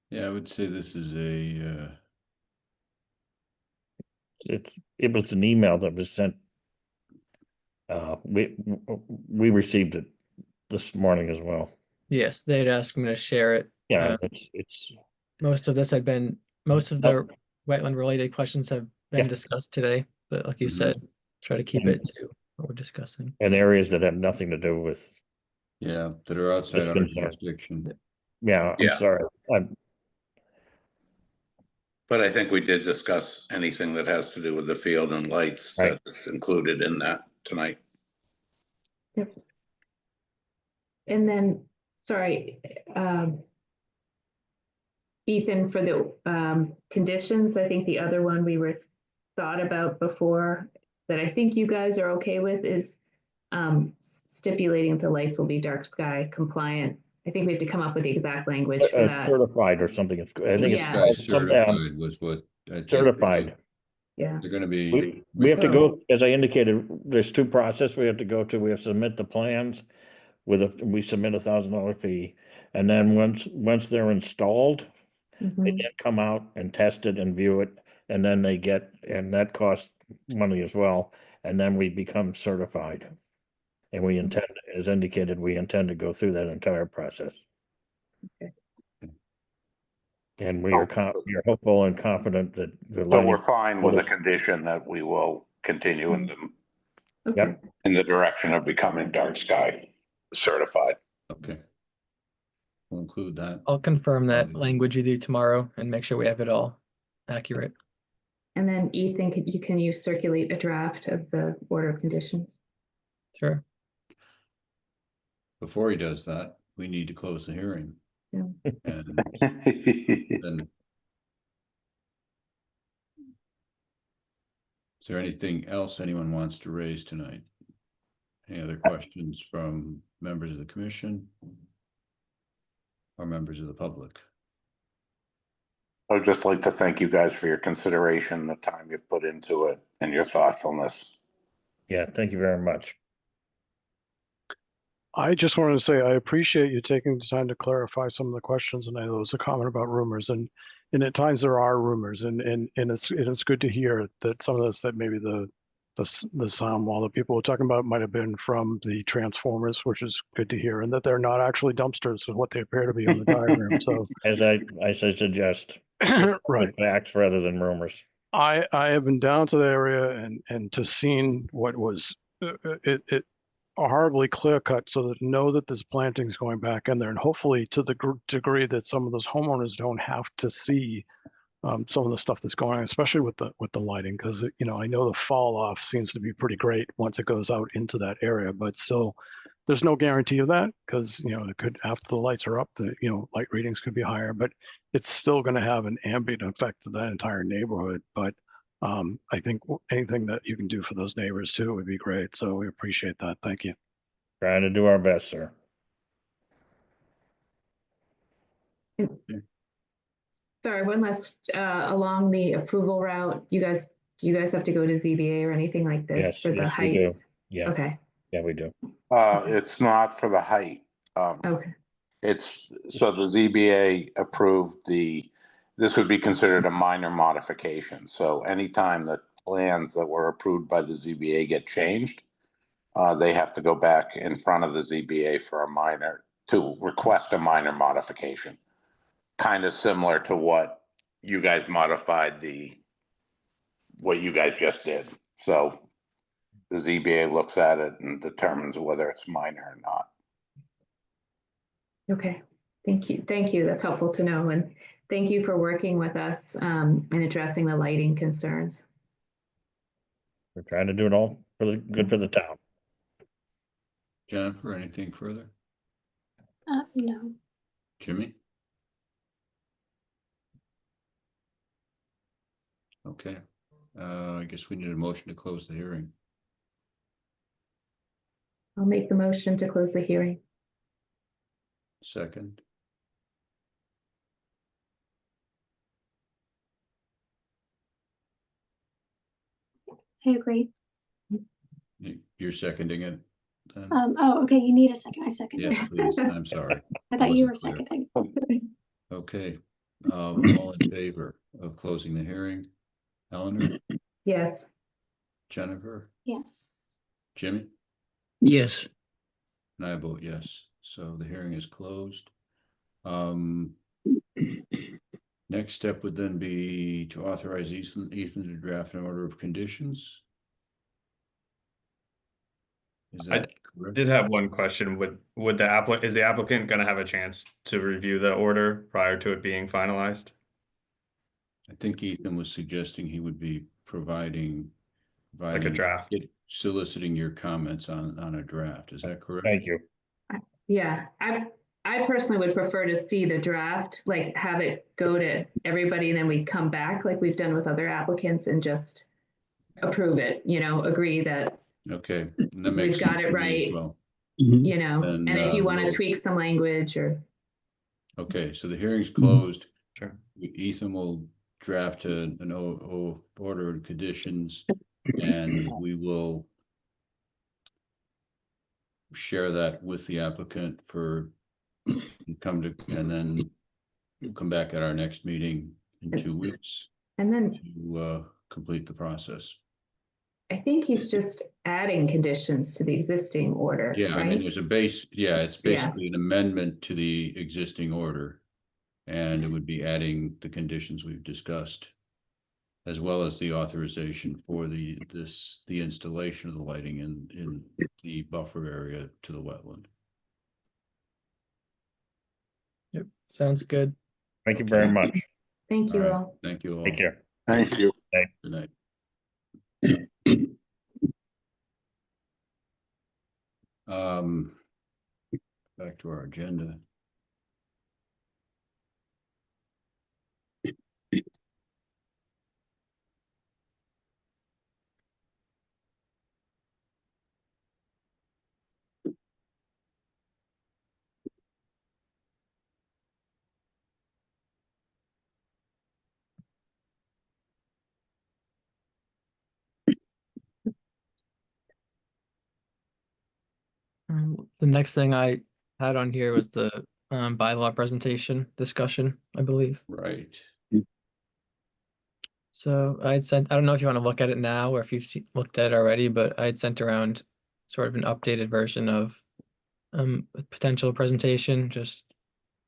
Yeah, I would say this is a It was an email that was sent. We received it this morning as well. Yes, they'd asked me to share it. Yeah, it's most of the wetland related questions have been discussed today, but like you said, try to keep it to what we're discussing. And areas that have nothing to do with. Yeah, that are outside our jurisdiction. Yeah, I'm sorry. But I think we did discuss anything that has to do with the field and lights that's included in that tonight. Yep. And then, sorry, Ethan, for the conditions, I think the other one we were thought about before that I think you guys are okay with is stipulating the lights will be dark sky compliant. I think we have to come up with the exact language for that. Certified or something. I think it's certified was what I think. Certified. Yeah. They're gonna be. We have to go, as I indicated, there's two processes we have to go to. We have to submit the plans we submit $1,000 fee. And then once they're installed, they then come out and test it and view it. And then and that costs money as well. And then we become certified. And we intend, as indicated, we intend to go through that entire process. Okay. And we are hopeful and confident that the So we're fine with the condition that we will continue in the direction of becoming dark sky certified. Okay. We'll include that. I'll confirm that language with you tomorrow and make sure we have it all accurate. And then Ethan, can you circulate a draft of the order of conditions? Sure. Before he does that, we need to close the hearing. Yeah. And then, is there anything else anyone wants to raise tonight? Any other questions from members of the commission or members of the public? I would just like to thank you guys for your consideration, the time you've put into it, and your thoughtfulness. Yeah, thank you very much. I just wanted to say I appreciate you taking the time to clarify some of the questions, and I know there was a comment about rumors, and at times there are rumors, and it's good to hear that some of this, that maybe the sound wall that people were talking about might have been from the transformers, which is good to hear, and that they're not actually dumpsters of what they appear to be on the diagram. So As I suggest, right, facts rather than rumors. I have been down to the area and to seen what was it horribly clear cut, so that know that there's plantings going back in there, and hopefully to the degree that some of those homeowners don't have to see some of the stuff that's going on, especially with the lighting, because I know the fall off seems to be pretty great once it goes out into that area, but still there's no guarantee of that, because it could, after the lights are up, the light readings could be higher, but it's still going to have an ambient effect to that entire neighborhood. But I think anything that you can do for those neighbors too would be great, so we appreciate that. Thank you. Trying to do our best, sir. Sorry, one last, along the approval route, do you guys have to go to ZBA or anything like this Yes, for the yes, we do. heights? Yeah. Okay, Yeah, we do. It's not for the height. okay, It's, so the ZBA approved this would be considered a minor modification. So anytime the plans that were approved by the ZBA get changed, they have to go back in front of the ZBA to request a minor modification. Kind of similar to what you guys modified what you guys just did. So the ZBA looks at it and determines whether it's minor or not. okay. Thank you. That's helpful to know. And thank you for working with us and addressing the lighting concerns. We're trying to do it all for the good for the town. Jennifer, anything further? No. Jimmy? Okay, I guess we need a motion to close the hearing. I'll make the motion to close the hearing. Second, I agree. you're seconding it then? Oh, okay, you need a second. I second. Yes, please, I'm sorry. I thought you were Wasn't clear. seconding. Okay, all in favor of closing the hearing? Eleanor, Yes. Jennifer, Yes. Jimmy? Yes. And I vote yes, so the hearing is closed. Next step would then be to authorize Ethan to draft an order of conditions. Is that correct? Did have one question. Would is the applicant going to have a chance to review the order prior to it being finalized? I think Ethan was suggesting he would be providing Like a draft. Soliciting your comments on a draft. Is that correct? Thank you. Yeah, I personally would prefer to see the draft, like have it go to everybody and then we come back like we've done with other applicants and just approve it, agree that Okay, and that makes we've got sense it to me as right, well. and if you want to we'll- tweak some language or. Okay, so the hearing's closed. Sure. Ethan will draft an order of conditions, and we will share that with the applicant and then we'll come back at our next meeting in 2 weeks And then to complete the process. I think he's just adding conditions to the existing order, Yeah, I mean, right? there's it's basically an amendment to the existing order. And it would be adding the conditions we've discussed, as well as the authorization for the installation of the lighting in the buffer area to the wetland. Yep, sounds good. Thank you very much. Thank you All right, all. thank you all. Take care. Thank you. Good night. Back to our agenda. The next thing I had on here was the bylaw presentation discussion, I believe. Right. So I'd sent, I don't know if you want to look at it now or if you've looked at it already, but I had sent around sort of an updated version of a potential presentation, just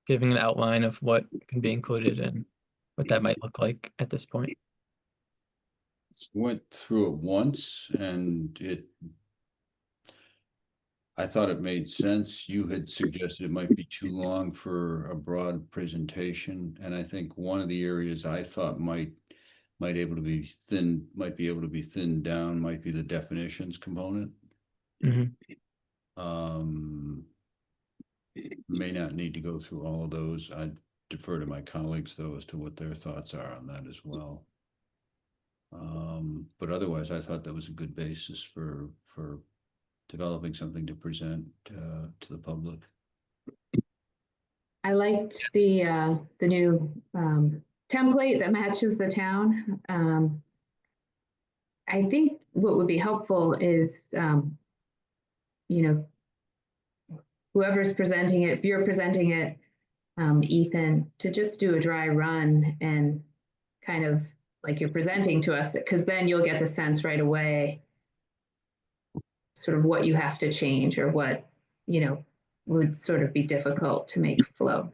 giving an outline of what can be included and what that might look like at this point. Went through it once and I thought it made sense. You had suggested it might be too long for a broad presentation. And I think one of the areas I thought might be able to be thinned down, might be the definitions component. May not need to go through all of those. I'd defer to my colleagues though as to what their thoughts are on that as well. But otherwise, I thought that was a good basis for developing something to present to the public. I liked the new template that matches the town. I think what would be helpful is, you know, whoever's presenting it, if you're presenting it, Ethan, to just do a dry run and kind of like you're presenting to us, because then you'll get the sense right away sort of what you have to change or what, you know, would sort of be difficult to make flow.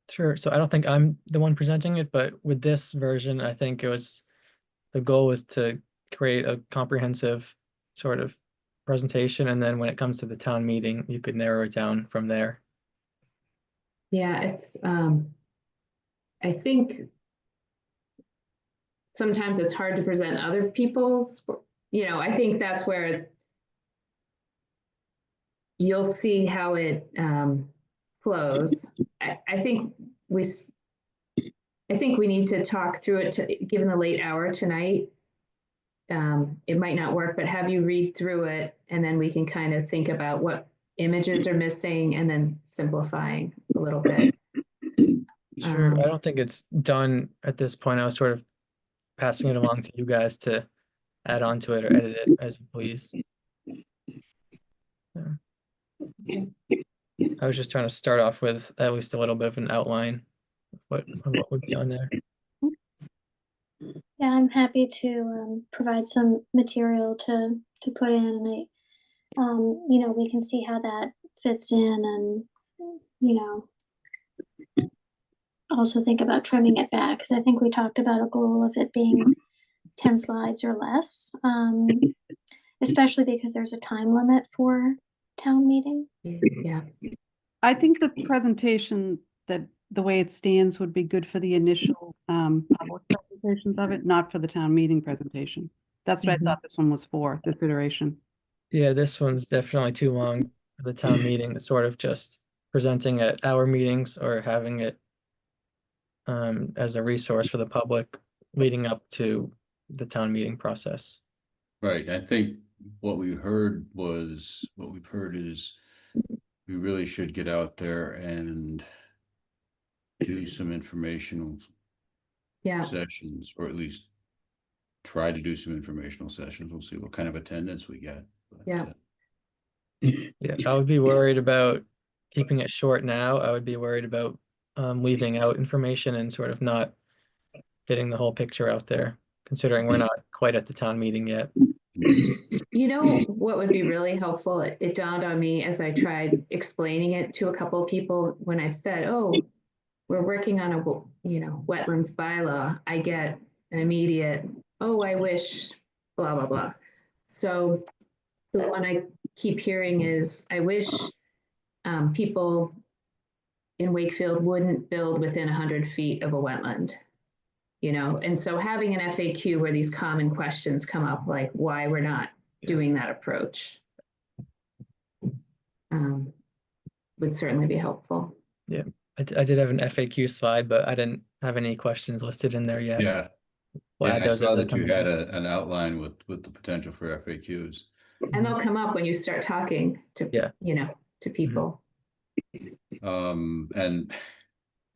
Sure. So I don't think I'm the one presenting it, but with this version, I think the goal was to create a comprehensive sort of presentation. And then when it comes to the town meeting, you could narrow it down from there. Yeah, it's, I think sometimes it's hard to present other people's, you know, I think that's where you'll see how it flows. I think we need to talk through it given the late hour tonight. It might not work, but have you read through it and then we can kind of think about what images are missing and then simplifying a little bit. Sure. I don't think it's done at this point. I was sort of passing it along to you guys to add on to it or edit it as you please. Yeah. I was just trying to start off with at least a little bit of an outline of what would be on there. Yeah, I'm happy to provide some material to put in, and you know, we can see how that fits in, and you know, also think about trimming it back because I think we talked about a goal of it being 10 slides or less, especially because there's a time limit for town meeting. Yeah. I think the presentation that the way it stands would be good for the initial public presentations of it, not for the town meeting presentation. That's what I thought this one was for, this iteration. Yeah, this one's definitely too long for the town meeting. It's sort of just presenting at our meetings or having it as a resource for the public leading up to the town meeting process. Right. I think what we've heard is we really should get out there and do some informational sessions, or at least try to do some informational sessions. We'll see what kind of attendance we get. But, yeah, I would be worried about keeping it short now. I would be worried about leaving out information and sort of not getting the whole picture out there, considering we're not quite at the town meeting yet. You know what would be really helpful? It dawned on me as I tried explaining it to a couple of people when I've said, oh, we're working on a, you know, wetlands bylaw. I get an immediate, oh, I wish, blah, blah, blah. So the one I keep hearing is, I wish people in Wakefield wouldn't build within 100 feet of a wetland. you know, and so having an FAQ where these common questions come up, like why we're not doing that approach, would certainly be helpful. Yeah, I did have an FAQ slide, but I didn't have any questions listed in there yet. Yeah. We'll And add I those as saw they that come you in. had an outline with the potential for FAQs. And they'll come up when you start talking to, Yeah. you know, to people. And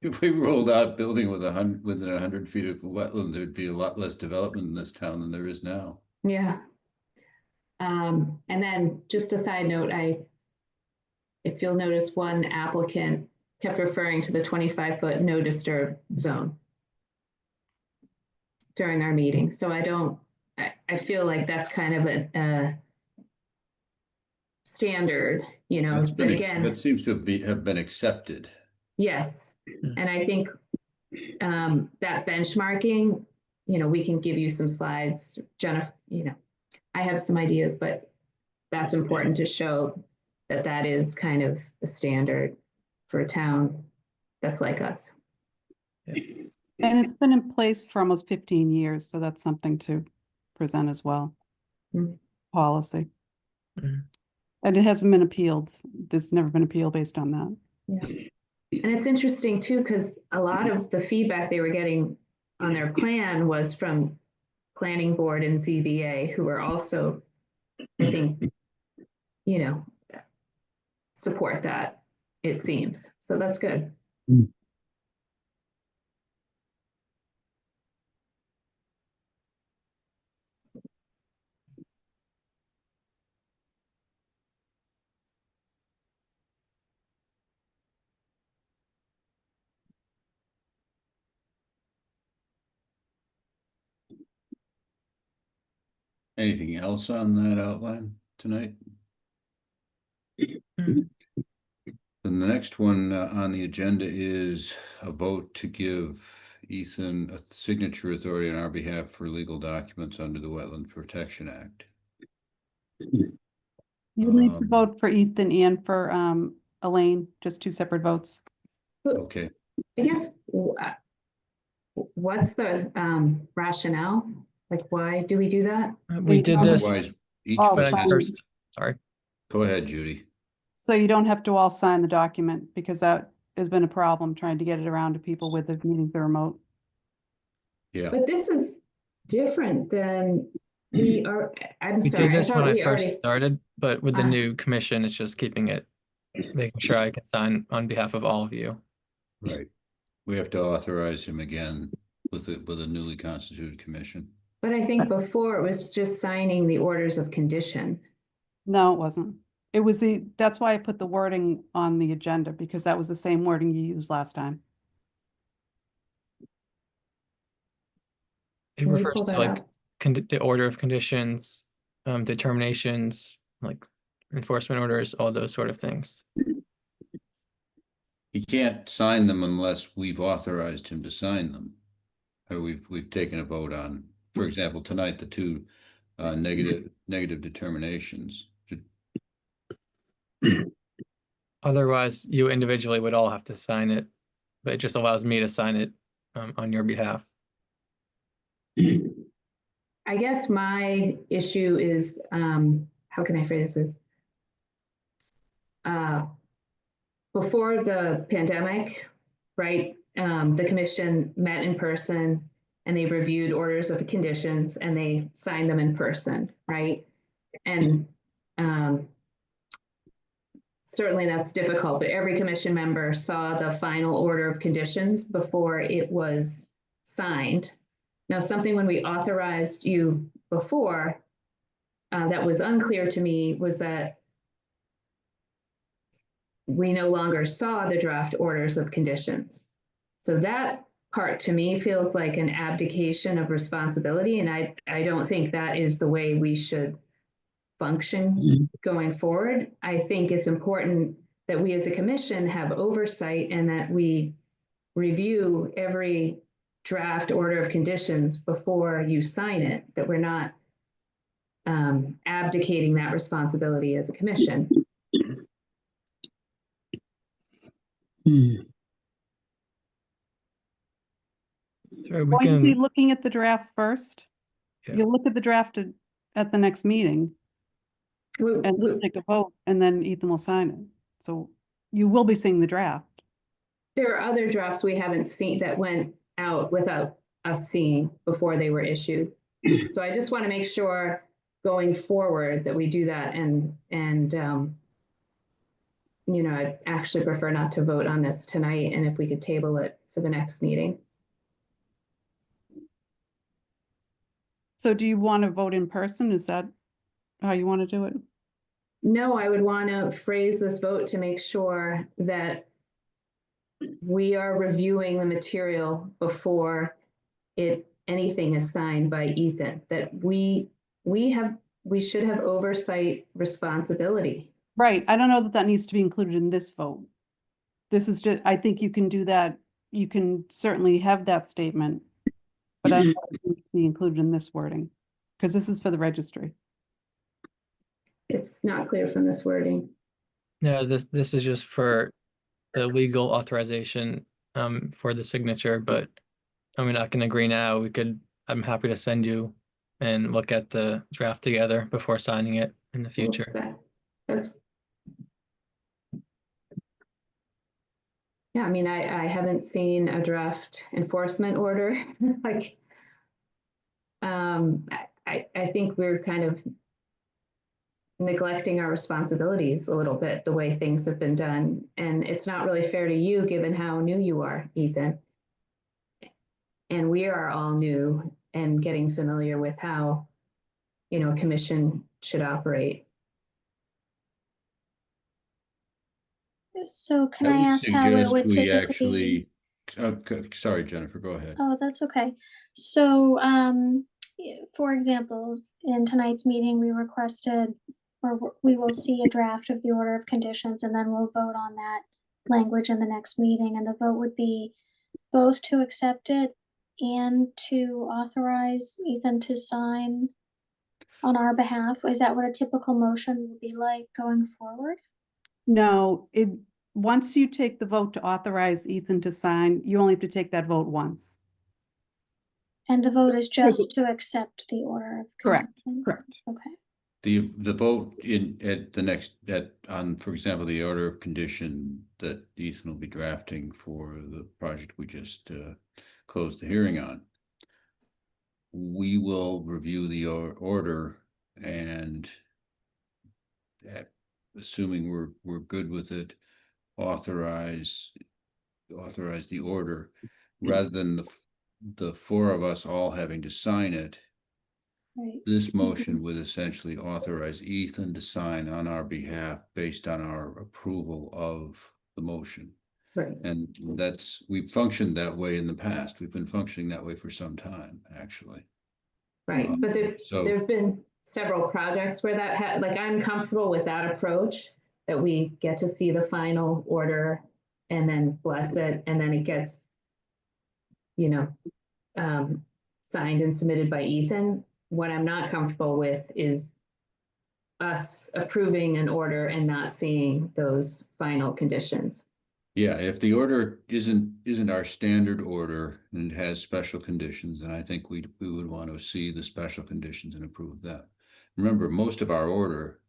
if we rolled out building within 100 feet of wetland, there'd be a lot less development in this town than there is now. Yeah. And then just a side note, if you'll notice, one applicant kept referring to the 25-foot no disturb zone during our meeting. So I feel like that's kind of a standard, you know, That's but been, again, that seems to have been accepted. yes. And I think that benchmarking, you know, we can give you some slides, Jennifer, you know, I have some ideas, but that's important to show that that is kind of the standard for a town that's like us. And it's been in place for almost 15 years, so that's something to present as well. Policy. And it hasn't been appealed. There's never been appeal based on that. Yeah. And it's interesting too, because a lot of the feedback they were getting on their plan was from planning board and ZBA, who are also, I think, you know, support that, it seems. So that's good. Anything else on that outline tonight? And the next one on the agenda is a vote to give Ethan a signature authority on our behalf for legal documents under the Wetland Protection Act. You need to vote for Ethan and for Elaine, just two separate votes. Okay. I guess, what's the rationale? Like, why do we do that? We did this. Otherwise, each Oh, person sorry. First, sorry. Go ahead, Judy. So you don't have to all sign the document, because that has been a problem trying to get it around to people with the meetings are remote. Yeah. But this is different than we are. I'm We sorry. did this I when thought I we first already. started, but with the new commission, it's just keeping it, making sure I can sign on behalf of all of you. Right. We have to authorize him again with a newly constituted commission. But I think before it was just signing the orders of condition. No, it wasn't. It was that's why I put the wording on the agenda, because that was the same wording you used last time. It refers to like the order of conditions, determinations, like enforcement orders, all those sort of things. He can't sign them unless we've authorized him to sign them. Or we've taken a vote on, for example, tonight, the two negative determinations. Otherwise, you individually would all have to sign it, but it just allows me to sign it on your behalf. I guess my issue is, how can I phrase this? Before the pandemic, right, the commission met in person and they reviewed orders of conditions and they signed them in person, right? And certainly that's difficult, but every commission member saw the final order of conditions before it was signed. Now, something when we authorized you before that was unclear to me was that we no longer saw the draft orders of conditions. So that part to me feels like an abdication of responsibility. And I don't think that is the way we should function going forward. I think it's important that we as a commission have oversight and that we review every draft order of conditions before you sign it, that we're not abdicating that responsibility as a commission. Sure, we Going to be can, looking at the draft first. Yeah. You'll look at the draft at the next meeting and we'll take a vote, and then Ethan will sign it. So you will be seeing the draft. There are other drafts we haven't seen that went out without us seeing before they were issued. So I just want to make sure going forward that we do that and I'd actually prefer not to vote on this tonight, and if we could table it for the next meeting. So do you want to vote in person? Is that how you want to do it? No, I would want to phrase this vote to make sure that we are reviewing the material before anything is signed by Ethan, that we should have oversight responsibility. Right. I don't know that that needs to be included in this vote. This is just, I think you can do that. You can certainly have that statement, but I don't know if it needs to be included in this wording, because this is for the registry. It's not clear from this wording. no, this is just for the legal authorization for the signature, but I mean, I can agree now. I'm happy to send you and look at the draft together before signing it in the future. That's Yeah, I mean, I haven't seen a draft enforcement order. Like, I think we're kind of neglecting our responsibilities a little bit, the way things have been done. And it's not really fair to you, given how new you are, Ethan. And we are all new and getting familiar with how, a commission should operate. So can I I would ask how it suggest would we typically? actually, sorry, Jennifer, go ahead. Oh, that's okay. So, for example, in tonight's meeting, we requested, or we will see a draft of the order of conditions, and then we'll vote on that language in the next meeting, and the vote would be both to accept it and to authorize Ethan to sign on our behalf. Is that what a typical motion would be like going forward? No, once you take the vote to authorize Ethan to sign, you only have to take that vote once. And the vote is just to accept the order of Correct. conditions? Correct. Okay. The vote on, for example, the order of condition that Ethan will be drafting for the project we just closed the hearing on. We will review the order and assuming we're good with it, authorize the order rather than the four of us all having to sign it. Right. This motion would essentially authorize Ethan to sign on our behalf based on our approval of the motion. Right. And we've functioned that way in the past. We've been functioning that way for some time, actually. Right, but there've been several projects where like, I'm comfortable with that approach, that we get to see the final order and then bless it, and then it gets, signed and submitted by Ethan. What I'm not comfortable with is us approving an order and not seeing those final conditions. Yeah, if the order isn't our standard order and it has special conditions, then I think we would want to see the special conditions and approve that. Remember, most of our order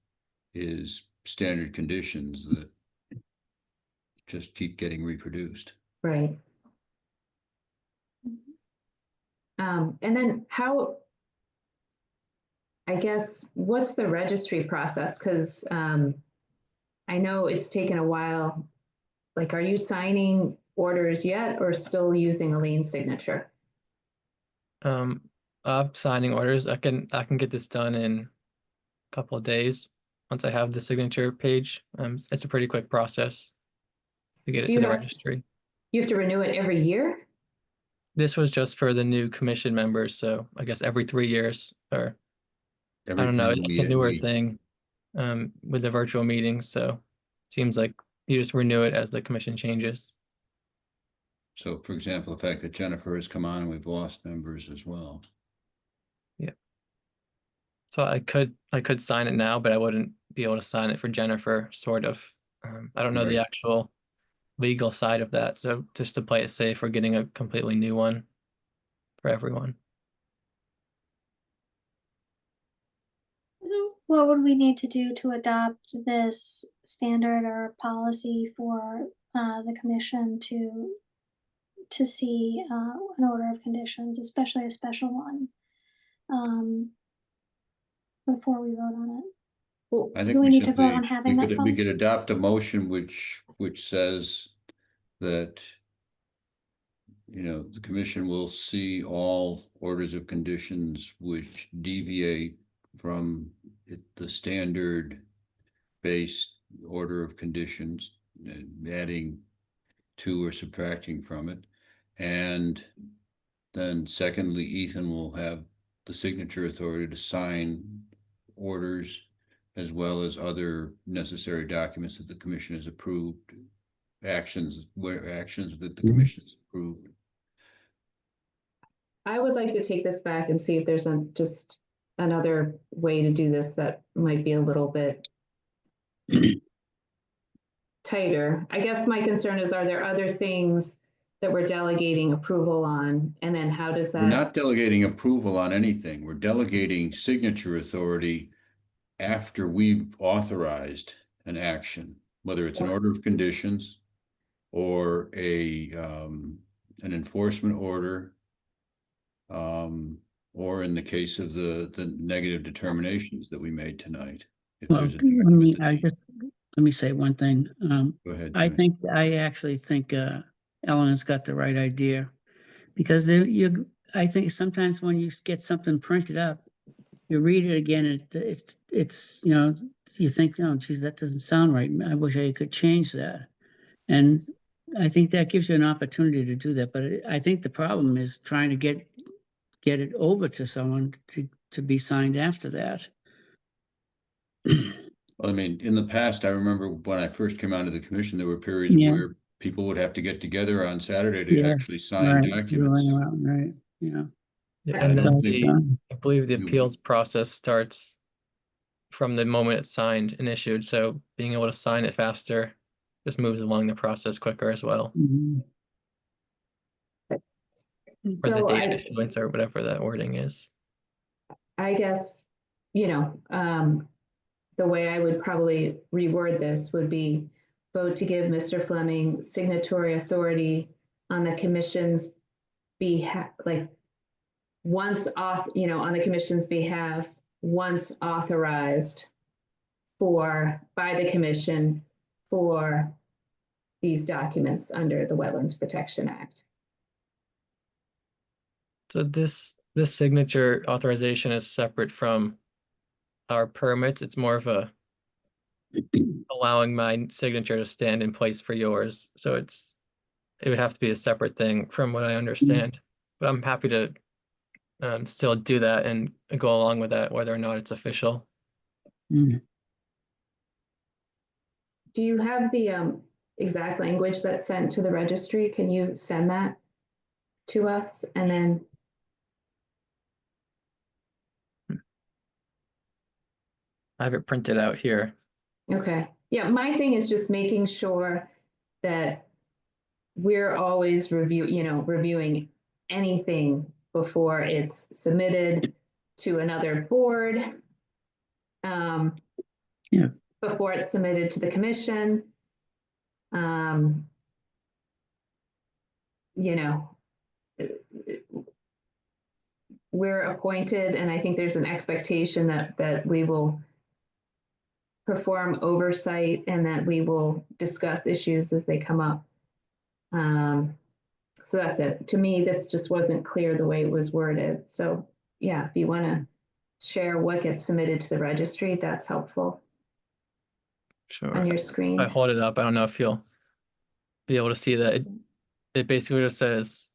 is standard conditions that just keep getting reproduced. Right. And then I guess, what's the registry process? Because I know it's taken a while. Like, are you signing orders yet or still using a lien signature? Signing orders. I can get this done in a couple of days once I have the signature page. It's a pretty quick process to get it to the registry. You have to renew it every year? This was just for the new commission members, so I guess every 3 years, or I don't know. It's a newer thing with the virtual meetings, so it seems like you just renew it as the commission changes. So, for example, the fact that Jennifer has come on and we've lost members as well. Yeah. So I could sign it now, but I wouldn't be able to sign it for Jennifer, sort of. I don't know the actual legal side of that, so just to play it safe, we're getting a completely new one. for everyone. What would we need to do to adopt this standard or policy for the commission to see an order of conditions, especially a special one, before we vote on it? Well, I think Do we we need to vote simply, on having that we policy? could adopt a motion which says that, you know, the commission will see all orders of conditions which deviate from the standard based order of conditions, adding to or subtracting from it. And then secondly, Ethan will have the signature authority to sign orders as well as other necessary documents that the commission has approved, actions that the commission has approved. I would like to take this back and see if there's just another way to do this that might be a little bit tighter. I guess my concern is, are there other things that we're delegating approval on? And then how does We're that? not delegating approval on anything. We're delegating signature authority after we've authorized an action, whether it's an order of conditions or an enforcement order, or in the case of the negative determinations that we made tonight. If Well, there's a let me say one thing. Go ahead, I Jim. actually think Eleanor's got the right idea, because I think sometimes when you get something printed up, you read it again, and it's you know, you think, oh geez, that doesn't sound right. I wish I could change that. And I think that gives you an opportunity to do that. But I think the problem is trying to get it over to someone to be signed after that. I mean, in the past, I remember when I first came onto the commission, there were periods Yeah. where people would have to get together on Saturday to Yeah, actually sign right. documents. Right. Yeah. Yeah, I and don't then think I believe the you- appeals process starts from the moment it's signed and issued. So being able to sign it faster just moves along the process quicker as well. Mhm. Or the So date of issuance or whatever that wording is. I guess, you know, the way I would probably reword this would be vote to give Mr. Fleming signatory authority on the commission's behalf, like once off, you know, on the commission's behalf, once authorized by the commission for these documents under the Wetlands Protection Act. So this signature authorization is separate from our permits. It's more of a allowing my signature to stand in place for yours. So it would have to be a separate thing from what I understand. But I'm happy to still do that and go along with that, whether or not it's official. Mm. Do you have the exact language that's sent to the registry? Can you send that to us? And then I have it printed out here. okay. Yeah, my thing is just making sure that we're always reviewing anything before it's submitted to another board. Yeah. Before it's submitted to the commission. You know, we're appointed, and I think there's an expectation that we will perform oversight and that we will discuss issues as they come up. So that's it. To me, this just wasn't clear the way it was worded. So yeah, if you want to share what gets submitted to the registry, that's helpful. Sure. On your screen. I hold it up. I don't know if you'll be able to see that. It basically just says.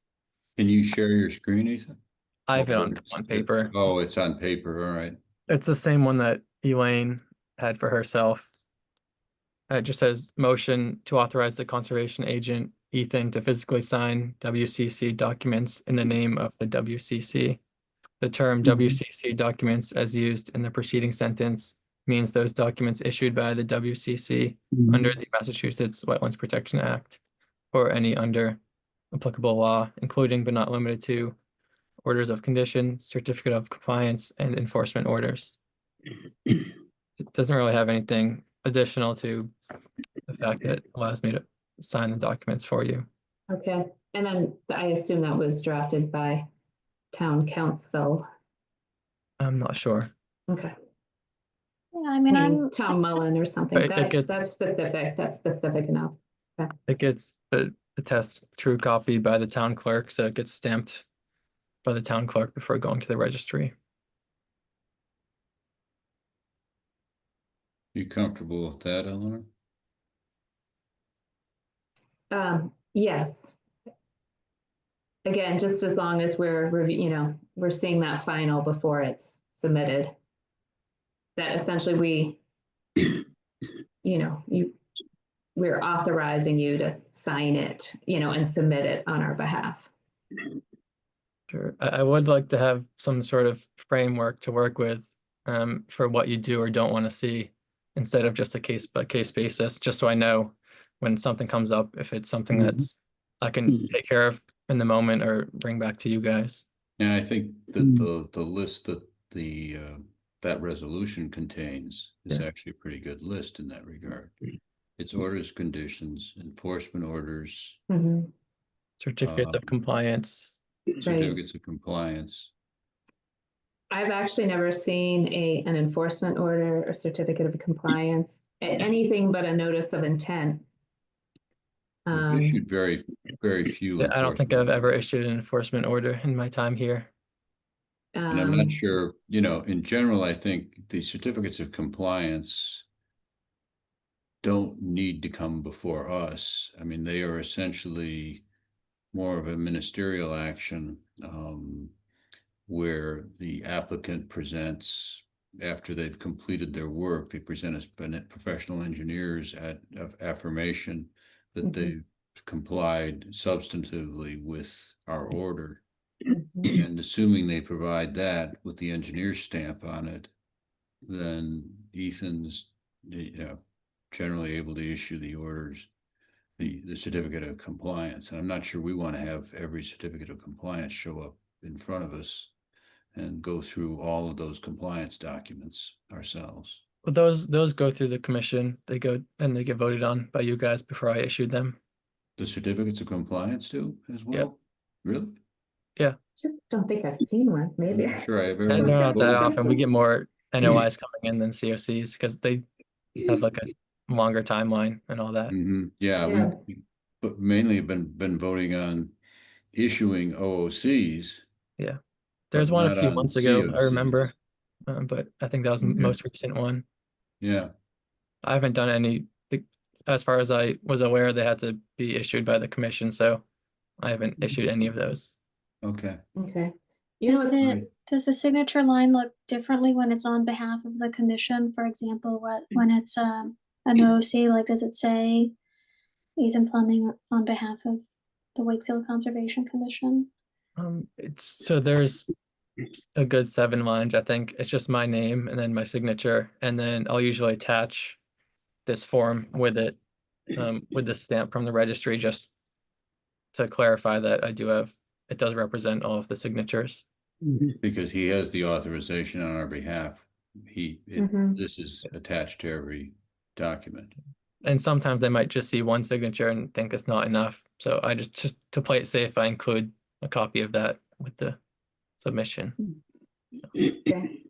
Can you share your screen, Ethan? I have it on paper. Oh, it's on paper. All right. It's the same one that Elaine had for herself. It just says motion to authorize the conservation agent, Ethan, to physically sign WCC documents in the name of the WCC. The term WCC documents as used in the preceding sentence means those documents issued by the WCC under the Massachusetts Wetlands Protection Act or any under applicable law, including but not limited to orders of condition, certificate of compliance, and enforcement orders. It doesn't really have anything additional to the fact that it allows me to sign the documents for you. Okay, and then I assume that was drafted by town council. I'm not sure. Okay. Yeah, I mean, Maybe I'm, Tom Mullen or something. But it gets- That's specific enough. It gets a test true copy by the town clerk, so it gets stamped by the town clerk before going to the registry. You comfortable with that, Eleanor? Yes. Again, just as long as we're seeing that final before it's submitted. That essentially we're authorizing you to sign it, and submit it on our behalf. Sure. I would like to have some sort of framework to work with for what you do or don't want to see, instead of just a case by case basis, just so I know when something comes up, if it's something that's I can take care of in the moment or bring back to you guys. Yeah, I think that the list that that resolution contains is actually a pretty good list in that regard. It's orders, conditions, enforcement orders, Certificates of compliance. certificates of compliance. I've actually never seen an enforcement order or certificate of compliance, anything but a notice of intent. We've issued very, very few. I don't think I've ever issued an enforcement order in my time here. And I'm not sure, in general, I think the certificates of compliance don't need to come before us. I mean, they are essentially more of a ministerial action where the applicant presents, after they've completed their work, they present as professional engineers of affirmation that they've complied substantively with our order. And assuming they provide that with the engineer's stamp on it, then Ethan's, generally able to issue the orders, the certificate of compliance. And I'm not sure we want to have every certificate of compliance show up in front of us and go through all of those compliance documents ourselves. Well, those go through the commission. They go and they get voted on by you guys before I issued them. The certificates of compliance do as well? Really? Yeah. Just don't think I've seen one. Maybe. I'm not sure I've ever. And they're not that often. We get more NOIs coming in than COCs because they have like a longer timeline and all that. Yeah, we but mainly have been voting on issuing OOCs. Yeah. There's one a few months ago, I remember, but I think that was the most recent one. Yeah. I haven't done any, as far as I was aware, they had to be issued by the commission, so I haven't issued any of those. Okay. Okay. Does the signature line look differently when it's on behalf of the commission? For example, when it's an OC, like does it say Ethan Fleming on behalf of the Wakefield Conservation Commission? There's a good 7 lines, I think. It's just my name and then my signature, and then I'll usually attach this form with it, with the stamp from the registry, just to clarify that it does represent all of the signatures. Because he has the authorization on our behalf. This is attached to every document. And sometimes they might just see one signature and think it's not enough. So I just to play it safe, I include a copy of that with the submission. Okay.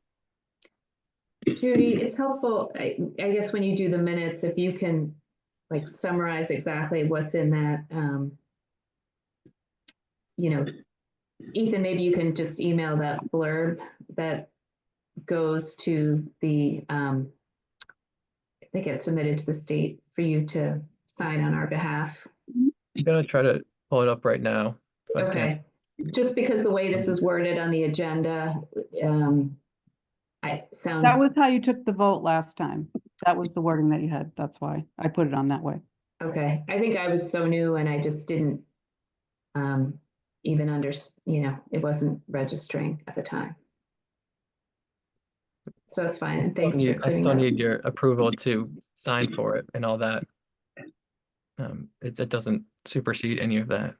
Judy, it's helpful, I guess, when you do the minutes, if you can like summarize exactly what's in that, Ethan, maybe you can just email that blurb that goes to that gets submitted to the state for you to sign on our behalf. I'm gonna try to pull it up right now. Okay. Just because the way this is worded on the agenda, That was how you took the vote last time. That was the wording that you had. That's why I put it on that way. Okay. I think I was so new and I just didn't even it wasn't registering at the time. So that's fine. And thanks for I clearing still that up. need your approval to sign for it and all that. It doesn't supersede any of that.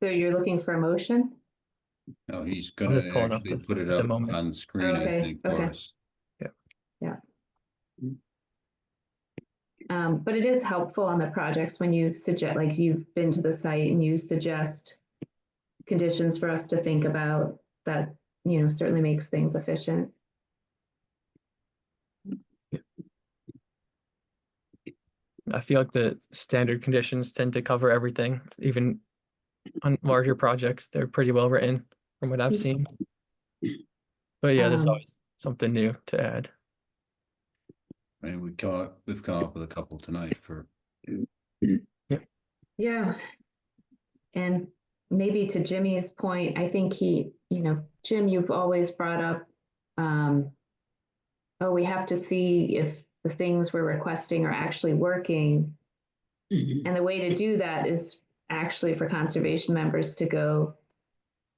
So you're looking for a motion? No, he's I'm gonna just pulling up actually this put it at the up moment. on the screen, I Okay, think, for okay. us. Yeah. But it is helpful on the projects when you suggest, like you've been to the site and you suggest conditions for us to think about that, certainly makes things efficient. I feel like the standard conditions tend to cover everything, even on larger projects. They're pretty well written from what I've seen. But yeah, there's always something new to add. And we've come up with a couple tonight for. Yeah. And maybe to Jimmy's point, I think Jim, you've always brought up, oh, we have to see if the things we're requesting are actually working. And the way to do that is actually for conservation members to go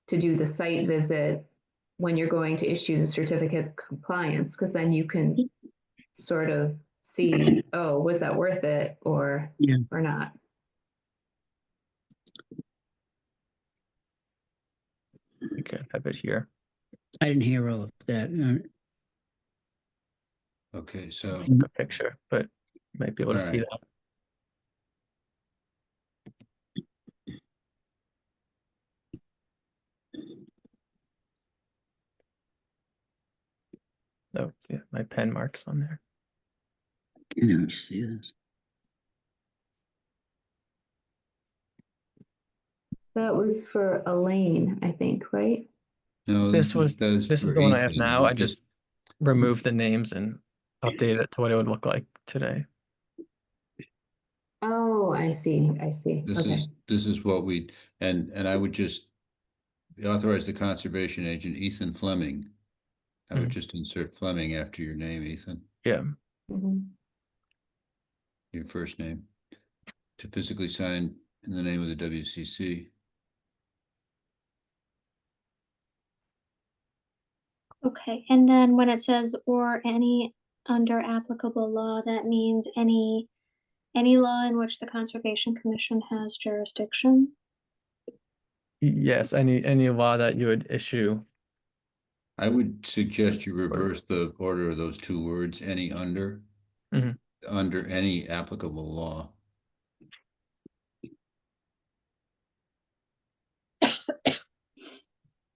to do the site visit when you're going to issue the certificate of compliance, because then you can sort of see, oh, was that worth it or not? Okay, I have it here. I didn't hear all of that. Okay, so. Took a picture, but you might be able to see Alright. that. Oh, yeah, my pen marks on there. Can you see this? That was for Elaine, I think, right? No, This is for the one I have Ethan. now. We I just removed the names and updated it to what it would look like today. Oh, I see. Okay. This is what and I would just authorize the conservation agent, Ethan Fleming. I would just insert Fleming after your name, Ethan, Yeah. your first name, to physically sign in the name of the WCC. Okay, and then when it says or any under applicable law, that means any law in which the Conservation Commission has jurisdiction. Yes, any law that you would issue. I would suggest you reverse the order of those two words, any under any applicable law.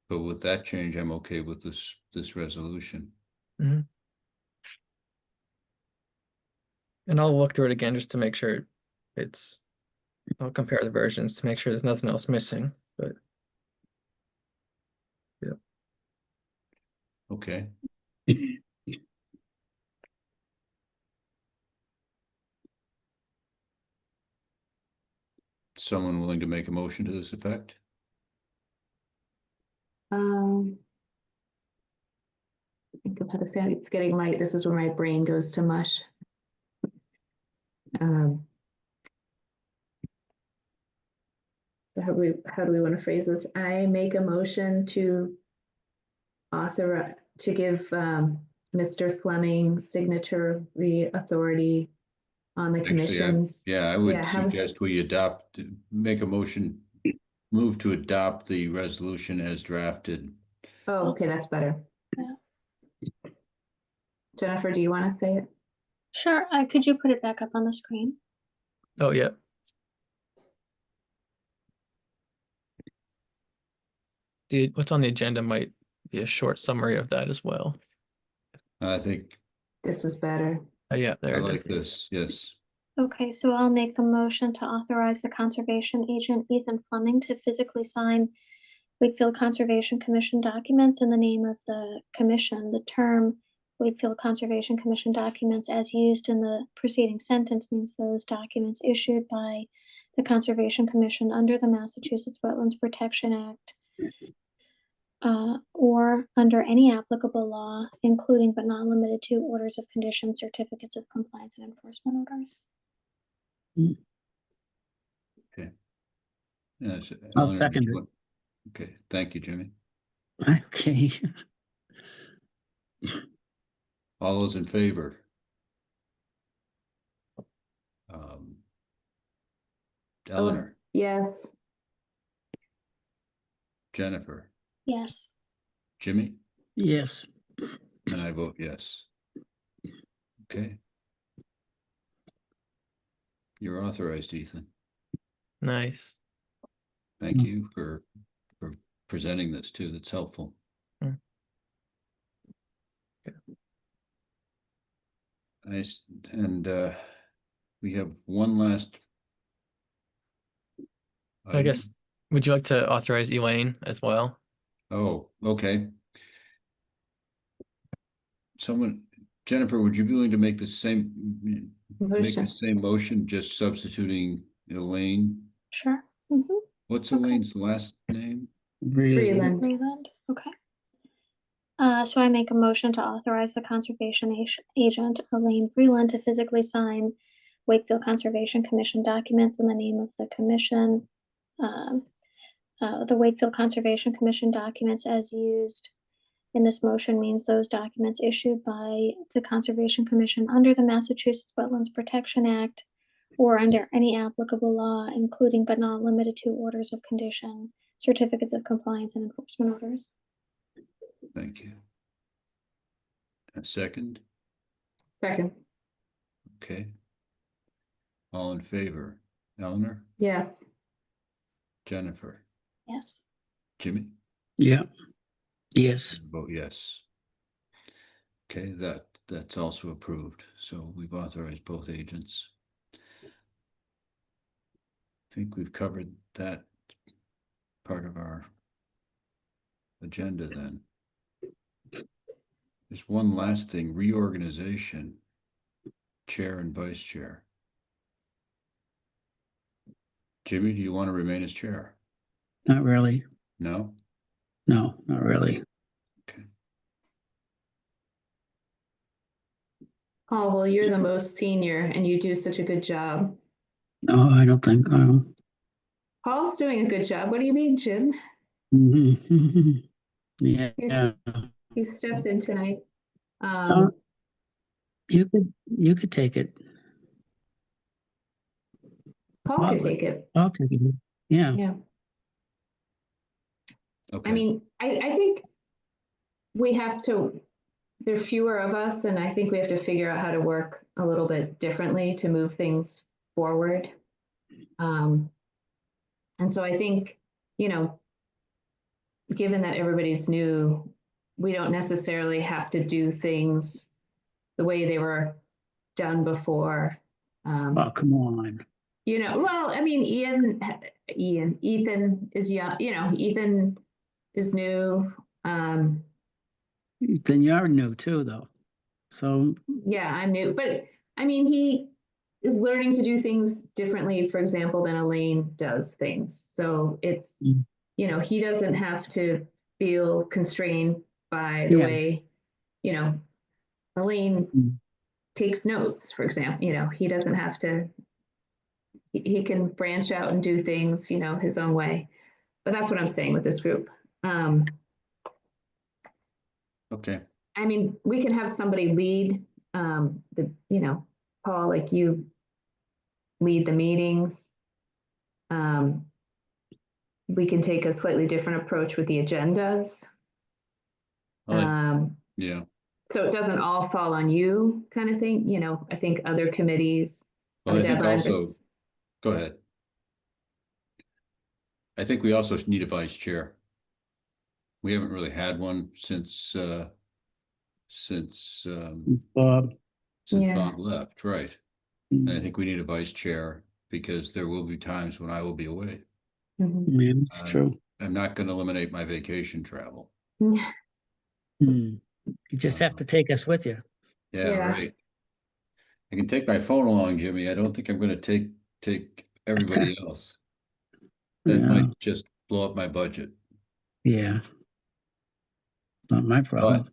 But with that change, I'm okay with this resolution. And I'll look through it again just to make sure I'll compare the versions to make sure there's nothing else missing, but yeah. Okay. Someone willing to make a motion to this effect? Think of how to say it. It's getting late. This is where my brain goes to mush. So how do we want to phrase this? I make a motion to give Mr. Fleming signatory authority on the commissions. I would suggest we make a motion, move to adopt the resolution as drafted. Oh, okay, that's better. Jennifer, do you want to say it? Sure. Could you put it back up on the screen? Oh, yeah. What's on the agenda might be a short summary of that as well. I think this is better. Oh, yeah, there I it like is. this. Yes. Okay, so I'll make a motion to authorize the conservation agent Ethan Fleming to physically sign Wakefield Conservation Commission documents in the name of the commission. The term Wakefield Conservation Commission documents as used in the preceding sentence means those documents issued by the Conservation Commission under the Massachusetts Wetlands Protection Act or under any applicable law, including but not limited to orders of condition, certificates of compliance, and enforcement orders. Okay. Yes, I'll second it. Okay, thank you, Jimmy. Okay. All those in favor? Eleanor? Yes. Jennifer, Yes. Jimmy, Yes. and I vote yes. Okay. You're authorized, Ethan. Nice. Thank you for presenting this too. That's helpful. Nice. And we have one last I guess, would you like to authorize Elaine as well? Oh, okay. Someone, Jennifer, would you be willing to make the same motion, just substituting Elaine? Sure. What's Okay. Elaine's last name? Freeland. Freeland. Okay. So I make a motion to authorize the conservation agent, Elaine Freeland, to physically sign Wakefield Conservation Commission documents in the name of the commission. The Wakefield Conservation Commission documents as used in this motion means those documents issued by the Conservation Commission under the Massachusetts Wetlands Protection Act or under any applicable law, including but not limited to orders of condition, certificates of compliance, and enforcement orders. Thank you. A second? Second. Okay. All in favor? Eleanor? Yes. Jennifer? Yes. Jimmy? Yeah. Yes. Vote yes. Okay, that's also approved. So we've authorized both agents. I think we've covered that part of our agenda then. There's one last thing, reorganization, chair and vice chair. Jimmy, do you want to remain as chair? Not really. No? No, not really. Oh, well, you're the most senior and you do such a good job. No, I don't think. Paul's doing a good job. What do you mean, Jim? Yeah. He stepped in tonight. So you could take it. Paul could take it. I'll take it. Yeah. Yeah. Okay. I mean, I think we have to, there are fewer of us, and I think we have to figure out how to work a little bit differently to move things forward. And so I think, given that everybody's new, we don't necessarily have to do things the way they were done before. Oh, come on. Well, I mean, Ethan is young, Ethan is new. Then you're new too, though. So Yeah, I'm new, but I mean, he is learning to do things differently, for example, than Elaine does things. So it's, he doesn't have to feel constrained by the way, Elaine takes notes, for example, he doesn't have to, he can branch out and do things, his own way. But that's what I'm saying with this group. Okay. I mean, we can have somebody lead Paul, like you lead the meetings. We can take a slightly different approach with the agendas. Yeah. So it doesn't all fall on you, kind of thing. I think other committees have a deadline. Go ahead. I think we also need a vice chair. We haven't really had one since Bob. Bob left, right? And I think we need a vice chair because there will be times when I will be away. Yeah, that's true. I'm not going to eliminate my vacation travel. You just have to take us with you. Yeah, right. I can take my phone along, Jimmy. I don't think I'm going to take everybody else. That might just blow up my budget. Yeah. Not my problem.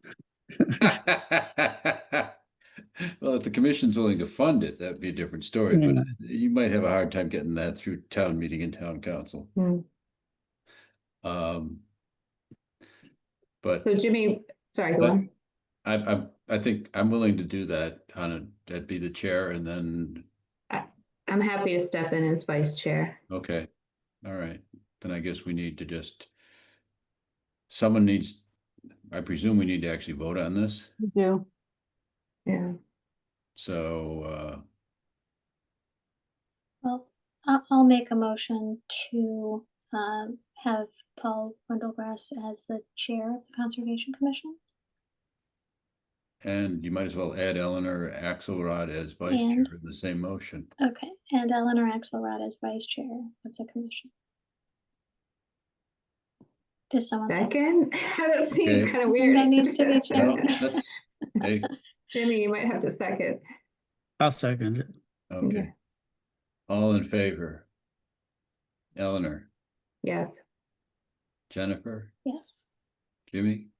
Well, if the commission's willing to fund it, that'd be a different story. But you might have a hard time getting that through town meeting and town council. But so Jimmy, sorry, go on. I think I'm willing to do that that'd be the chair, and then I'm happy to step in as vice chair. Okay. All right. Then I guess we need to just someone needs, I presume we need to actually vote on this. We do. Yeah. So, Well, I'll make a motion to have Paul Wendelgrass as the chair of the Conservation Commission. and you might as well add Eleanor Axelrod as vice chair And- in the same motion. Okay, and Eleanor Axelrod as vice chair of the commission. Does someone Second? That seems Okay. kind of I think weird. that needs to be Well, Jimmy. that's, hey, Jimmy, you might have to second. I'll second it. okay. All in favor? Eleanor, Yes. Jennifer, Yes. Jimmy,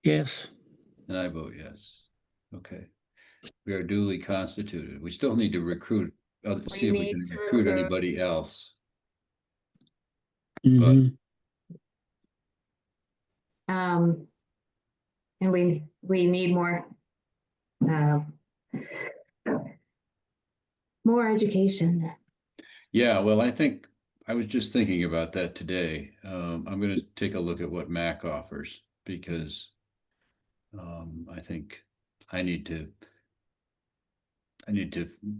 Yes. and I vote yes. Okay. We are duly constituted. We still need to recruit, see if we need can to recruit recruit. anybody else. Mhm. And we need more education. Yeah, well, I think I was just thinking about that today. I'm going to take a look at what Mac offers because I think I need to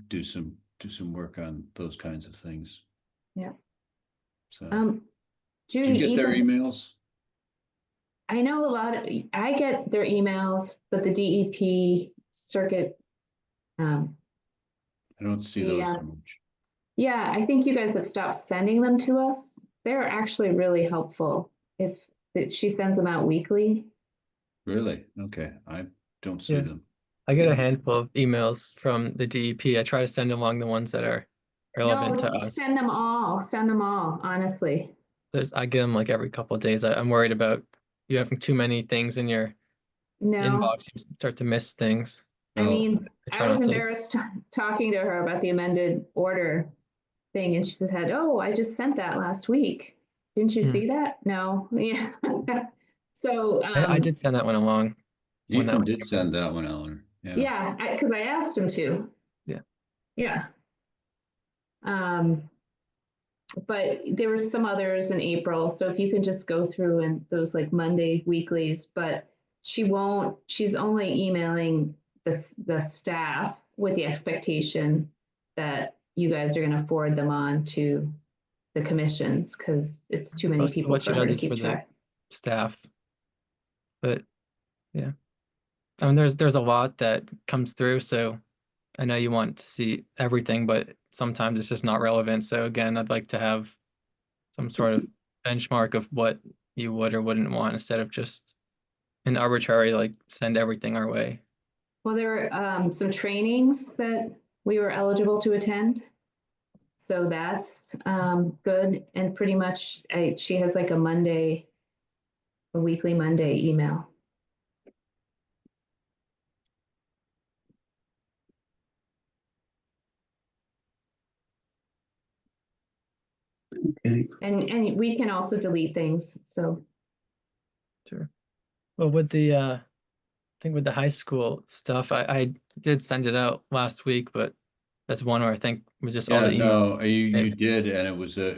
do some work on those kinds of things. Yeah. So, Judy, do you get their Ethan, emails? I know I get their emails, but the DEP circuit, I don't see those yeah. so much. Yeah, I think you guys have stopped sending them to us. They're actually really helpful if she sends them out weekly. Really? Okay, I don't see Yeah. them. I get a handful of emails from the DEP. I try to send along the ones that are relevant No, to don't us. send them all, honestly. I get them like every couple of days. I'm worried about you having too many things in your No, inbox. You start to miss things. I mean, I I try was not to. embarrassed talking to her about the amended order thing, and she said, "Oh, I just sent that last week. Didn't you see that?" No, yeah. So I did send that one along. when that Ethan one did came out. send that one, Eleanor. Yeah. yeah, because I asked him to. Yeah. Yeah. But there were some others in April, so if you can just go through and those like Monday weeklies, but she's only emailing the staff with the expectation that you guys are going to forward them on to the commissions because it's too many Most of people what she for her does to is keep for the track. staff. But yeah. I mean, there's a lot that comes through, so I know you want to see everything, but sometimes it's just not relevant. So again, I'd like to have some sort of benchmark of what you would or wouldn't want instead of just an arbitrary, like, send everything our way. Well, there were some trainings that we were eligible to attend. So that's good. And pretty much she has like a weekly Monday email. Okay. And we can also delete things. So Sure. Well, with the I think with the high school stuff, I did send it out last week, but that's one where I think was just all Yeah, the emails. no, you did, and it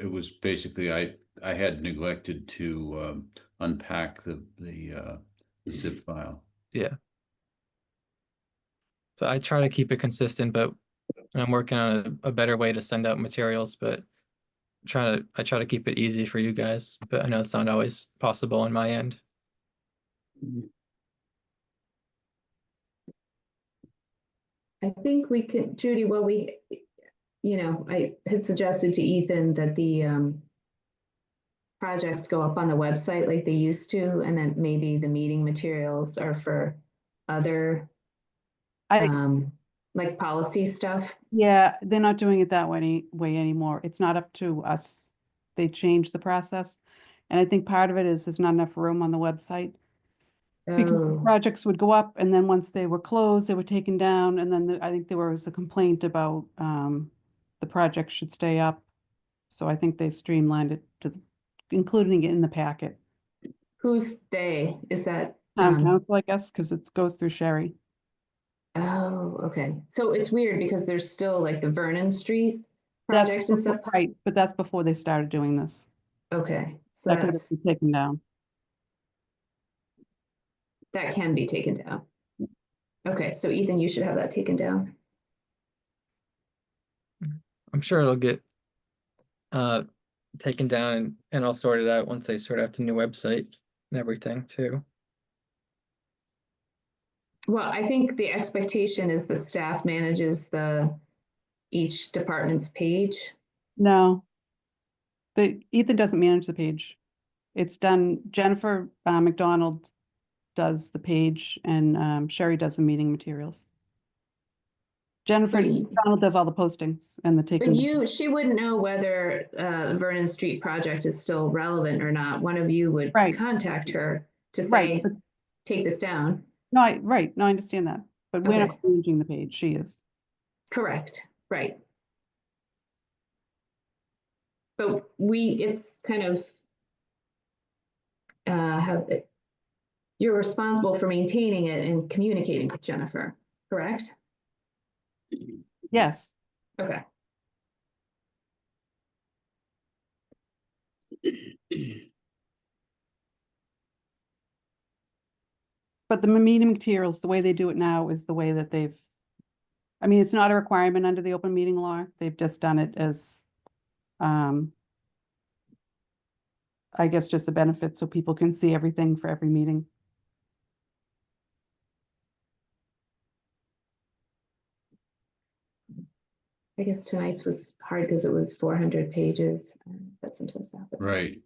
was basically I had neglected to unpack the zip file. Yeah. So I try to keep it consistent, but I'm working on a better way to send out materials, but I try to keep it easy for you guys, but I know it's not always possible on my end. I think we could, Judy, I had suggested to Ethan that the projects go up on the website like they used to, and then maybe the meeting materials are for other like policy stuff. Yeah, they're not doing it that way anymore. It's not up to us. They changed the process. And I think part of it is there's not enough room on the website. Because the Oh, projects would go up and then once they were closed, they were taken down. And then I think there was a complaint about the project should stay up. So I think they streamlined it to including it in the packet. who's they? Is that? Council, I guess, because it goes through Sherry. Oh, okay. So it's weird because there's still like the Vernon Street That's project and stuff. right, but that's before they started doing this. Okay, so That could have that's been taken down. that can be taken down. Okay, so Ethan, you should have that taken down. I'm sure it'll get taken down and I'll sort it out once they sort out the new website and everything too. Well, I think the expectation is the staff manages each department's page. No. Ethan doesn't manage the page. It's done, Jennifer McDonald does the page and Sherry does the meeting materials. Jennifer McDonald does all the postings and the But taking. she wouldn't know whether Vernon Street project is still relevant or not. One of you would contact her to say, take this down. No, I understand that, but we're not managing the page, she is. Correct. Right. But it's kind of, you're responsible for maintaining it and communicating with Jennifer, correct? Yes. Okay. But the meeting materials, the way they do it now is the way that I mean, it's not a requirement under the open meeting law. They've just done it as, I guess, just a benefit so people can see everything for every meeting. I guess tonight's was hard because it was 400 pages. That sometimes happens. Right.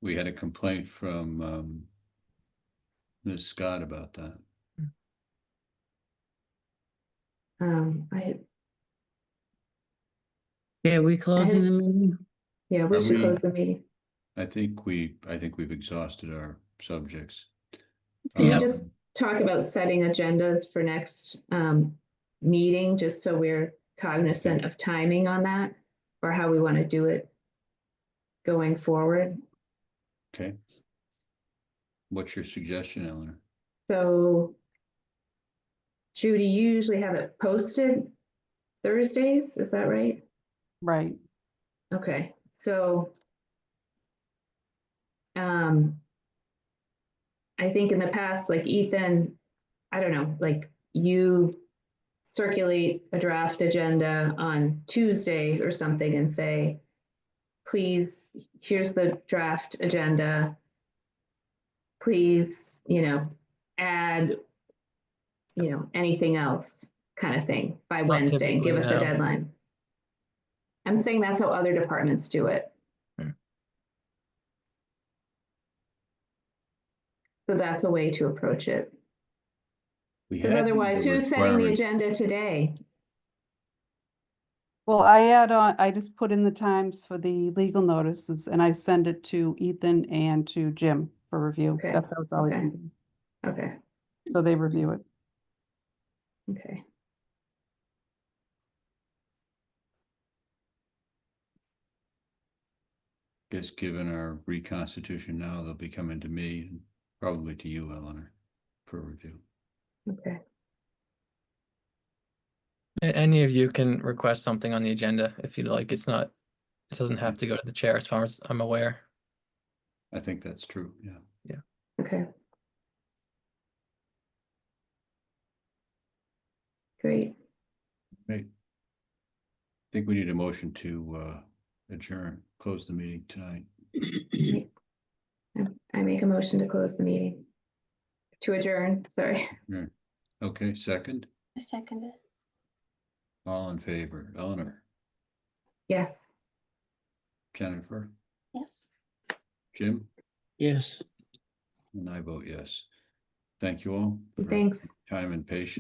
We had a complaint from Ms. Scott about that. Yeah, we closing the meeting? Yeah, we Are should we- close the meeting. I think we've exhausted our subjects. Can you just talk about setting agendas for next meeting, just so we're cognizant of timing on that, or how we want to do it going forward? Okay. What's your suggestion, Eleanor? So, Judy, you usually have it posted Thursdays, is that right? Right. Okay, so I think in the past, like Ethan, I don't know, like you circulate a draft agenda on Tuesday or something and say, please, here's the draft agenda. Please, add, anything else kind of thing by Not Wednesday and give us typically, a no. deadline. I'm saying that's how other departments do it. So that's a way to approach it. Because otherwise, who's setting the agenda today? Well, I just put in the times for the legal notices and I send it to Ethan and to Jim for review. Okay. That's how it's always Okay. been done. Okay. So they review it. Okay. Guess given our reconstitution now, they'll be coming to me and probably to you, Eleanor, for review. Okay. Any of you can request something on the agenda if you'd like. It doesn't have to go to the chair as far as I'm aware. I think that's true, yeah. Yeah. Okay. Great. Great. I think we need a motion to adjourn, close the meeting tonight. I make a motion to close the meeting. To adjourn, sorry. Yeah. Okay, second. I second it. All in favor, Eleanor, Yes. Jennifer, Yes. Jim, Yes. and I vote yes. Thank you all. for Thanks. Time and patience.